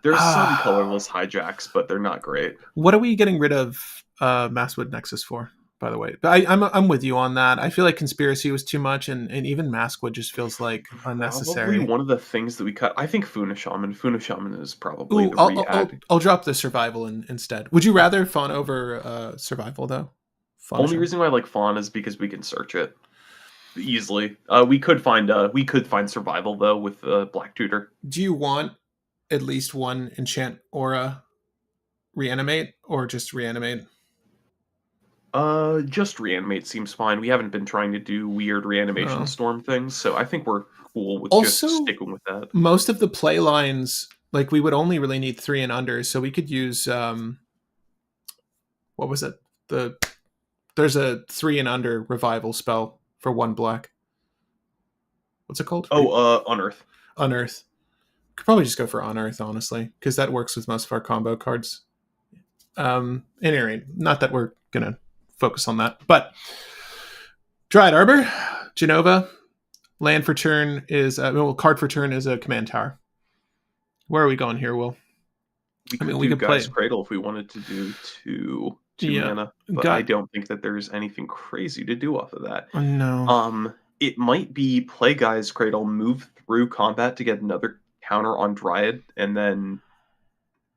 There's some colorless hijacks, but they're not great. What are we getting rid of Maskwood Nexus for, by the way? I'm with you on that. I feel like Conspiracy was too much, and even Maskwood just feels like unnecessary. Probably one of the things that we cut. I think Funa Shaman is probably the re-add. I'll drop the Survival instead. Would you rather Fawn over Survival though? Only reason why I like Fawn is because we can search it easily. We could find Survival though with Black Tutor. Do you want at least one enchant aura reanimate, or just reanimate? Just reanimate seems fine. We haven't been trying to do weird reanimation No. storm things, so I think we're cool with just Also, sticking with that. most of the play lines, like we would only really need 3 and under, so we could use what was it? There's a 3 and under revival spell for 1 black. What's it called? Oh, Unearth. Unearth. Could probably just go for Unearth, honestly, because that works with most of our combo cards. At any rate, not that we're gonna focus on that, but Dryad Arbor, Jenova, land for turn is card for turn is a command tower. Where are we going here, Will? We could Guy's Cradle if we wanted to do two mana, but I don't think that there's anything crazy to do off of that. No. It might be play Guy's Cradle, move through combat to get another counter on Dryad, and then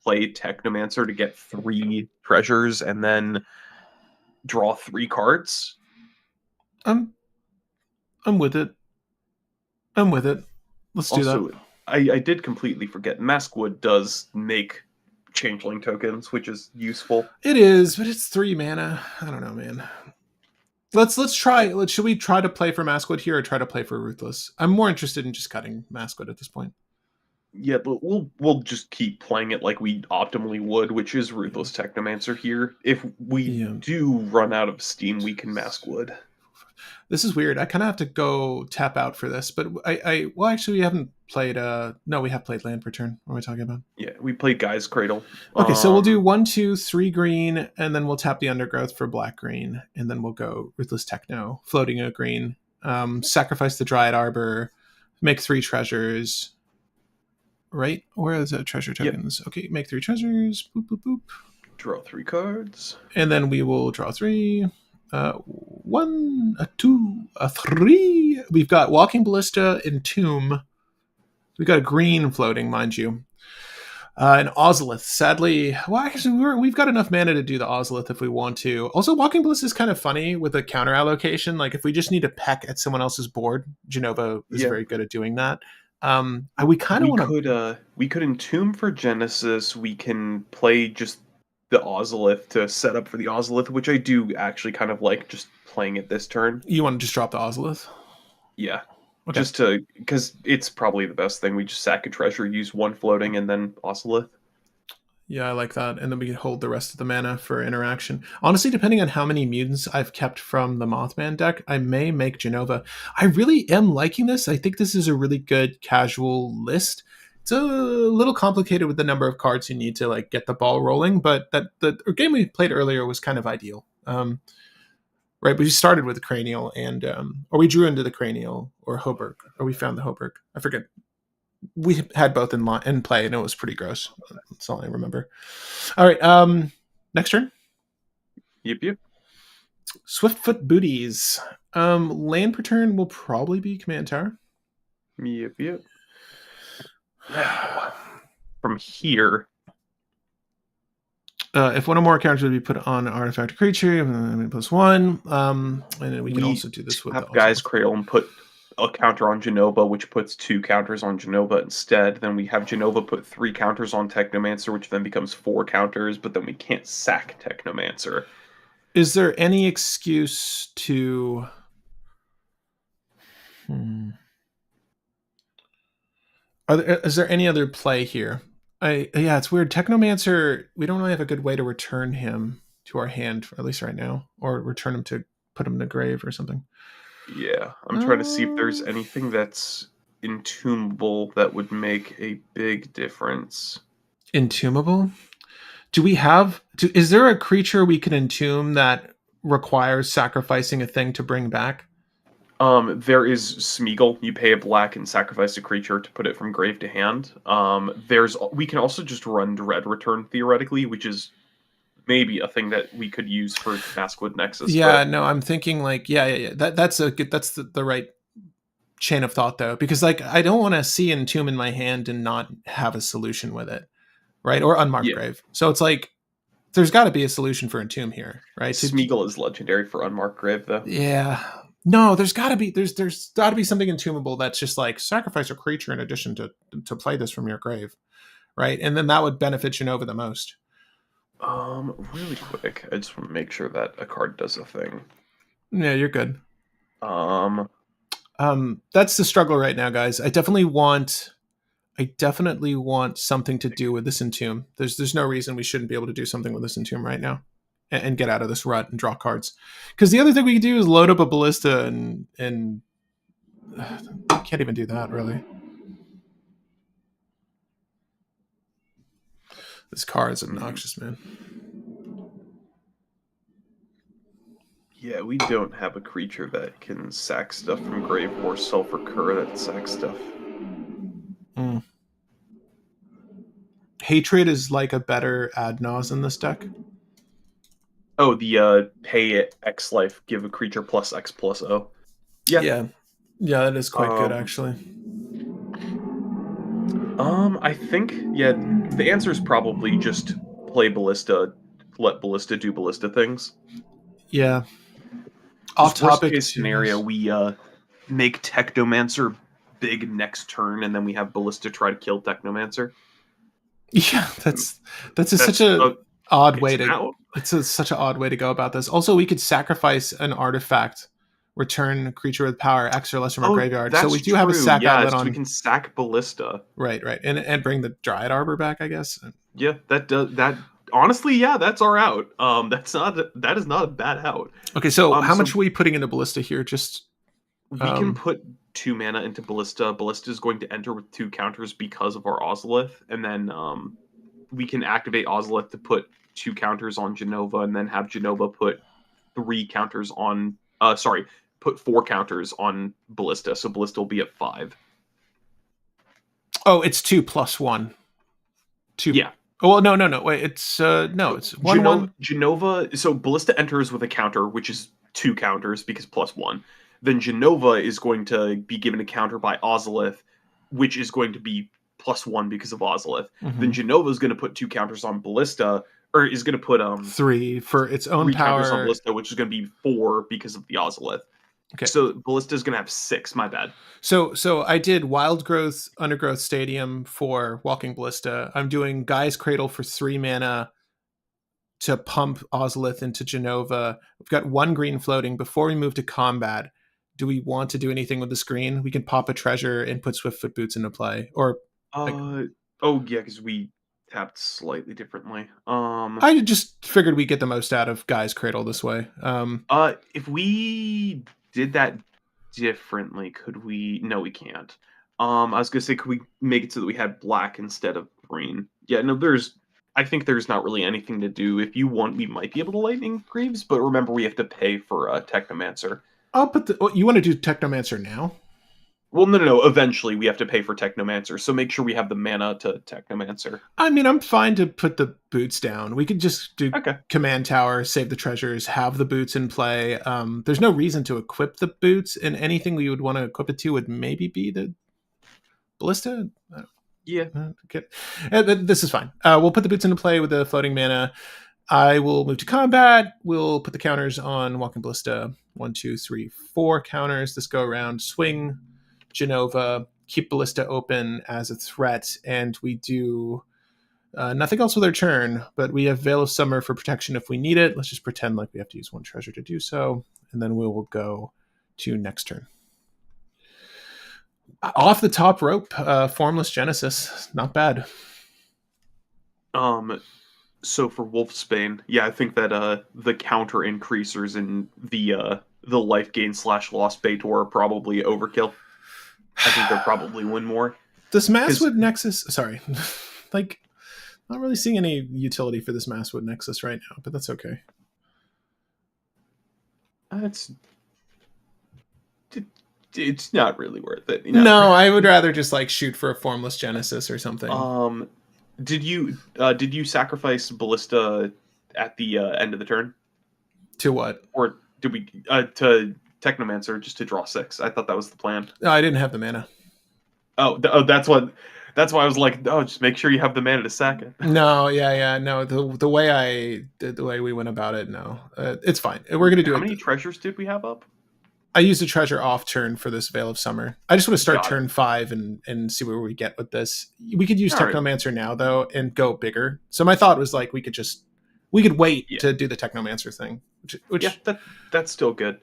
play Technomancer to get 3 treasures, and then draw 3 cards. I'm with it. Let's do that. I did completely forget. Maskwood does make changeling tokens, which is useful. It is, but it's 3 mana. I don't know, man. Let's try. Should we try to play for Maskwood here, or try to play for Ruthless? I'm more interested in just cutting Maskwood at this point. Yeah, but we'll just keep playing it like we optimally would, which is Ruthless Technomancer here. If we do run out of steam, we can Maskwood. This is weird. I kind of have to go tap out for this, but well, actually, we haven't played. No, we have played land per turn. What are we talking about? Yeah, we played Guy's Cradle. Okay, so we'll do 1, 2, 3 green, and then we'll tap the Undergrowth for black green, and then we'll go Ruthless Techno, floating a green, sacrifice the Dryad Arbor, make 3 treasures. Right? Where is that treasure tokens? Yep. Okay, make 3 treasures. Boop, boop, boop. Draw 3 cards. And then we will draw 3. 1, a 2, a 3. We've got Walking Ballista, Entomb. We've got a green floating, mind you. An Ozolith. Sadly, well, actually, we've got enough mana to do the Ozolith if we want to. Also, Walking Ballista is kind of funny with a counter allocation. Like, if we just need to peck at someone else's board, Jenova is very good at doing that. We kind of want to. We could Entomb for Genesis. We can play just the Ozolith to set up for the Ozolith, which I do actually kind of like just playing it this turn. You want to just drop the Ozolith? Yeah. Okay. Just to, because it's probably the best thing. We just sack a treasure, use 1 floating, and then Ozolith. Yeah, I like that. And then we can hold the rest of the mana for interaction. Honestly, depending on how many mutants I've kept from the Mothman deck, I may make Jenova. I really am liking this. I think this is a really good casual list. It's a little complicated with the number of cards you need to like get the ball rolling, but the game we played earlier was kind of ideal. Right, we started with the Cranial, and or we drew into the Cranial or Hoberg, or we found the Hoberg. I forget. We had both in play, and it was pretty gross. That's all I remember. All right, next turn. Yep. Swiftfoot Booties. Land per turn will probably be Command Tower. Yep. From here, if one or more characters would be put on an artifact or creature, +1, and then we can also do this with have Guy's Cradle and put a counter on Jenova, which puts 2 counters on Jenova instead. Then we have Jenova put 3 counters on Technomancer, which then becomes 4 counters, but then we can't sack Technomancer. Is there any excuse to... Is there any other play here? Yeah, it's weird. Technomancer, we don't really have a good way to return him to our hand, at least right now, or return him to put him in the grave or something. Yeah, I'm trying to see if there's anything that's entombable that would make a big difference. Entombable? Do we have... is there a creature we can entomb that requires sacrificing a thing to bring back? There is Smeagol. You pay a black and sacrifice a creature to put it from grave to hand. We can also just run Dread Return theoretically, which is maybe a thing that we could use for Maskwood Nexus. Yeah, no, I'm thinking like, yeah. That's the right chain of thought though, because like I don't want to see Entomb in my hand and not have a solution with it, right? Or Unmarked Grave. So it's like there's got to be a solution for Entomb here, right? Smeagol is legendary for Unmarked Grave though. Yeah. No, there's got to be something entombable that's just like sacrifice a creature in addition to play this from your grave. right? And then that would benefit Jenova the most. Really quick, I just want to make sure that a card does a thing. Yeah, you're good. Um, That's the struggle right now, guys. I definitely want something to do with this Entomb. There's no reason we shouldn't be able to do something with this Entomb right now, and get out of this rut and draw cards. Because the other thing we can do is load up a Ballista and can't even do that really. This card is obnoxious, man. Yeah, we don't have a creature that can sack stuff from grave or self-recur that sacks stuff. Mm. Hatred is like a better ad nause in this deck. Oh, the pay X life, give a creature plus X plus O. Yeah, that is quite good actually. I think the answer is probably just play Ballista, let Ballista do Ballista things. Yeah. Off Worst topic case scenario, we make Technomancer big next turn, and then we have Ballista try to kill Technomancer. Yeah, that's such a odd way to. Out. It's such an odd way to go about this. Also, we could sacrifice an artifact, return a creature with power X or less from our graveyard. So we do have a sack outlet on. We can sack Ballista. Right, and bring the Dryad Arbor back, I guess. Yeah, that does that. Honestly, yeah, that's our out. That is not a bad out. Okay, so how much are we putting into Ballista here? Just we can put 2 mana into Ballista. Ballista is going to enter with 2 counters because of our Ozolith, and then we can activate Ozolith to put 2 counters on Jenova, and then have Jenova put 3 counters on. Put 4 counters on Ballista, so Ballista will be at 5. Oh, it's 2 plus 1. 2. Yeah. Oh, well, no. Wait, it's no, it's 1/1. Jenova. So Ballista enters with a counter, which is 2 counters because plus 1. Then Jenova is going to be given a counter by Ozolith, which is going to be plus 1 because of Ozolith. Mm-hmm. Then Jenova is going to put 2 counters on Ballista, or is going to put 3 for its own 3 power counters on Ballista, which is going to be 4 because of the Ozolith. Okay. So Ballista is going to have 6. My bad. So I did Wild Growth, Undergrowth Stadium for Walking Ballista. I'm doing Guy's Cradle for 3 mana to pump Ozolith into Jenova. We've got 1 green floating. Before we move to combat, do we want to do anything with the screen? We can pop a treasure and put Swiftfoot Boots into play. Or because we tapped slightly differently. I just figured we'd get the most out of Guy's Cradle this way. If we did that differently, could we? No, we can't. I was gonna say, could we make it so that we had black instead of green? Yeah, no, I think there's not really anything to do. If you want, we might be able to Lightning Greaves, but remember we have to pay for Technomancer. I'll put you want to do Technomancer now? Well, no. Eventually, we have to pay for Technomancer, so make sure we have the mana to Technomancer. I mean, I'm fine to put the boots down. We could just do Command Tower, save the treasures, have the boots in play. There's no reason to equip the boots, and anything we would want to equip it to would maybe be the Ballista. Yeah. Okay. This is fine. We'll put the boots into play with the floating mana. I will move to combat. We'll put the counters on Walking Ballista. 1, 2, 3, 4 counters this go around. Swing Jenova, keep Ballista open as a threat, and we do nothing else with our turn, but we have Veil of Summer for protection if we need it. Let's just pretend like we have to use 1 treasure to do so, and then we will go to next turn. Off the top rope, Formless Genesis. Not bad. So for Wolfsbane, yeah, I think that the counter increasers in the life gain / loss Baitor are probably overkill. I think they'll probably win more. This Masswood Nexus, sorry, like, not really seeing any utility for this Masswood Nexus right now, but that's okay. It's not really worth it. No, I would rather just like shoot for a Formless Genesis or something. Did you sacrifice Ballista at the end of the turn? To what? Or did we to Technomancer just to draw 6? I thought that was the plan. No, I didn't have the mana. That's why I was like, just make sure you have the mana to sack it. No, no. The way we went about it, no, it's fine. We're gonna do. How many treasures did we have up? I used a treasure off turn for this Veil of Summer. I just want to start Got it. turn 5 and see where we get with this. We could use All right. Technomancer now though and go bigger. So my thought was like we could wait Yeah. to do the Technomancer thing, Yeah, which that's still good.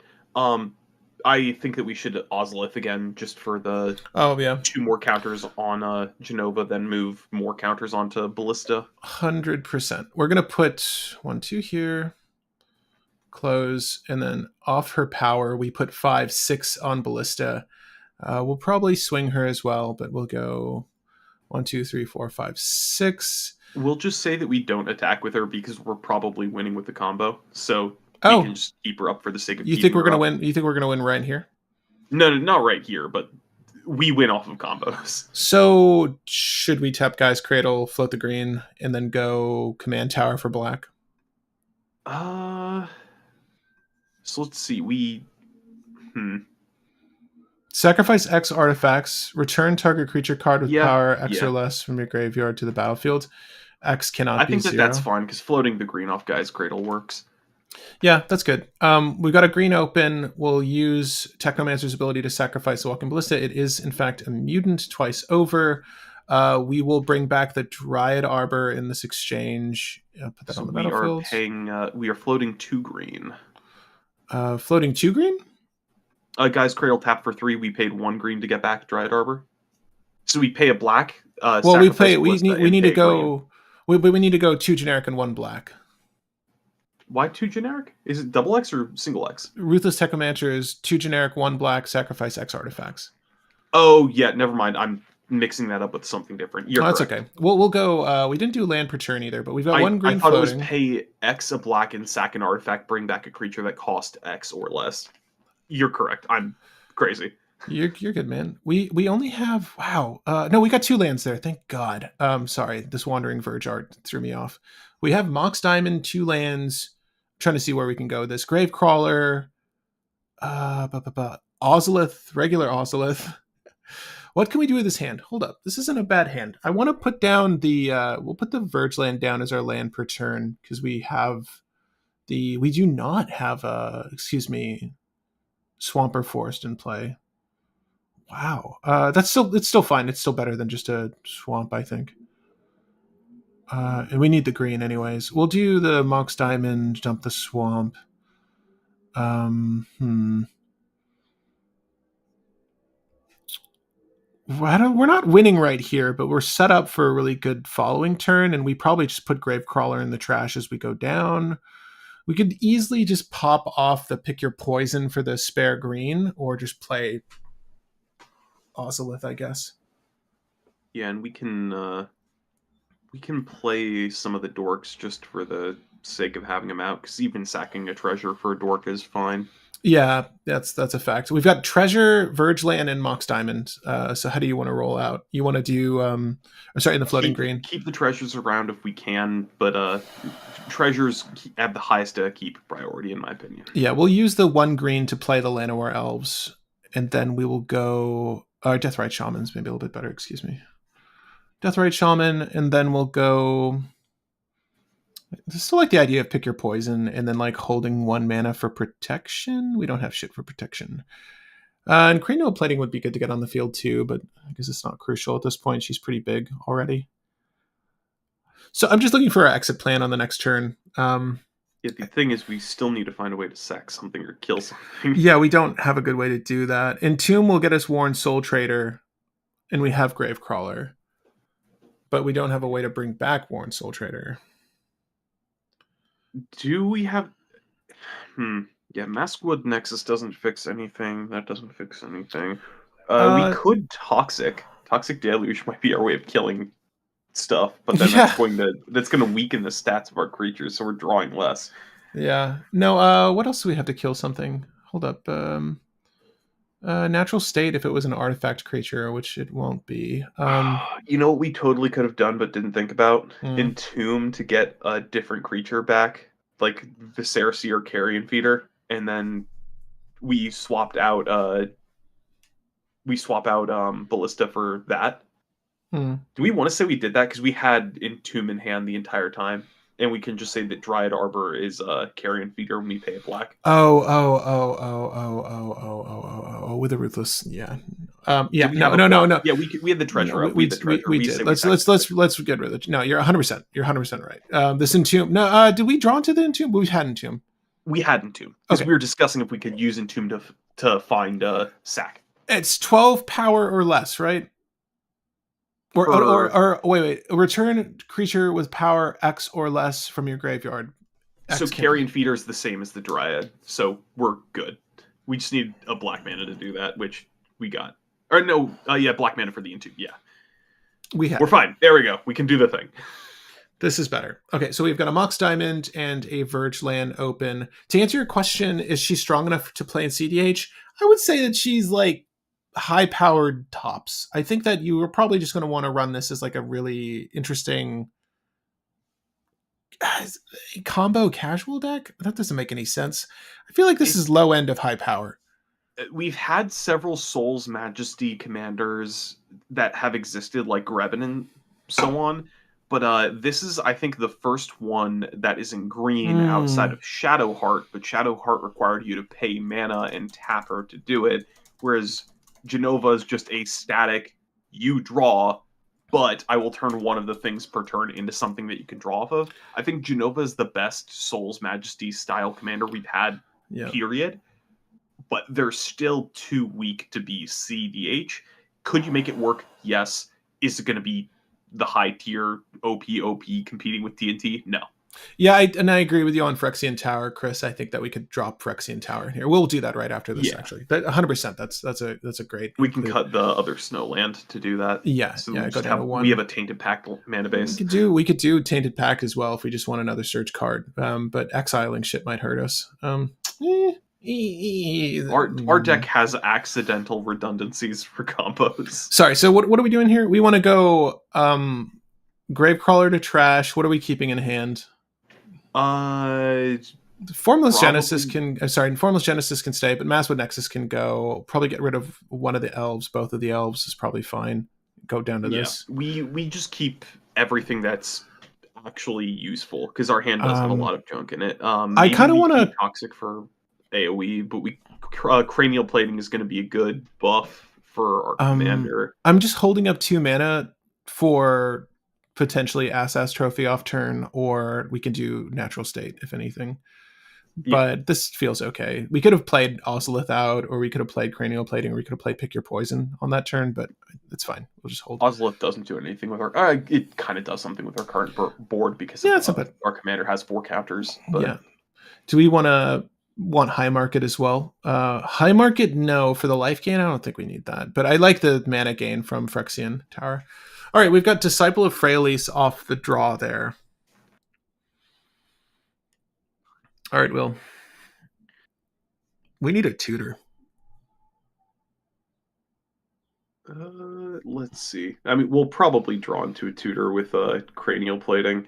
I think that we should Ozolith again just for the oh yeah, 2 more counters on Jenova, then move more counters onto Ballista. 100%. We're gonna put 1, 2 here, close, and then off her power we put 5, 6 on Ballista. We'll probably swing her as well, but we'll go 1, 2, 3, 4, 5, 6. We'll just say that we don't attack with her because we're probably winning with the combo, so we can Oh, just keep her up for the sake of you think keeping we're her gonna up. win? You think we're gonna win right here? No, no, not right here, but we win off of combos. So should we tap Guy's Cradle, float the green, and then go Command Tower for black? Uh, so let's see. Sacrifice X artifacts, return target creature card with Yeah, power X or yeah. less from your graveyard to the battlefield. X I cannot be think that that's 0. fine because floating the green off guy's cradle works. Yeah, that's good. We've got a green open. We'll use Technomancer's ability to sacrifice the Walking Ballista. It is, in fact, a mutant twice over. We will bring back the Dryad Arbor in this exchange. Put that So on the we are battlefield. paying. We are floating 2 green. Floating 2 green? Guy's cradle tap for 3. We paid 1 green to get back Dryad Arbor. So we pay a black. Well, we Sacrifice play. Ballista We and need pay to a green. go. We need to go 2 generic and 1 black. Why 2 generic? Is it double X or single X? Ruthless Technomancer is 2 generic, 1 black, sacrifice X artifacts. Oh yeah, never mind. I'm mixing that up with something different. You're That's correct. okay. We'll go. We didn't do land per turn either, but we've got 1 I green thought floating. it was pay X a black and sack an artifact, bring back a creature that cost X or less. You're correct. I'm crazy. You're good, man. We only have wow. No, we got 2 lands there. Thank God. Sorry, this Wandering Verge art threw me off. We have Mox Diamond, 2 lands. I'm trying to see where we can go with this. Gravecrawler, Ozolith, regular Ozolith. What can we do with this hand? Hold up, this isn't a bad hand. I want to put down the. We'll put the Verge land down as our land per turn because we have the. We do not have a. Excuse me, Swamper Forest in play. Wow, it's still fine. It's still better than just a swamp, I think. And we need the green anyways. We'll do the Mox Diamond, dump the swamp. Hmm. We're not winning right here, but we're set up for a really good following turn, and we probably just put Gravecrawler in the trash as we go down. We could easily just pop off the pick your poison for the spare green, or just play Ozolith, I guess. Yeah, and we can play some of the dorks just for the sake of having them out, because even sacking a treasure for a dork is fine. Yeah, that's a fact. We've got Treasure, Verge Land, and Mox Diamond. So how do you want to roll out? You want to do in the floating green? Keep the treasures around if we can, but treasures have the highest keep priority in my opinion. Yeah, we'll use the 1 green to play the Llanowar Elves, and then we will go Deathrite Shamans, maybe a little bit better, excuse me. Deathrite Shaman, and then we'll go. I still like the idea of pick your poison and then like holding 1 mana for protection. We don't have shit for protection. And Cranial Plating would be good to get on the field too, but I guess it's not crucial at this point. She's pretty big already. So I'm just looking for our exit plan on the next turn. Yeah, the thing is, we still need to find a way to sack something or kill something. Yeah, we don't have a good way to do that. Entomb will get us Warren Soul Trader, and we have Gravecrawler. But we don't have a way to bring back Warren Soul Trader. Do we have... Yeah, Maskwood Nexus doesn't fix anything. That doesn't fix anything. We could Toxic. Toxic Deluge might be our way of killing stuff, but then that's going to weaken the stats of our creatures, so we're drawing less. Yeah. No, what else do we have to kill something? Hold up. Natural State if it was an artifact creature, which it won't be. You know what we totally could have done but didn't think about? Entomb to get a different creature back, like Viserys or Carrion Feeder, and then we swap out Ballista for that. Do we want to say we did that because we had Entomb in hand the entire time? and we can just say that Dryad Arbor is carrion feeder when we pay a black. With the ruthless, yeah. Did Yeah, we have no, a no, no, block? no. Yeah, we had the No, treasure up. We had the treasure. we We did. say we sacrifice it. Let's get rid of it. No, you're 100%. You're 100% right. This entomb. No, did we draw into the entomb? We've had entomb. We had Entomb because Okay, we were discussing if we could use Entomb to find Sack it's 12 power or less, right? for. Or wait. Return creature with power X or less from your graveyard. So X can't be. carrion feeder is the same as the Dryad, so we're good. We just need a black mana to do that, which we got. Or no, yeah, black mana for the Entomb. Yeah, We have we're it. fine. There we go. We can do the thing. This is better. Okay, so we've got a Mox Diamond and a Verge Land open. To answer your question, is she strong enough to play in CDH? I would say that she's like high powered tops. I think that you are probably just going to want to run this as like a really interesting combo casual deck. That doesn't make any sense. I feel like this It, is low end of high power. we've had several Soul's Majesty commanders that have existed, like Greven and so on. But this is, I think, the first one that is in green outside Mm, of Shadowheart. But Shadowheart required you to pay mana and tap her to do it, whereas Jenova is just a static. You draw, but I will turn one of the things per turn into something that you can draw off of. I think Jenova is the best Soul's Majesty style commander we've had. yeah. Period, but they're still too weak to be CDH. Could you make it work? Yes. Is it going to be the high tier OP competing with TNT? No. Yeah, I agree with you on Phyrexian Tower, Chris. I think that we could drop Phyrexian Tower here. We'll do that right after this, Yeah. actually. That 100%. That's a great. We can cut the other Snowland to do that. Yeah, So yeah. we Go just down to have one. we have a Tainted Pact mana base. We could do Tainted Pact as well if we just want another search card. But exiling shit might hurt us. Our deck has accidental redundancies for combos. Sorry. So what are we doing here? We want to go Gravecrawler to trash. What are we keeping in hand? Formless Probably. Genesis can. Formless Genesis can stay, but Masswood Nexus can go. Probably get rid of one of the elves. Both of the elves is probably fine. Go down to this. We just keep everything that's actually useful because our hand does have a lot of junk in it. I kind of want to toxic for AOE, but we cranial plating is going to be a good buff for our commander. I'm just holding up 2 mana for potentially Ass Trophy off turn, or we can do Natural State if anything. But this feels okay. We could have played Ozolith out, or we could have played Cranial Plating, or we could have played Pick Your Poison on that turn, but it's fine. We'll just hold. Ozolith doesn't do anything with our... it kind of does something with our current board because our commander has 4 counters. But... Yeah. Do we want High Market as well? High Market, no. For the life gain, I don't think we need that. But I like the mana gain from Phyrexian Tower. All right, we've got Disciple of Freyalise off the draw there. All right, Will. We need a tutor. Let's see. I mean, we'll probably draw into a tutor with cranial plating.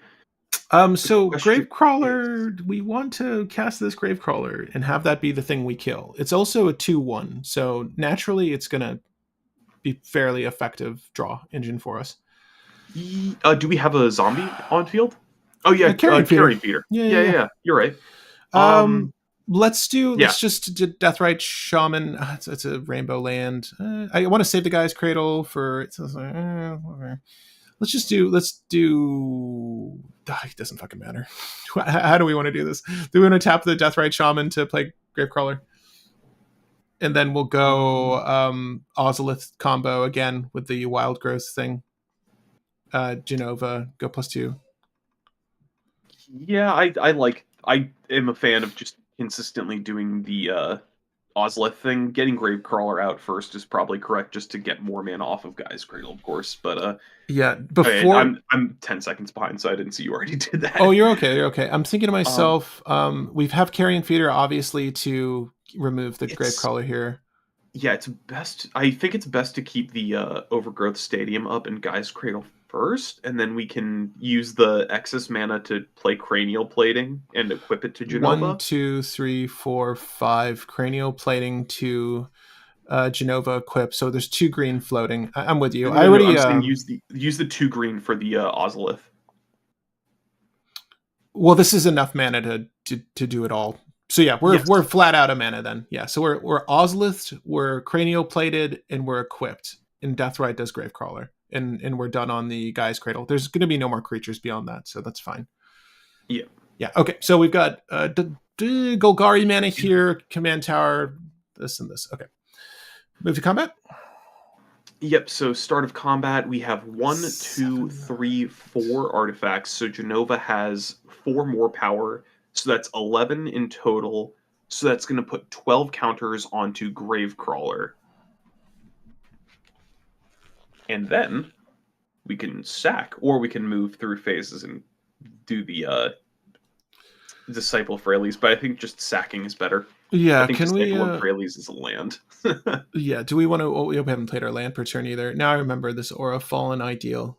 So Gravecrawler, we want to cast this Gravecrawler and have that be the thing we kill. It's also a 2/1, so naturally it's gonna be fairly effective draw engine for us. Do we have a zombie on field? Oh yeah, carrion feeder. Yeah. You're right. Let's just do Deathrite Shaman. It's a rainbow land. I want to save the guy's cradle for. Let's do. It doesn't fucking matter. How do we want to do this? Do we want to tap the Deathrite Shaman to play Gravecrawler? And then we'll go Ozolith combo again with the Wild Growth thing. Jenova, go +2. Yeah, I am a fan of just consistently doing the Ozolith thing. Getting Gravecrawler out first is probably correct, just to get more mana off of Guy's Cradle, of course. But yeah, before I'm 10 seconds behind, so I didn't see you already did that. Oh, you're okay. You're okay. I'm thinking to myself, we have Carrion Feeder obviously to remove the Gravecrawler here. Yeah, I think it's best to keep the Overgrowth Stadium up in Guy's Cradle first, and then we can use the excess mana to play Cranial Plating and equip it to Jenova. 1, 2, 3, 4, 5 Cranial Plating to Jenova equip. So there's 2 green floating. I'm with you. I'm saying use the 2 green for the Ozolith. Well, this is enough mana to do it all. So yeah, Yes. we're flat out of mana then. Yeah, so we're Ozlith, we're cranial plated, and we're equipped. And Deathrite does Gravecrawler, and we're done on the Guy's Cradle. There's going to be no more creatures beyond that, so that's fine. Yeah. Yeah. Okay. So we've got Golgari mana here, command tower, this and this. Okay. Move to combat. Yep, so start of combat, we have 1, 2, 3, 4 artifacts. So Jenova has 4 more power, so that's 11 in total. So that's going to put 12 counters onto Gravecrawler. And then we can sack, or we can move through phases and do the Disciple Frailes, but I think just sacking is better. Yeah, I think can we? Disciple of Frailes is a land. Yeah, do we want to? Oh, we haven't played our land per turn either. Now I remember this aura, Fallen Ideal.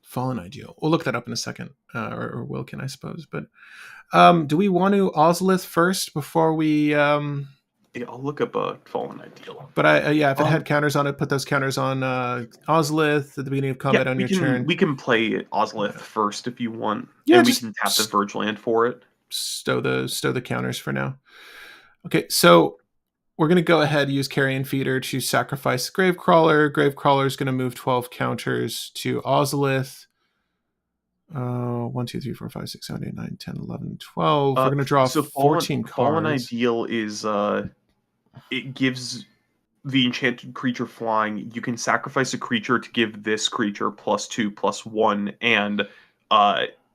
Fallen Ideal. We'll look that up in a second, or Will can, I suppose. But do we want to Ozlith first before we? Yeah, I'll look up a Fallen Ideal. But yeah, if it had counters on it, put those counters on Ozlith at the beginning of combat on your turn. We can play Ozlith first if you want, Yeah, and we can tap the Verge land for it. Stow the counters for now. Okay, so we're going to go ahead and use Carrion Feeder to sacrifice Gravecrawler. Gravecrawler is going to move 12 counters to Ozlith. 1, 2, 3, 4, 5, 6, 7, 8, 9, 10, 11, 12. We're going to draw 14 cards. Fallen Ideal is it gives the enchanted creature flying. You can sacrifice a creature to give this creature +2/+1, and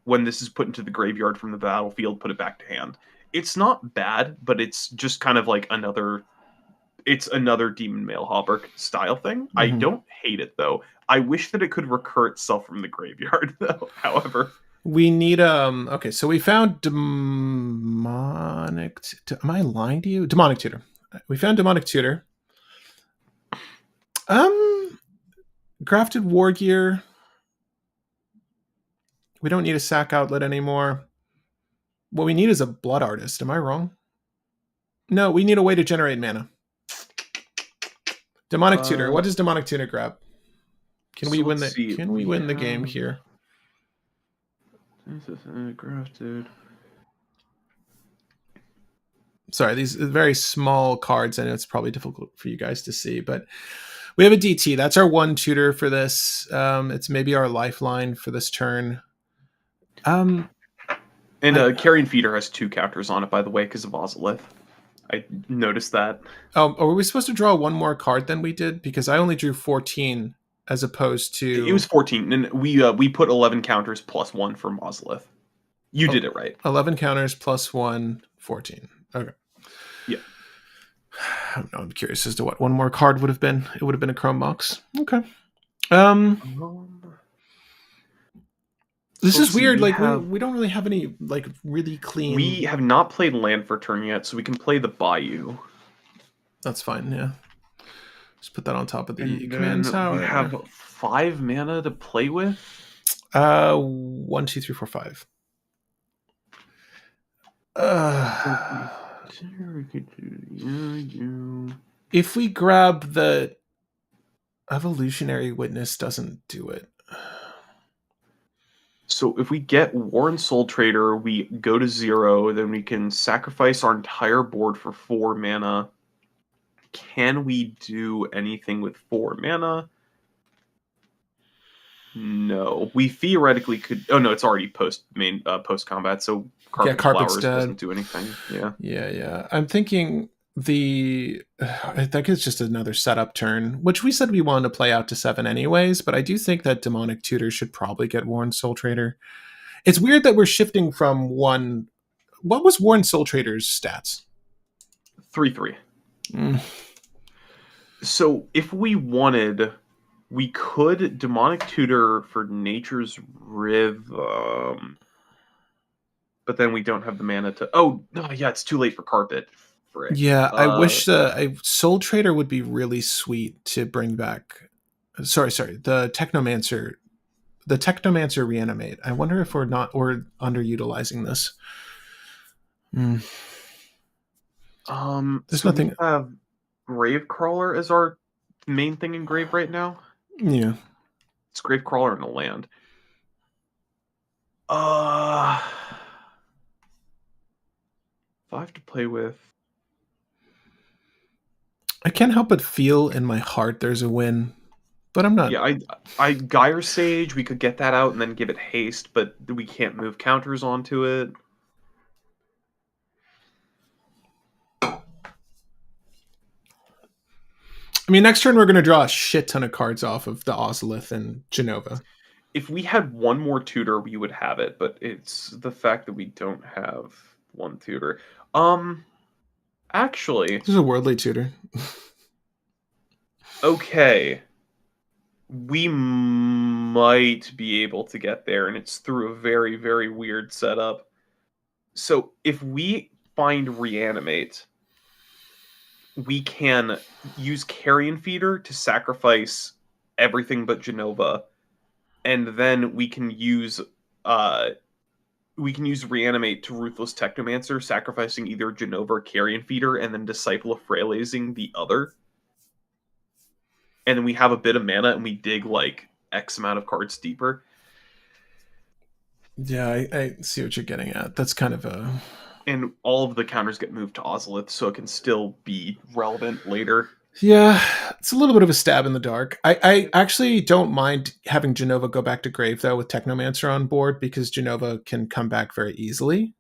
when this is put into the graveyard from the battlefield, put it back to hand. It's not bad, but it's just kind of like another Demon Mailhopper style thing. I don't hate it though. I wish that it could recur itself from the graveyard though. However, we need okay, so we found Demonic. Am I lying to you? Demonic Tutor. We found Demonic Tutor. Grafted War Gear. We don't need a sack outlet anymore. What we need is a Blood Artist. Am I wrong? No, we need a way to generate mana. Demonic Tutor. What does Demonic Tutor grab? Can we win the? Can we win the game here? Grafted. Sorry, these are very small cards. I know it's probably difficult for you guys to see, but we have a DT. That's our one tutor for this. It's maybe our lifeline for this turn. And Carrion Feeder has 2 counters on it, by the way, because of Ozlith. I noticed that. Oh, were we supposed to draw one more card than we did? Because I only drew 14 as opposed to... It was 14, and we put 11 counters +1 from Ozlith. You did it right. 11 counters +1, 14. Okay. Yeah. I'm curious as to what one more card would have been. It would have been a Chrome box. Okay. This is weird. Like we don't really have any like really clean. We have not played land for turn yet, so we can play the Bayou. That's fine. Yeah. Just put that on top of the command tower. We have 5 mana to play with. 1, 2, 3, 4, 5. If we grab the Evolutionary Witness, doesn't do it. So if we get Warren Soul Trader, we go to 0, then we can sacrifice our entire board for 4 mana. Can we do anything with 4 mana? No. We theoretically could... Oh, no, it's already post-combat, so Carpet Flowers doesn't do anything. Yeah. Yeah. I'm thinking I think it's just another setup turn, which we said we wanted to play out to 7 anyways, but I do think that Demonic Tutor should probably get Warren Soul Trader. It's weird that we're shifting from one... What was Warren Soul Trader's stats? 3/3. So if we wanted, we could Demonic Tutor for Nature's Rhythm, but then we don't have the mana to... Oh, no, yeah, it's too late for Carpet. Yeah, I wish Soul Trader would be really sweet to bring back. Sorry, the Technomancer Reanimate. I wonder if we're underutilizing this. There's nothing. We have Gravecrawler as our main thing in Grave right now. Yeah, it's Gravecrawler in the land. 5 to play with. I can't help but feel in my heart there's a win, but I'm not. Yeah, I Gyre Sage, we could get that out and then give it haste, but we can't move counters onto it. I mean, next turn we're going to draw a shit ton of cards off of the Ozolith and Jenova. If we had one more tutor, we would have it, but it's the fact that we don't have one tutor. Actually, This is a worldly tutor. okay. We might be able to get there, and it's through a very, very weird setup. So if we find Reanimate, we can use Carrion Feeder to sacrifice everything but Jenova, and then we can use Reanimate to Ruthless Technomancer, sacrificing either Jenova or Carrion Feeder, and then Disciple of Fralazing the other. And then we have a bit of mana, and we dig like X amount of cards deeper. Yeah, I see what you're getting at. That's kind of a... And all of the counters get moved to Ozolith, so it can still be relevant later. Yeah, it's a little bit of a stab in the dark. I actually don't mind having Jenova go back to Grave, though, with Technomancer on board, because Jenova can come back very easily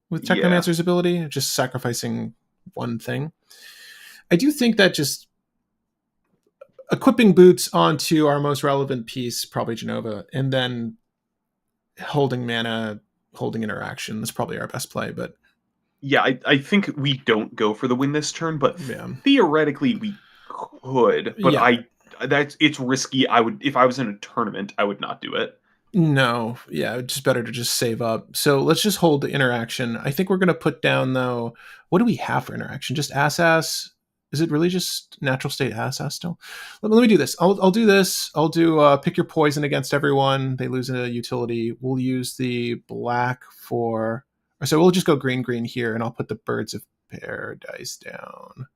with Technomancer's ability, just sacrificing one thing. I do think that just equipping boots onto our most relevant piece, probably Jenova, and then holding mana, holding interaction is probably our best play, but... Yeah, I think we don't go for the win this turn, but Yeah. theoretically we could. But Yeah. it's risky. I would, if I was in a tournament, I would not do it. No, yeah, it's just better to just save up. So let's just hold the interaction. I think we're going to put down, though, what do we have for interaction? Just ass? Is it really just natural state ass still? Let me do this. I'll do this. I'll do pick your poison against everyone. They lose a utility. We'll use the black for... So we'll just go green here, and I'll put the Birds of Paradise down.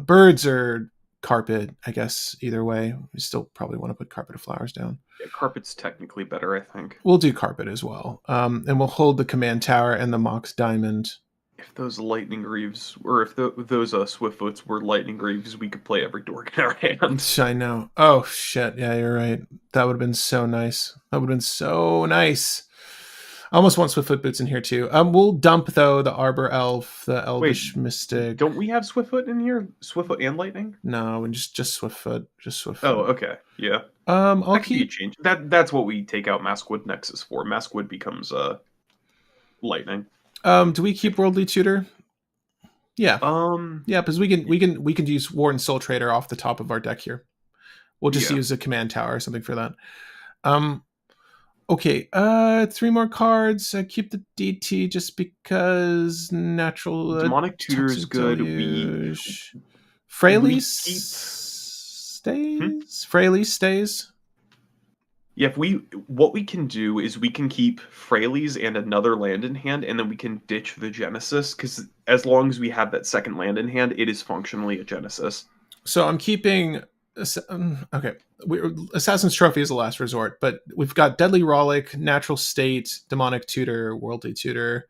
Birds or Carpet, I guess, either way. We still probably want to put Carpet of Flowers down. Yeah, Carpet's technically better, I think. We'll do Carpet as well. And we'll hold the Command Tower and the Mox Diamond. If those Lightning Greaves, or if those Swiftfoots were Lightning Greaves, we could play every dork in our hand. I know. Oh, shit. Yeah, you're right. That would have been so nice. I almost want Swiftfoot Boots in here, too. We'll dump, though, the Arbor Elf, the Elvish Mystic. Don't we have Swiftfoot in here? Swiftfoot and Lightning? No, and just Swiftfoot. Just Swiftfoot. Oh, okay. Yeah. I'll keep... change. That's what we take out Maskwood Nexus for. Maskwood becomes Lightning. Do we keep Worldly Tutor? Yeah. Yeah, because we can use Warden Soul Trader off the top of our deck here. We'll just use a Command Tower or something for that. Okay, 3 more cards. I keep the DT just because natural... Demonic Tutor is good. Fraley stays? Fraley stays? Yeah, what we can do is we can keep Fraley's and another land in hand, and then we can ditch the Genesis, because as long as we have that second land in hand, it is functionally a Genesis. So I'm keeping... Okay, Assassin's Trophy is the last resort, but we've got Deadly Rollick, Natural State, Demonic Tutor, Worldly Tutor,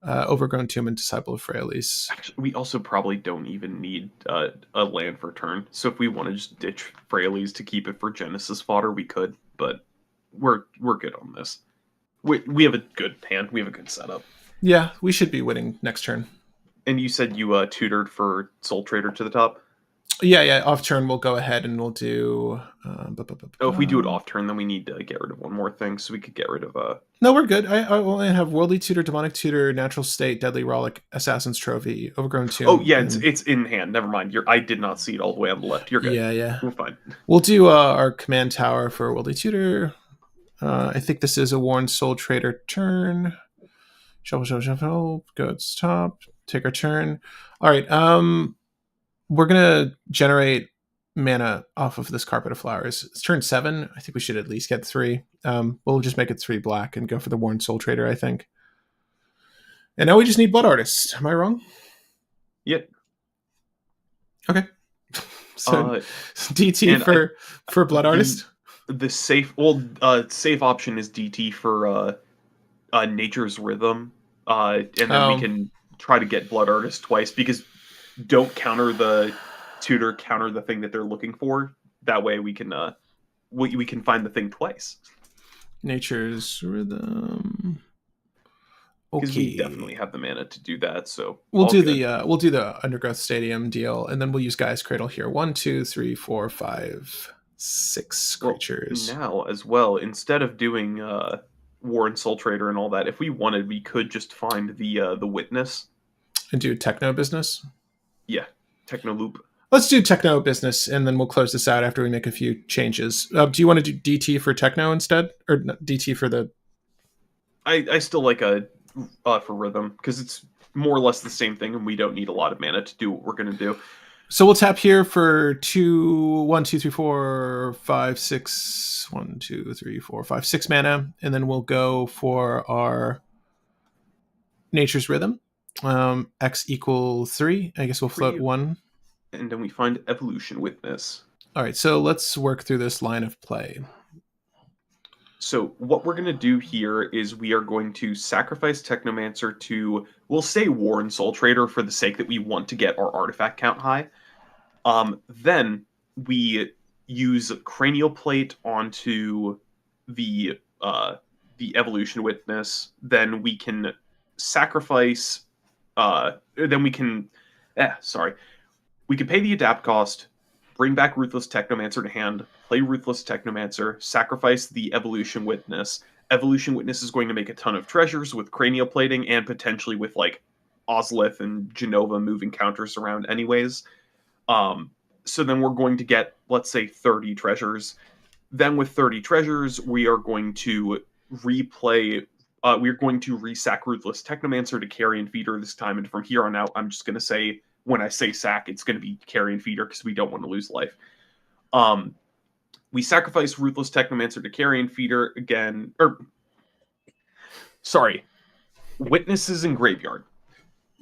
Overgrown Tomb, and Disciple of Fraley's. Actually, we also probably don't even need a land for turn, so if we want to just ditch Fraley's to keep it for Genesis fodder, we could, but we're good on this. We have a good hand, we have a good setup. Yeah, we should be winning next turn. And you said you tutored for Soul Trader to the top? Yeah. Off turn, we'll go ahead and we'll do... if we do it off turn, then we need to get rid of one more thing, so we could get rid of... No, we're good. I only have Worldly Tutor, Demonic Tutor, Natural State, Deadly Rollick, Assassin's Trophy, Overgrown Tomb. Oh, yeah, it's in hand. Never mind. I did not see it all the way on the left. You're good. Yeah. We're fine. We'll do our Command Tower for Worldly Tutor. I think this is a Worn Soul Trader turn. Shuffle. Goes top. Take our turn. All right. We're going to generate mana off of this Carpet of Flowers. It's turn 7. I think we should at least get 3. We'll just make it 3 black and go for the Worn Soul Trader, I think. And now we just need Blood Artist. Am I wrong? Yep. Okay. So DT for Blood Artist? The safe option is DT for Nature's Rhythm. and then we can try to get Blood Artist twice, because don't counter the tutor, counter the thing that they're looking for. That way we can we can find the thing twice. Nature's Rhythm. Because we Okay. definitely have the mana to do that. So we'll do the Undergrowth Stadium deal, and then we'll use Gaia's Cradle here. 1, 2, 3, 4, 5, 6 creatures. Now as well, instead of doing War Infiltrator and all that, if we wanted, we could just find the Witness and do Techno Business. Yeah, Techno Loop. Let's do Techno Business, and then we'll close this out after we make a few changes. Do you want to do DT for Techno instead, or DT for the? I still like a for Rhythm, because it's more or less the same thing, and we don't need a lot of mana to do what we're going to do. So we'll tap here for 1, 2, 3, 4, 5, 6. 1, 2, 3, 4, 5, 6 mana, and then we'll go for our Nature's Rhythm. X = 3. I guess we'll float 1. And then we find Evolution Witness. All right, so let's work through this line of play. So what we're going to do here is we are going to sacrifice Technomancer to, we'll say War Infiltrator for the sake that we want to get our artifact count high. Then we use Cranial Plate onto the Evolution Witness. Then we can sacrifice, then we can, we can pay the adapt cost, bring back Ruthless Technomancer to hand, play Ruthless Technomancer, sacrifice the Evolution Witness. Evolution Witness is going to make a ton of treasures with Cranial Plating, and potentially with like Ozlith and Jenova moving counters around anyways. So then we're going to get, let's say, 30 treasures. Then with 30 treasures, we are going to replay, we're going to resack Ruthless Technomancer to Carrion Feeder this time, and from here on out, I'm just going to say, when I say sack, it's going to be Carrion Feeder, because we don't want to lose life. We sacrifice Ruthless Technomancer to Carrion Feeder again, Witnesses in Graveyard.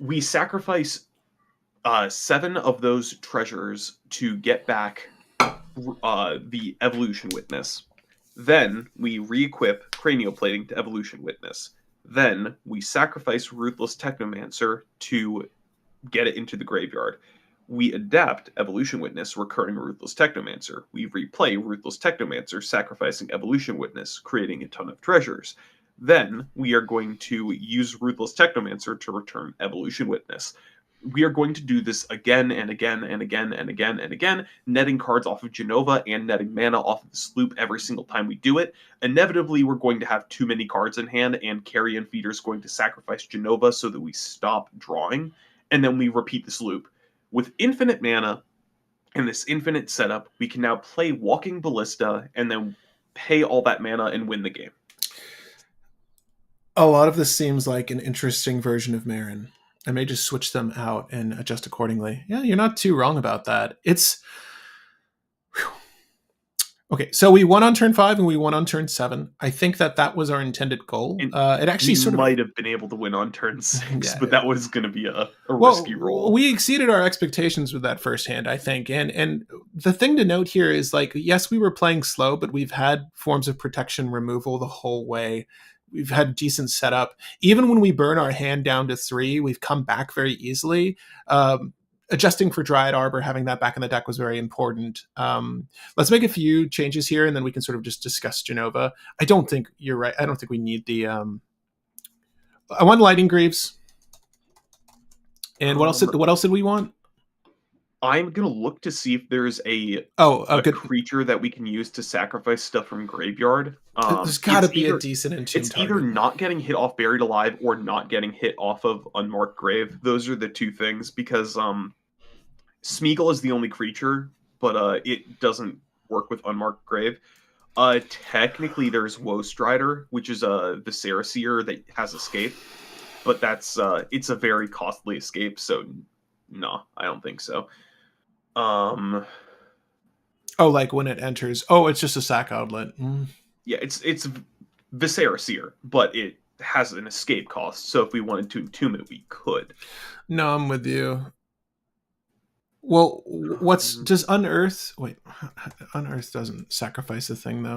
We sacrifice 7 of those treasures to get back the Evolution Witness. Then we re-equip Cranial Plating to Evolution Witness. Then we sacrifice Ruthless Technomancer to get it into the graveyard. We adapt Evolution Witness, recurring Ruthless Technomancer. We replay Ruthless Technomancer, sacrificing Evolution Witness, creating a ton of treasures. Then we are going to use Ruthless Technomancer to return Evolution Witness. We are going to do this again and again and again and again and again, netting cards off of Jenova and netting mana off of this loop every single time we do it. Inevitably, we're going to have too many cards in hand, and Carrion Feeder is going to sacrifice Jenova so that we stop drawing. And then we repeat this loop. With infinite mana and this infinite setup, we can now play Walking Ballista and then pay all that mana and win the game. A lot of this seems like an interesting version of Marin. I may just switch them out and adjust accordingly. Yeah, you're not too wrong about that. It's... Whew. Okay, so we won on turn 5 and we won on turn 7. I think that was our intended goal. It actually might have been able to win on turn 6, but that was going to be a risky roll. We exceeded our expectations with that first hand, I think. And the thing to note here is, like, yes, we were playing slow, but we've had forms of protection removal the whole way. We've had decent setup. Even when we burn our hand down to 3, we've come back very easily. Adjusting for Dryad Arbor, having that back in the deck was very important. Let's make a few changes here, and then we can sort of just discuss Jenova. I don't think you're right. I don't think we need the... I want Lightning Greaves. And what else did we want? I'm going to look to see if there's a good creature that we can use to sacrifice stuff from Graveyard. There's got to be a decent Entomb It's either not getting hit off Buried Alive or not getting hit off of Unmarked Grave. Those are the two things, because Smeagol is the only creature, but it doesn't work with Unmarked Grave. Technically, there's Woestrider, which is the Saraseer that has Escape, but that's it's a very costly escape, so no, I don't think so. Like when it enters. Oh, it's just a sack outlet. Yeah, it's Viscera, but it has an escape cost, so if we wanted to entomb it, we could. No, I'm with you. Well, does Unearth... Wait, Unearth doesn't sacrifice a thing, though.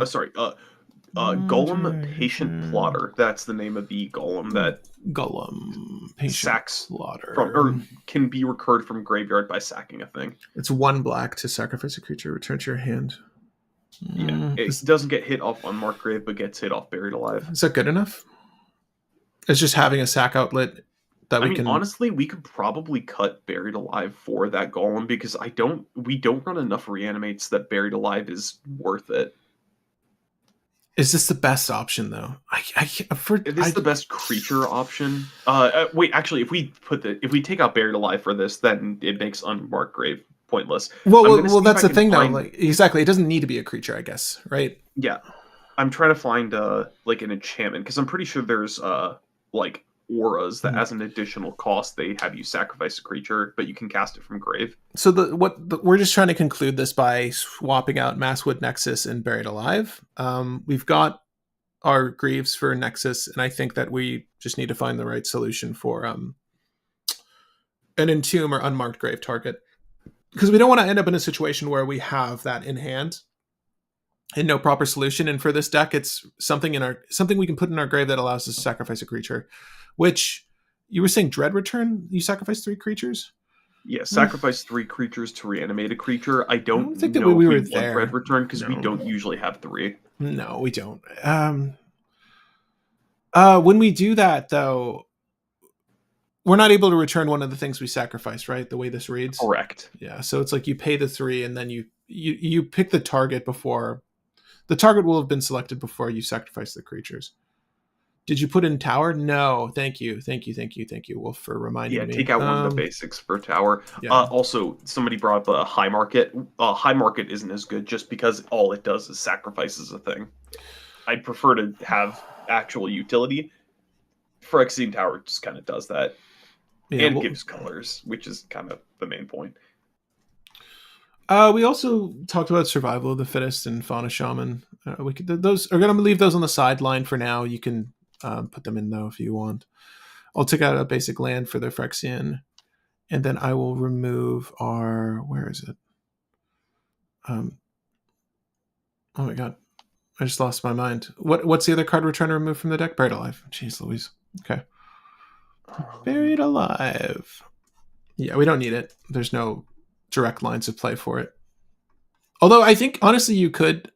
Golem Patient Plotter. That's the name of the golem that Golem Patient sacks from, Plotter. or can be recurred from graveyard by sacking a thing. It's 1 black to sacrifice a creature, return to your hand. Yeah, it doesn't get hit off Unmarked Grave, but gets hit off Buried Alive. Is that good enough? It's just having a sack outlet that we can. Honestly, we could probably cut Buried Alive for that golem because we don't run enough reanimates that Buried Alive is worth it. Is this the best option though? It is the best creature option. Wait, actually, if we take out Buried Alive for this, then it makes Unmarked Grave pointless. Well, that's the thing though. Like, exactly, it doesn't need to be a creature, I guess, right? Yeah, I'm trying to find like an enchantment because I'm pretty sure there's like auras that as an additional cost they have you sacrifice a creature, but you can cast it from grave. So we're just trying to conclude this by swapping out Masswood Nexus and Buried Alive. We've got our Greaves for Nexus, and I think that we just need to find the right solution for an Entomb or Unmarked Grave target, because we don't want to end up in a situation where we have that in hand and no proper solution. And for this deck, it's something we can put in our grave that allows us to sacrifice a creature. Which you were saying, Dread Return? You sacrifice 3 creatures? Yeah, sacrifice 3 creatures to reanimate a creature. I don't think that know we if were want there. Dread Return because we don't usually have 3. No, we don't. When we do that, though, we're not able to return one of the things we sacrifice, right? The way this reads? Correct. Yeah, so it's like you pay the 3 and then you pick the target before. The target will have been selected before you sacrifice the creatures. Did you put in tower? No. Thank you, Wolf, for reminding me. Yeah, take out one of the basics for tower. Yeah. Also, somebody brought up a high market. High market isn't as good just because all it does is sacrifices a thing. I'd prefer to have actual utility. Phyrexian Tower just kind of does that. Yeah, and gives colors, which is kind of the main point. We also talked about Survival of the Fittest and Fauna Shaman. We could those are going to leave those on the sideline for now. You can put them in though if you want. I'll take out a basic land for the Phyrexian, and then I will remove our. Where is it? Oh my god, I just lost my mind. What's the other card we're trying to remove from the deck? Buried Alive. Jeez Louise. Okay. Buried Alive. Yeah, we don't need it. There's no direct lines of play for it. Although I think honestly you could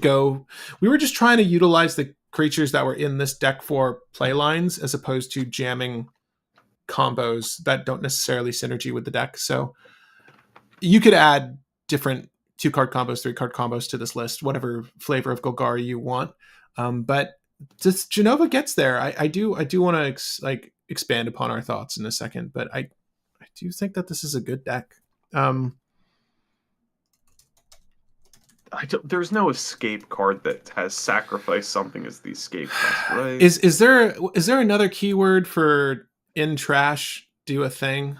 go. We were just trying to utilize the creatures that were in this deck for play lines as opposed to jamming combos that don't necessarily synergy with the deck. So you could add different 2-card combos, 3-card combos to this list, whatever flavor of Golgari you want. But just Jenova gets there. I do want to expand upon our thoughts in a second, but I do think that this is a good deck. There's no escape card that has sacrificed something as the escape cost, right? Is there another keyword for in trash do a thing?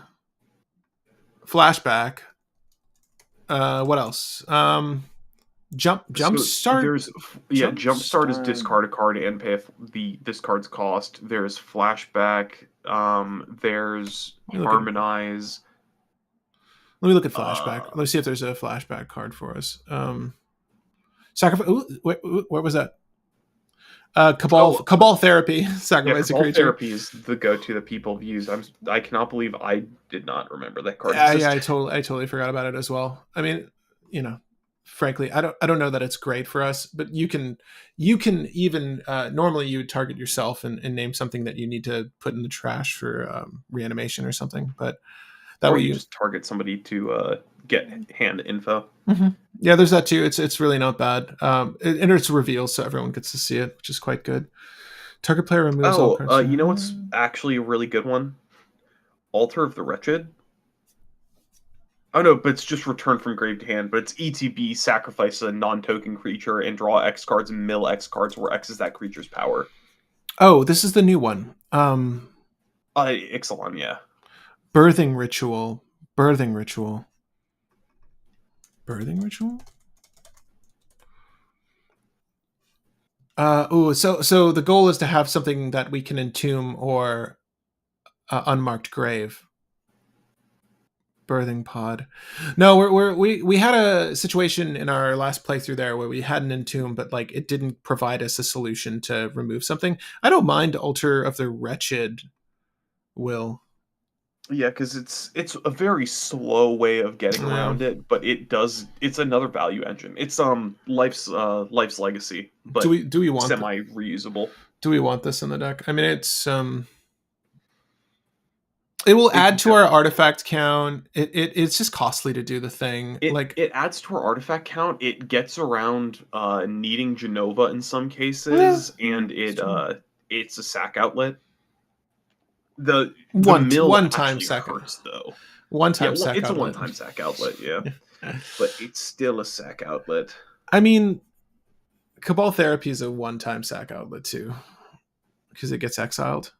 Flashback. What else? Jumpstart. Jumpstart is discard a card and pay this card's cost. There's flashback. There's harmonize. Let me look at flashback. Let's see if there's a flashback card for us. Sacrifice. What was that? Cabal Therapy. Sacrifice a creature. Therapy is the go-to that people have used. I cannot believe I did not remember that card. Yeah, I totally forgot about it as well. I mean, frankly, I don't know that it's great for us, but you can even normally you would target yourself and name something that you need to put in the trash for reanimation or something, but that way you just target somebody to get hand info. Mm-hmm. Yeah, there's that too. It's really not bad. And it's revealed, so everyone gets to see it, which is quite good. Target player removes all cards. You know what's actually a really good one? Altar of the Wretched. Oh no, but it's just return from grave to hand. But it's ETB, sacrifice a non-token creature and draw X cards and mill X cards, where X is that creature's power. Oh, this is the new one. Ixalan, yeah. Birthing ritual. So the goal is to have something that we can entomb or unmarked grave. birthing pod. No, we had a situation in our last playthrough there where we had an entomb, but like it didn't provide us a solution to remove something. I don't mind Altar of the Wretched, Will. Yeah, because it's a very slow way of getting Yeah. around it, but it's another value engine. It's life's legacy, Do but we do we want semi reusable. do we want this in the deck? I mean, it's. It will add It to our artifact count. It's just costly to do the thing. Like, it adds to our artifact count. It gets around needing Jenova in some yeah, cases, and it's a sack outlet. The one mill one time actually sack, hurts though. one Yeah, time well, sack it's a outlet. one-time sack outlet, yeah, but it's still a sack outlet. I mean, Cabal Therapy is a one time sack outlet too, because it gets exiled.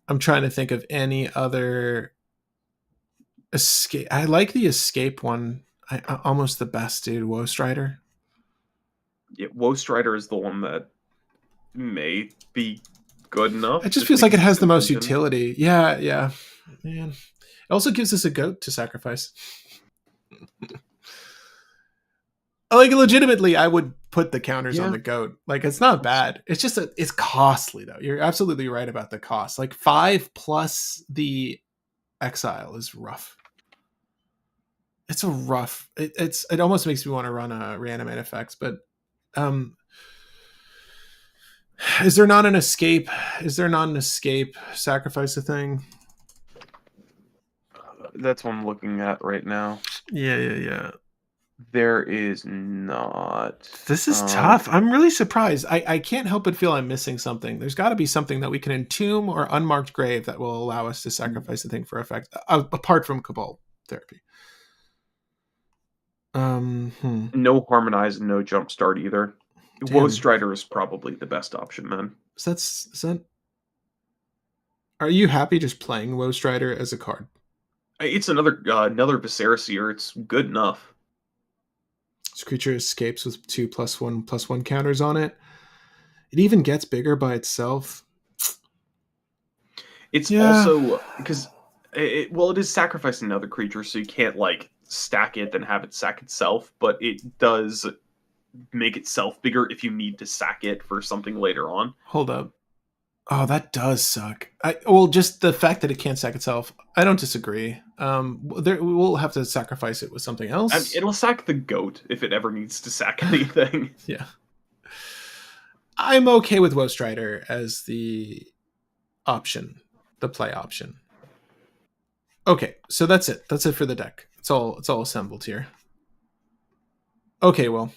I'm trying to think of any other escape. I like the escape one. Almost the best, dude. Woe Strider. Yeah, Woe Strider is the one that may be good enough. It just feels like because it it's has the most contingent. utility. Yeah, yeah, man. It also gives us a goat to sacrifice. Like, legitimately, I would put the counters on Yeah. the goat. Like, it's not bad. It's just it's costly though. You're absolutely right about the cost. Like 5 plus the exile is rough. It's a rough. It almost makes me want to run a reanimate effects, but is there not an escape? Is there not an escape sacrifice a thing? That's what I'm looking at right now. Yeah. There is not. This is tough. I'm really surprised. I can't help but feel I'm missing something. There's got to be something that we can entomb or unmarked grave that will allow us to sacrifice the thing for effect, apart from Cabal Therapy. No Harmonize and no Jumpstart either. Damn. Woe Strider is probably the best option then. Is that? Are you happy just playing Woe Strider as a card? It's another Visceraseer. It's good enough. This creature escapes with 2+1/+1 counters on it. It even gets bigger by itself. It's also because it is sacrificing another creature, so you can't like stack it and have it sack itself, but it does make itself bigger if you need to sack it for something later on. Hold up. Oh, that does suck. Well, just the fact that it can't sack itself, I don't disagree. We'll have to sacrifice it with something else. I mean, it'll sack the goat if it ever needs to sack anything. Yeah. I'm okay with Woe Strider as the option, the play option. Okay, so that's it. That's it for the deck. It's all assembled here. Okay, well.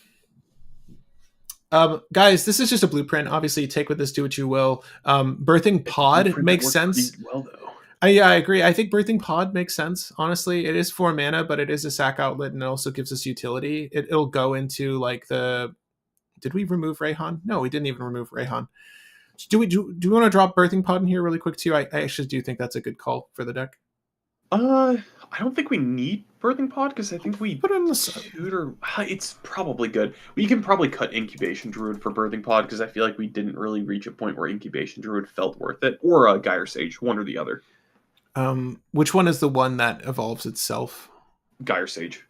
Guys, this is just a blueprint. Obviously, take with this, do what you will. Birthing Pod makes sense. Well, though. Yeah, I agree. I think Birthing Pod makes sense. Honestly, it is 4 mana, but it is a sack outlet, and it also gives us utility. It'll go into like the. Did we remove Rayhan? No, we didn't even remove Rayhan. Do we want to drop Birthing Pod in here really quick too? I actually do think that's a good call for the deck. I don't think we need Birthing Pod because I think we put it on the tutor. It's probably good. We can probably cut Incubation Druid for Birthing Pod because I feel like we didn't really reach a point where Incubation Druid felt worth it, or Gyre Sage, one or the other. Which one is the one that evolves itself? Gyre Sage.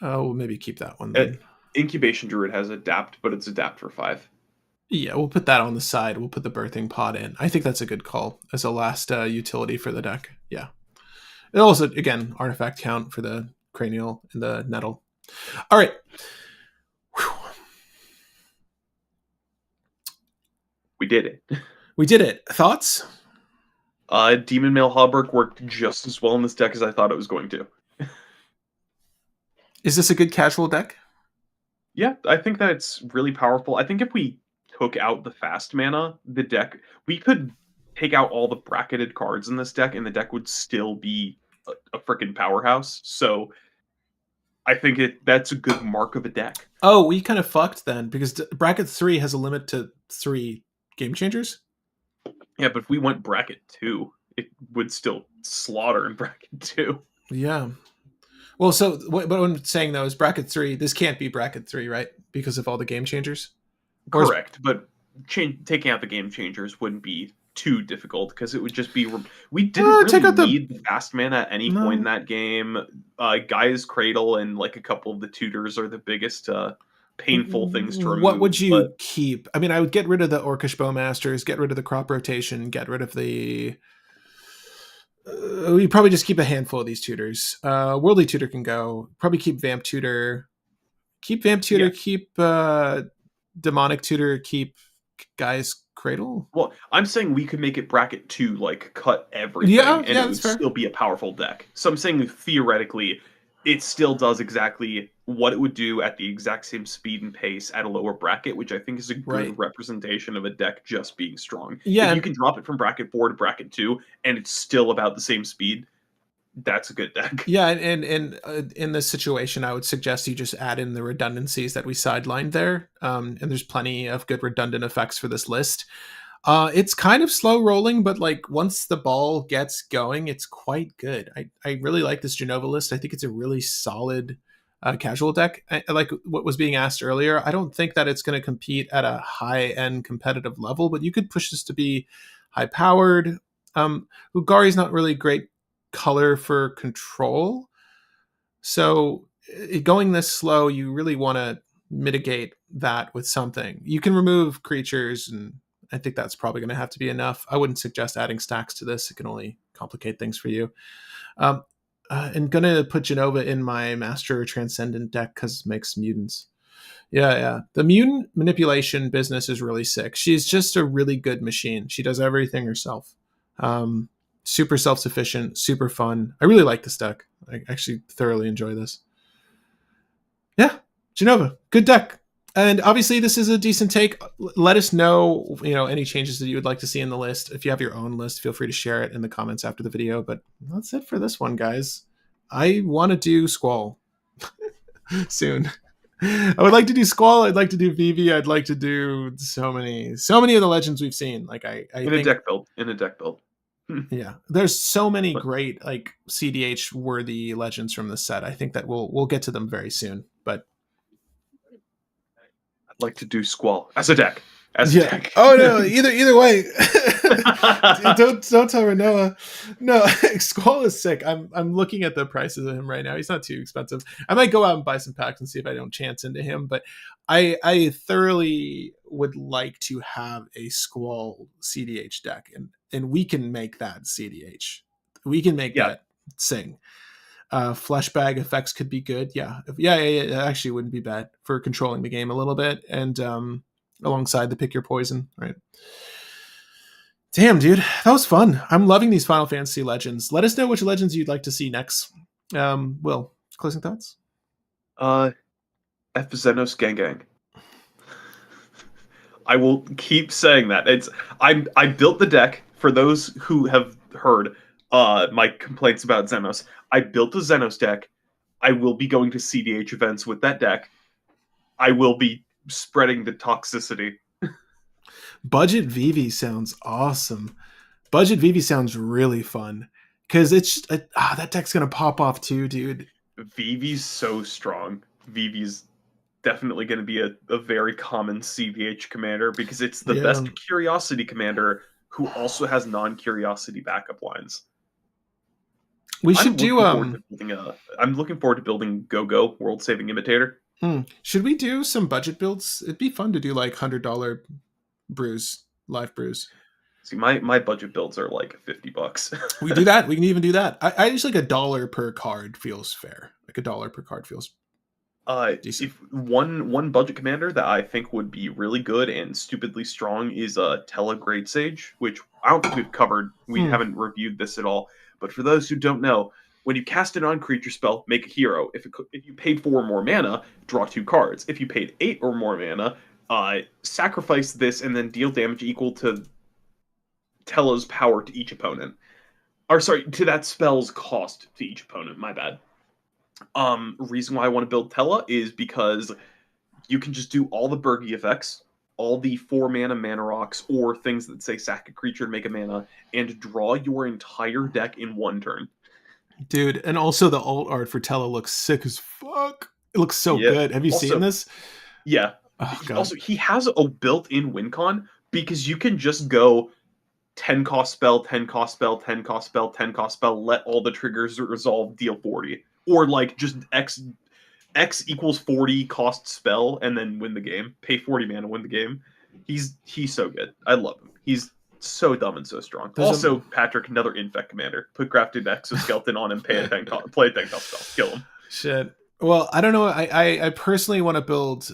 Oh, we'll maybe keep that one then. Incubation Druid has Adapt, but it's Adapt for 5. Yeah, we'll put that on the side. We'll put the Birthing Pod in. I think that's a good call as a last utility for the deck. Yeah. It also, again, artifact count for the Cranial and the Nettle. All right. Whew. We did it. We did it. Thoughts? Demon Male Hauberk worked just as well in this deck as I thought it was going to. Is this a good casual deck? Yeah, I think that it's really powerful. I think if we took out the fast mana, the deck, we could take out all the bracketed cards in this deck, and the deck would still be a freaking powerhouse. So I think that's a good mark of a deck. Oh, we kind of fucked then, because bracket 3 has a limit to 3 game changers. Yeah, but if we went bracket 2, it would still slaughter in bracket 2. Yeah. Well, so what I'm saying though is bracket 3. This can't be bracket 3, right? Because of all the game changers. Correct, but taking out the game changers wouldn't be too difficult because it would just be we didn't really Take out the need the fast mana at any point in no. that game. Gaia's Cradle and like a couple of the tutors are the biggest painful things to What remove. would But you keep? I mean, I would get rid of the Orcish Bowmasters, get rid of the crop rotation, get rid of the. We probably just keep a handful of these tutors. Worldly Tutor can go. Probably keep Vamp Tutor. Keep Vamp yeah, Tutor. Keep Demonic Tutor. Keep Guy's Cradle. well, I'm saying we could make it bracket 2, like cut everything, Yeah, and yeah, it that's would fair. still be a powerful deck. So I'm saying theoretically, it still does exactly what it would do at the exact same speed and pace at a lower bracket, which I think is a Right. good representation of a deck just being strong. If Yeah, you can drop it from bracket 4 to bracket 2, and it's still about the same speed, that's a good deck. yeah, and in this situation, I would suggest you just add in the redundancies that we sidelined there. And there's plenty of good redundant effects for this list. It's kind of slow rolling, but like once the ball gets going, it's quite good. I really like this Jenova list. I think it's a really solid casual deck. Like what was being asked earlier, I don't think that it's going to compete at a high end competitive level, but you could push this to be high powered. Ugari's not really great color for control, so going this slow, you really want to mitigate that with something. You can remove creatures, and I think that's probably going to have to be enough. I wouldn't suggest adding stacks to this. It can only complicate things for you. Um, and gonna put Jenova in my Master Transcendent deck because it makes mutants. Yeah, yeah. The mutant manipulation business is really sick. She's just a really good machine. She does everything herself. Um, Super self sufficient, super fun. I really like this deck. I actually thoroughly enjoy this. Yeah, Jenova, good deck. And obviously, this is a decent take. Let us know, any changes that you would like to see in the list. If you have your own list, feel free to share it in the comments after the video. But that's it for this one, guys. I want to do Squall soon. I would like to do Squall. I'd like to do Vivi. I'd like to do so many of the legends we've seen. Like I In a think, deck build. In a deck build. yeah, there's so many But great like CDH worthy legends from this set. I think that we'll get to them very soon. But I'd like to do Squall as a deck. As a yeah. deck. Oh no. Either way. don't tell Renoa. No, Squall is sick. I'm looking at the prices of him right now. He's not too expensive. I might go out and buy some packs and see if I don't chance into him. But I thoroughly would like to have a Squall CDH deck, and we can make that CDH. We can make Yeah, that sing. Flesh bag effects could be good. Yeah. It actually wouldn't be bad for controlling the game a little bit, and alongside the pick your poison, right? Damn, dude, that was fun. I'm loving these Final Fantasy legends. Let us know which legends you'd like to see next. Will, closing thoughts? F Xenos Gang Gang. I will keep saying that. I built the deck for those who have heard my complaints about Xenos. I built a Xenos deck. I will be going to CDH events with that deck. I will be spreading the toxicity. Budget Vivi sounds awesome. Budget Vivi sounds really fun because that deck's gonna pop off too, dude. Vivi's so strong. Vivi's definitely going to be a very common CDH commander because it's the Yeah, best curiosity commander who also has non-curiosity backup lines. we I'm should do looking forward to building I'm looking forward to building Go-Go, World Saving Imitator. Should we do some budget builds? It'd be fun to do like $100 live brews. See, my budget builds are like $50. We do that. We can even do that. I just like $1 per card feels fair. Like $1 per card feels decent. If one budget commander that I think would be really good and stupidly strong is Tela Great Sage, which I don't think we've covered. We haven't reviewed this at all. But for those who don't know, when you cast a non-creature spell, make a hero. If you paid 4 or more mana, draw 2 cards. If you paid 8 or more mana, sacrifice this and then deal damage equal to Tela's power to each opponent. Or sorry, to that spell's cost to each opponent. My bad. Reason why I want to build Tela is because you can just do all the Bergie effects, all the 4-mana rocks, or things that say sack a creature to make a mana, and draw your entire deck in 1 turn. Dude, and also the alt art for Tela looks sick as fuck. It looks so good. Have you seen this? Yeah. Oh, God. Also, he has a built-in win con because you can just go 10 cost spell, 10 cost spell, 10 cost spell, 10 cost spell, let all the triggers resolve, deal 40. Or like just X equals 40 cost spell and then win the game. Pay 40 mana, win the game. He's so good. I love him. He's so dumb and so strong. Also, Patrick, another infect commander. Put Grafted Exoskeleton on him, play a 10 cost spell, kill him. Shit. Well, I don't know. I personally want to build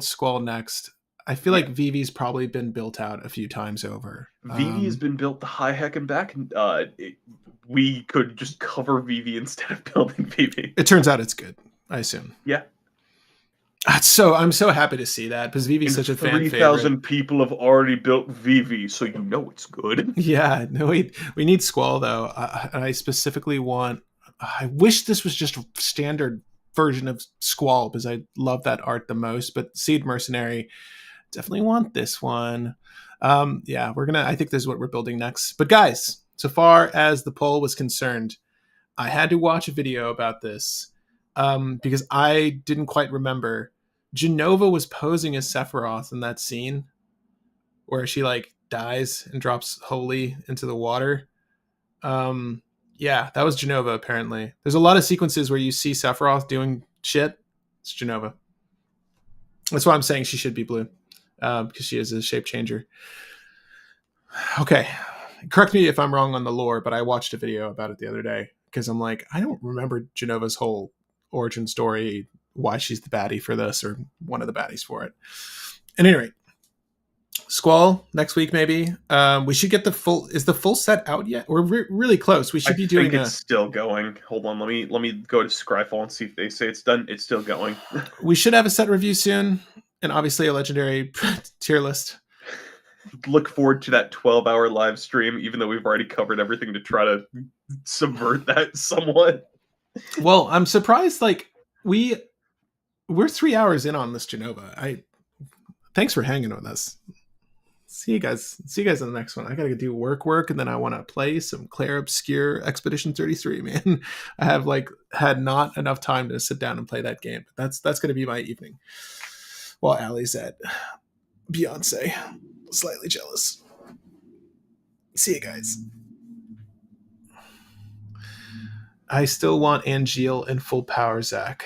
Squall next. I feel like Vivi's probably been built out a few times over. Vivi has been built the high heck and back. We could just cover Vivi instead of building Vivi. It turns out it's good, I assume. Yeah. I'm so happy to see that because Vivi's such a fan favorite. 3,000 people have already built Vivi, so you know it's good. Yeah, no, we need Squall though. I specifically want. I wish this was just a standard version of Squall because I love that art the most. But Seed Mercenary, definitely want this one. Yeah, I think this is what we're building next. But guys, so far as the poll was concerned, I had to watch a video about this because I didn't quite remember. Jenova was posing as Sephiroth in that scene where she like dies and drops holy into the water. Yeah, that was Jenova, apparently. There's a lot of sequences where you see Sephiroth doing shit. It's Jenova. That's why I'm saying she should be blue. Because she is a shape changer. Okay. Correct me if I'm wrong on the lore, but I watched a video about it the other day. Because I'm like, I don't remember Jenova's whole origin story, why she's the baddie for this, or one of the baddies for it. At any rate, Squall next week maybe. We should get the full. Is the full set out yet? We're really close. We should be doing. I think it's still going. Hold on, let me go to Scryfall and see if they say it's done. It's still going. We should have a set review soon, and obviously a legendary tier list. Look forward to that 12-hour live stream, even though we've already covered everything to try to subvert that somewhat. Well, I'm surprised. Like we're 3 hours in on this Jenova. Thanks for hanging with us. See you guys in the next one. I gotta do work, and then I want to play some Claire Obscure Expedition 33. Man, I have had not enough time to sit down and play that game. But that's gonna be my evening. While Allie's at Beyonce, slightly jealous. See you guys. I still want Angeal in full power, Zach.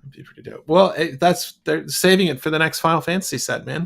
That'd be pretty dope. Well, they're saving it for the next Final Fantasy set, man.